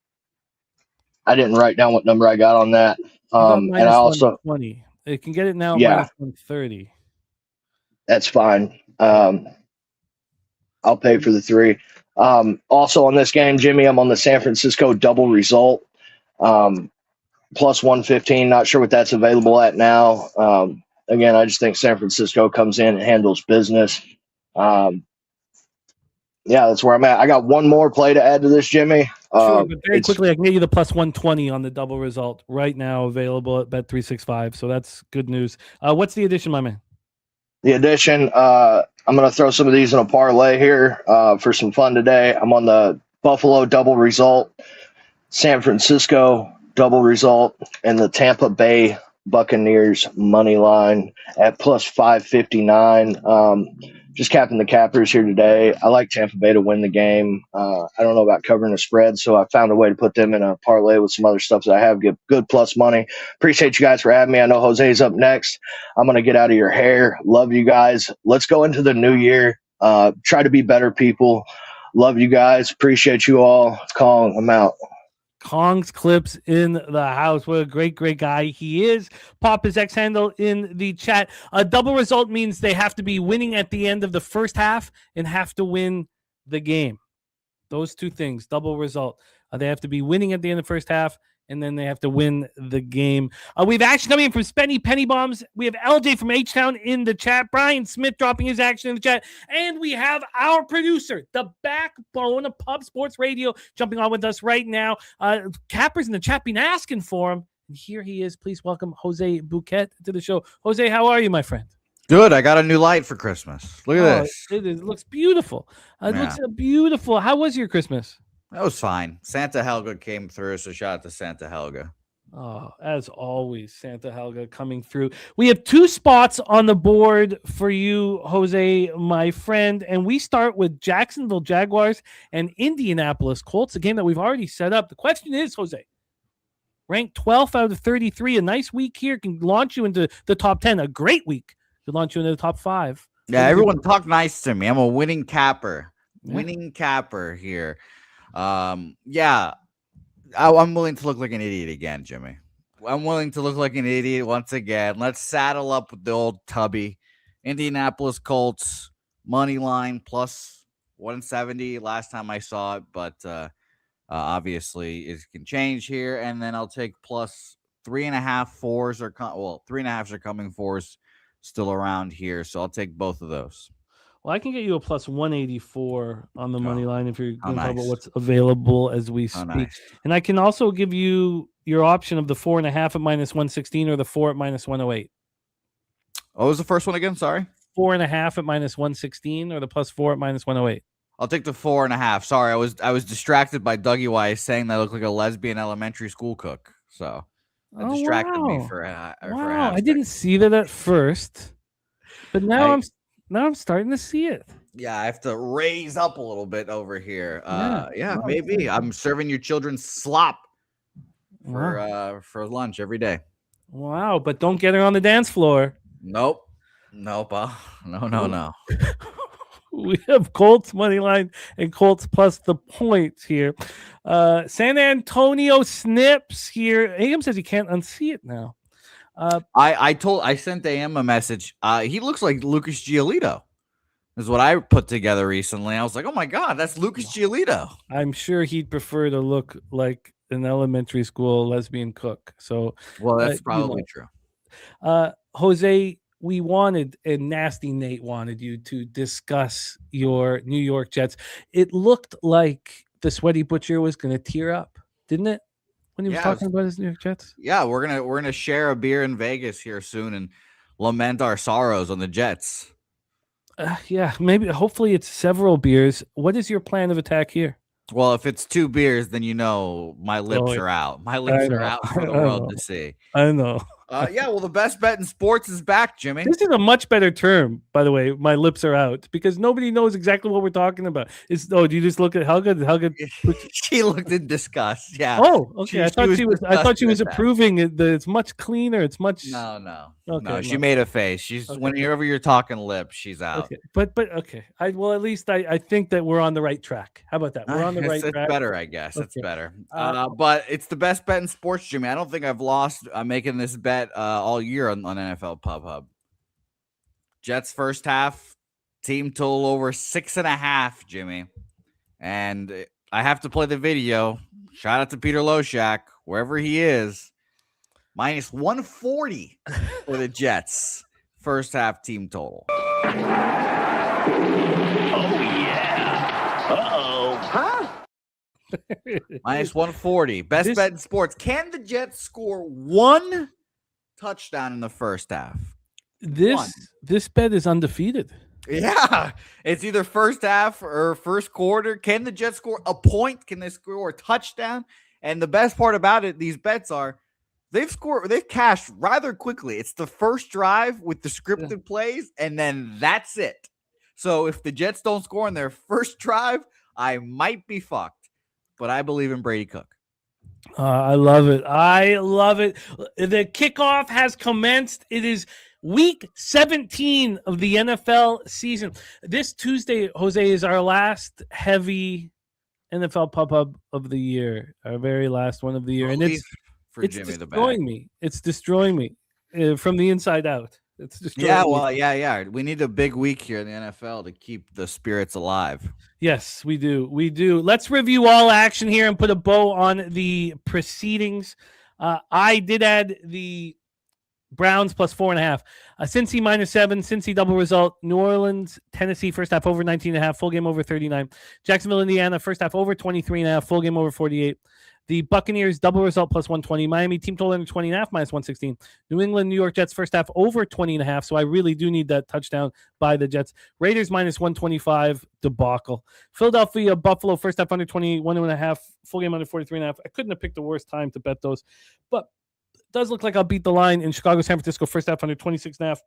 didn't write down what number I got on that. And I also -120. They can get it now -130. That's fine. I'll pay for the 3. Also on this game, Jimmy, I'm on the San Francisco double result, +115. Not sure what that's available at now. Again, I just think San Francisco comes in and handles business. Yeah, that's where I'm at. I got one more play to add to this, Jimmy. Sure, but very quickly, I can get you the +120 on the double result right now, available at Bet365. So that's good news. What's the addition, my man? The addition, I'm going to throw some of these in a parlay here for some fun today. I'm on the Buffalo double result, San Francisco double result, and the Tampa Bay Buccaneers money line at +559. Just capping the cappers here today. I like Tampa Bay to win the game. I don't know about covering the spread, so I found a way to put them in a parlay with some other stuff that I have. Get good plus money. Appreciate you guys for having me. I know Jose's up next. I'm going to get out of your hair. Love you guys. Let's go into the new year. Try to be better people. Love you guys. Appreciate you all. Kong, I'm out. Kong's Clips in the house. What a great guy he is. Pop his X handle in the chat. A double result means they have to be winning at the end of the first half and have to win the game. Those two things, double result. They have to be winning at the end of the first half, and then they have to win the game. We have action coming in from Spenny Penny Bombs. We have LJ from H-Town in the chat. Brian Smith dropping his action in the chat. And we have our producer, the backbone of Pub Sports Radio, jumping on with us right now. Cappers in the chat been asking for him. And here he is. Please welcome Jose Bouquet to the show. Jose, how are you, my friend? Good. I got a new light for Christmas. Look at this. It looks beautiful. It looks beautiful. How was your Christmas? That was fine. Santa Helga came through, so shout out to Santa Helga. Oh, as always, Santa Helga coming through. We have 2 spots on the board for you, Jose, my friend, and we start with Jacksonville Jaguars and Indianapolis Colts, a game that we've already set up. The question is, Jose, ranked 12th out of 33, a nice week here can launch you into the top 10. A great week to launch you into the top 5. Yeah, everyone talk nice to me. I'm a winning capper. Winning capper here. I'm willing to look like an idiot again, Jimmy. I'm willing to look like an idiot once again. Let's saddle up with the old Tubby. Indianapolis Colts money line +170 last time I saw it, but obviously it can change here. And then I'll take +3.5 fours or 3.5s are coming, fours still around here, so I'll take both of those. Well, I can get you a +184 on the money line if you're going to talk about what's available as we speak. Nice. And I can also give you your option of the 4.5 at -116 or the 4 at -108. What was the first one again? Sorry. 4.5 at -116 or the +4 at -108. I'll take the 4.5. Sorry, I was distracted by Dougie Wise saying that I look like a lesbian elementary school cook. So that distracted me for a half. I didn't see that at first, but now I'm starting to see it. Yeah, I have to raise up a little bit over here. Maybe I'm serving your children slop for lunch every day. Wow, but don't get her on the dance floor. Nope. No. We have Colts money line and Colts plus the points here. San Antonio Snips here. AM says he can't unsee it now. I sent AM a message. He looks like Lucas Giolito, is what I put together recently. I was like, oh my God, that's Lucas Giolito. I'm sure he'd prefer to look like an elementary school lesbian cook. So, well, that's probably true. Jose, we wanted, and Nasty Nate wanted you to discuss your New York Jets. It looked like the Sweaty Butcher was going to tear up, didn't it? When he was talking about his New York Jets. Yeah, we're gonna share a beer in Vegas here soon and lament our sorrows on the Jets. Yeah, maybe. Hopefully, it's several beers. What is your plan of attack here? Well, if it's 2 beers, then my lips are out. My lips are out for the world to see. I know. Yeah, well, the best bet in sports is back, Jimmy. This is a much better term, by the way. My lips are out because nobody knows exactly what we're talking about. Do you just look at Helga? Helga, she looked in disgust. Yeah. Oh, okay. I thought she was approving it. That it's much cleaner. It's much. No. Okay, no, she made a face. She's whenever you're talking lips, she's out. Okay. But okay. At least I think that we're on the right track. How about that? We're on the right track. It's better, I guess. Okay. It's better. But it's the best bet in sports, Jimmy. I don't think I've lost making this bet all year on NFL Pub Hub. Jets first half team total over 6.5, Jimmy. And I have to play the video. Shout out to Peter Loshak, wherever he is. Minus 140 for the Jets first half team total. Oh, yeah. Uh-oh. Huh? Minus 140. Best bet in sports. Can the Jets score 1 touchdown in the first half? This bet is undefeated. Yeah. It's either first half or first quarter. Can the Jets score a point? Can they score a touchdown? And the best part about it, these bets are they've cashed rather quickly. It's the first drive with the scripted plays, and then that's it. So if the Jets don't score in their first drive, I might be fucked. But I believe in Brady Cook. I love it. The kickoff has commenced. It is week 17 of the NFL season. This Tuesday, Jose, is our last heavy NFL Pub Hub of the year, our very last one of the year. And it's destroying me. It's destroying me from the inside out. It's destroying me. Yeah. We need a big week here in the NFL to keep the spirits alive. Yes, we do. Let's review all action here and put a bow on the proceedings. I did add the Browns plus 4.5. Cincy -7. Cincy double result. New Orleans, Tennessee first half over 19.5. Full game over 39. Jacksonville, Indiana first half over 23.5. Full game over 48. The Buccaneers double result plus 120. Miami team total under 20.5 minus 116. New England, New York Jets first half over 20.5. So I really do need that touchdown by the Jets. Raiders minus 125 debacle. Philadelphia, Buffalo first half under 21.5. Full game under 43.5. I couldn't have picked the worst time to bet those, but it does look like I'll beat the line in Chicago, San Francisco first half under 26.5.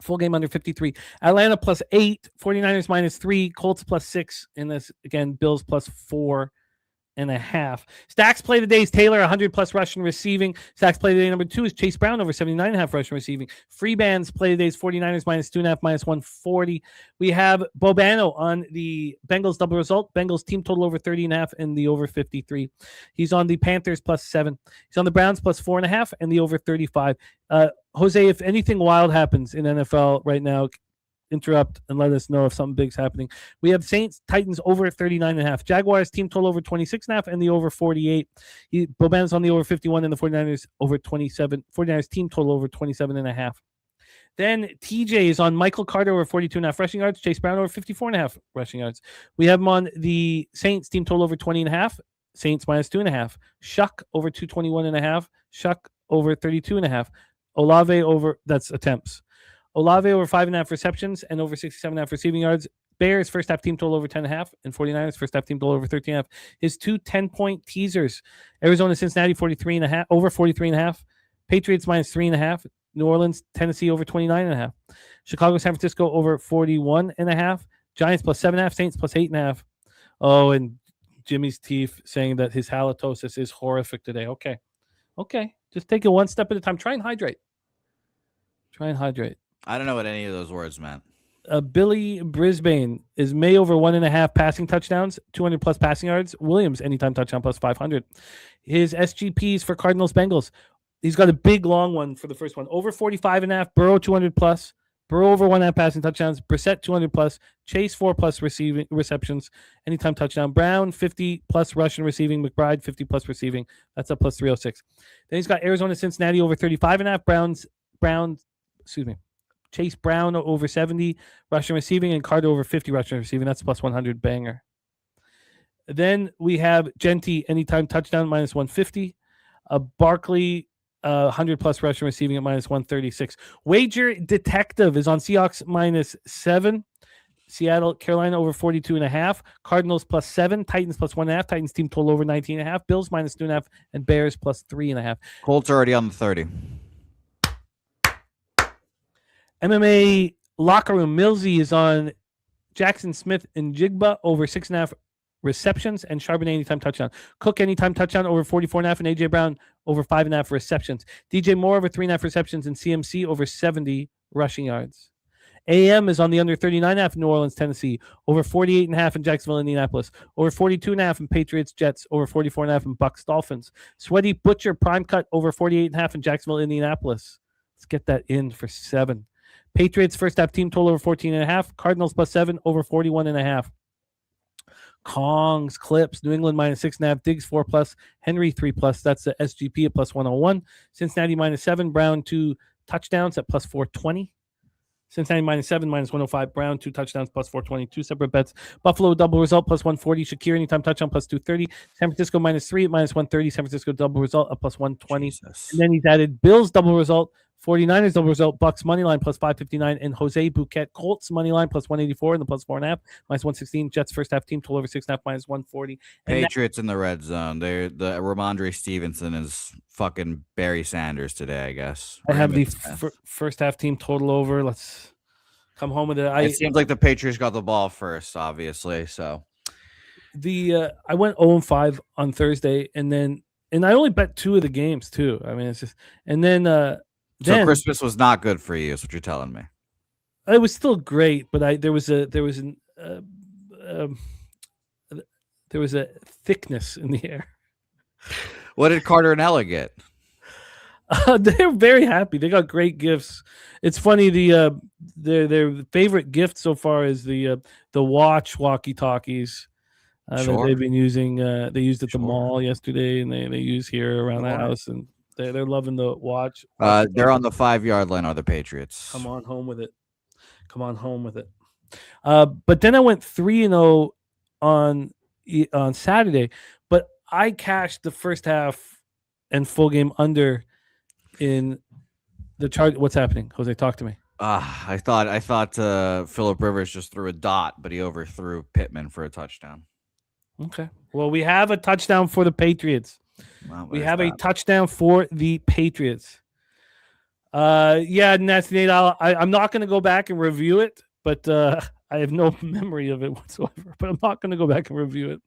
Full game under 53. Atlanta plus 8. 49ers minus 3. Colts plus 6. And this again, Bills plus 4.5. Stacks play the days. Taylor 100 plus rushing receiving. Stacks play the day number 2 is Chase Brown over 79.5 rushing receiving. Free bands play the days 49ers minus 2.5 minus 140. We have Bobano on the Bengals double result. Bengals team total over 30.5 and the over 53. He's on the Panthers plus 7. He's on the Browns plus 4.5 and the over 35. Jose, if anything wild happens in NFL right now, interrupt and let us know if something big's happening. We have Saints, Titans over 39.5. Jaguars team total over 26.5 and the over 48. Boban's on the over 51 and the 49ers over 27. 49ers team total over 27.5. Then TJ is on Michael Carter over 42.5 rushing yards. Chase Brown over 54.5 rushing yards. We have him on the Saints team total over 20.5. Saints minus 2.5. Shuck over 221.5. Shuck over 32.5. Olave over, that's attempts. Olave over 5.5 receptions and over 67.5 receiving yards. Bears first half team total over 10.5 and 49ers first half team total over 13.5. His 2 10-point teasers: Arizona, Cincinnati 43.5 over 43.5. Patriots minus 3.5. New Orleans, Tennessee over 29.5. Chicago, San Francisco over 41.5. Giants plus 7.5. Saints plus 8.5. Oh, and Jimmy's teeth saying that his halitosis is horrific today. Okay. Just take it one step at a time. Try and hydrate. I don't know what any of those words meant. Billy Brisbane is May over 1.5 passing touchdowns, 200 plus passing yards. Williams anytime touchdown plus 500. His SGPs for Cardinals Bengals. He's got a big long one for the first one. Over 45.5. Burrow 200 plus. Burrow over 1.5 passing touchdowns. Brissett 200 plus. Chase 4 plus receiving receptions. Anytime touchdown. Brown 50 plus rushing receiving. McBride 50 plus receiving. That's a plus 306. Then he's got Arizona Cincinnati over 35.5. Chase Brown over 70 rushing receiving, and Carter over 50 rushing receiving. That's plus 100 banger. Then we have Genty anytime touchdown minus 150. Barkley 100 plus rushing receiving at minus 136. Wager Detective is on Seahawks minus 7. Seattle, Carolina over 42.5. Cardinals plus 7. Titans plus 1.5. Titans team total over 19.5. Bills minus 2.5. And Bears plus 3.5. Colts already on the 30. MMA locker room. Millsy is on Jackson Smith and Jigba over 6.5 receptions, and Charbonnet anytime touchdown. Cook anytime touchdown over 44.5, and AJ Brown over 5.5 receptions. DJ Moore over 3.5 receptions, and CMC over 70 rushing yards. AM is on the under 39.5 in New Orleans, Tennessee, over 48.5 in Jacksonville, Indianapolis, over 42.5 in Patriots, Jets, over 44.5 in Bucks, Dolphins. Sweaty Butcher prime cut over 48.5 in Jacksonville, Indianapolis. Let's get that in for 7. Patriots first half team total over 14.5. Cardinals plus 7 over 41.5. Kongs, Clips, New England minus 6.5. Diggs 4 plus. Henry 3 plus. That's the SGP at plus 101. Cincinnati minus 7. Brown 2 touchdowns at plus 420. Cincinnati minus 7, minus 105. Brown 2 touchdowns plus 420. 2 separate bets. Buffalo double result plus 140. Shakir anytime touchdown plus 230. San Francisco minus 3 at minus 130. San Francisco double result at plus 120. Jesus. And then he's added Bills double result, 49ers double result, Bucks money line plus 559, and Jose Bouquet Colts money line plus 184 and the plus 4.5, minus 116. Jets first half team total over 6.5 minus 140. And Patriots in the red zone. They're the Ramondre Stevenson is fucking Barry Sanders today, I guess. I have the first half team total over. Let's come home with it. It seems like the Patriots got the ball first, obviously. So I went 0-5 on Thursday, and I only bet 2 of the games too. I mean, it's just, and then so Christmas was not good for you, is what you're telling me. It was still great, but there was a thickness in the air. What did Carter and Ella get? They're very happy. They got great gifts. It's funny. Their favorite gift so far is the watch walkie-talkies that they've been using. They used at the mall yesterday, and they use here around the house, and they're loving the watch. They're on the 5-yard line. Are the Patriots? Come on home with it. But then I went 3-0 on Saturday, but I cashed the first half and full game under in the chart. What's happening, Jose? Talk to me. I thought Phillip Rivers just threw a dot, but he overthrew Pittman for a touchdown. Okay. Well, we have a touchdown for the Patriots. We have a touchdown for the Patriots. Yeah, Nasty Nate, I'm not going to go back and review it, but I have no memory of it whatsoever. But I'm not going to go back and review it.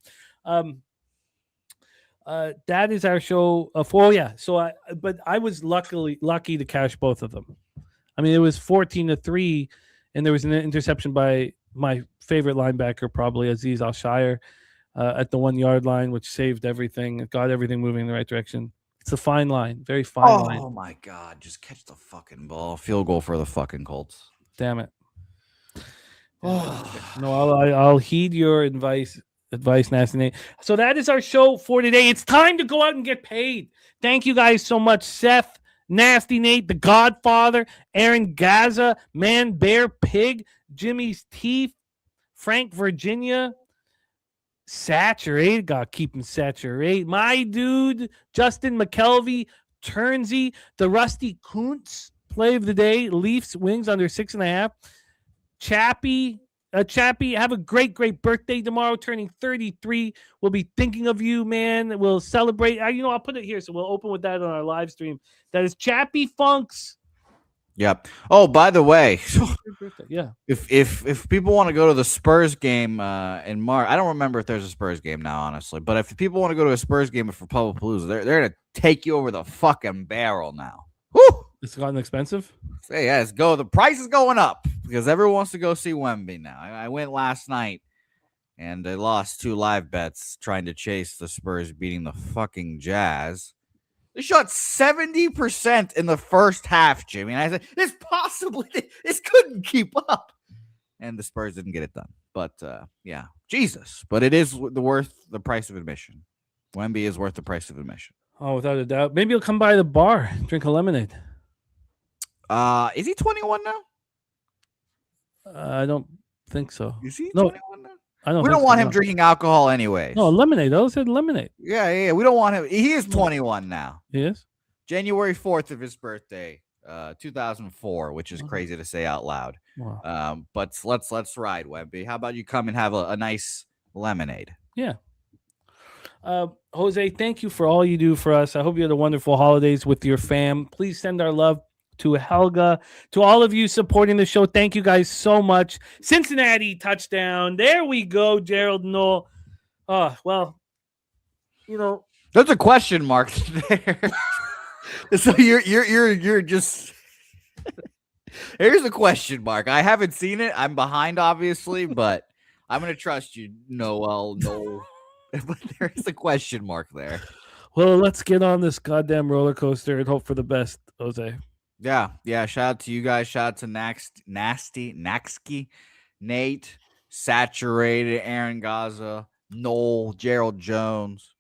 That is our show. So I was lucky to cash both of them. I mean, it was 14-3, and there was an interception by my favorite linebacker, probably Azeez Al-Shire, at the 1-yard line, which saved everything. It got everything moving in the right direction. It's a fine line, very fine line. Oh my God! Just catch the fucking ball. Field goal for the fucking Colts. Damn it. Oh no, I'll heed your advice, Nasty Nate. So that is our show for today. It's time to go out and get paid. Thank you guys so much, Seth, Nasty Nate, the Godfather, Aaron Gaza, Man Bear Pig, Jimmy's Teeth, Frank Virginia, Saturated, gotta keep him saturated. My dude, Justin McKelvey, Turnsey, the Rusty Kuntz, play of the day, Leafs wings under 6.5. Chappie, have a great birthday tomorrow, turning 33. We'll be thinking of you, man. We'll celebrate. I'll put it here, so we'll open with that on our live stream. That is Chappie Funks. Yep. Oh, by the way, yeah. If people want to go to the Spurs game in March, I don't remember if there's a Spurs game now, honestly. But if people want to go to a Spurs game for Publipalooza, they're gonna take you over the fucking barrel now. Woo! It's gotten expensive. Yeah, the price is going up because everyone wants to go see Wemby now. I went last night and I lost 2 live bets trying to chase the Spurs beating the fucking Jazz. They shot 70% in the first half, Jimmy. And I said, this couldn't keep up. And the Spurs didn't get it done. But, yeah, Jesus. But it is worth the price of admission. Wemby is worth the price of admission. Oh, without a doubt. Maybe you'll come by the bar, drink a lemonade. Is he 21 now? I don't think so. Is he No, 21 now? I don't. We think don't want so, him no. drinking alcohol anyways. No, lemonade. I said lemonade. Yeah. We don't want him. He is 21 now. Yes. January 4th of his birthday, 2004, which is Wow. crazy to say out loud. Wow. But let's ride, Wemby. How about you come and have a nice lemonade? Yeah. Jose, thank you for all you do for us. I hope you had a wonderful holidays with your fam. Please send our love to Helga, to all of you supporting the show. Thank you guys so much. Cincinnati touchdown. There we go, Gerald Knoll. Oh, well, There's a question mark there. So you're just here's a question mark. I haven't seen it. I'm behind, obviously, but I'm gonna trust you, Noel. No, but there is a question mark there. well, let's get on this goddamn roller coaster and hope for the best, Jose. Yeah. Shout out to you guys. Shout out to Naxki, Nate, Saturated, Aaron Gaza, Noel, Gerald Jones.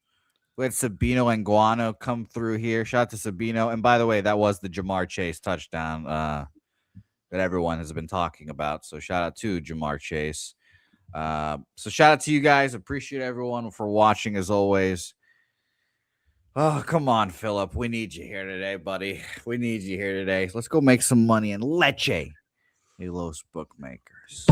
We had Sabino and Guano come through here. Shout out to Sabino. And by the way, that was the Jamar Chase touchdown that everyone has been talking about. So shout out to Jamar Chase. So shout out to you guys. Appreciate everyone for watching as always. Oh, come on, Philip. We need you here today, buddy. We need you here today. Let's go make some money in Leche, Los Bookmakers.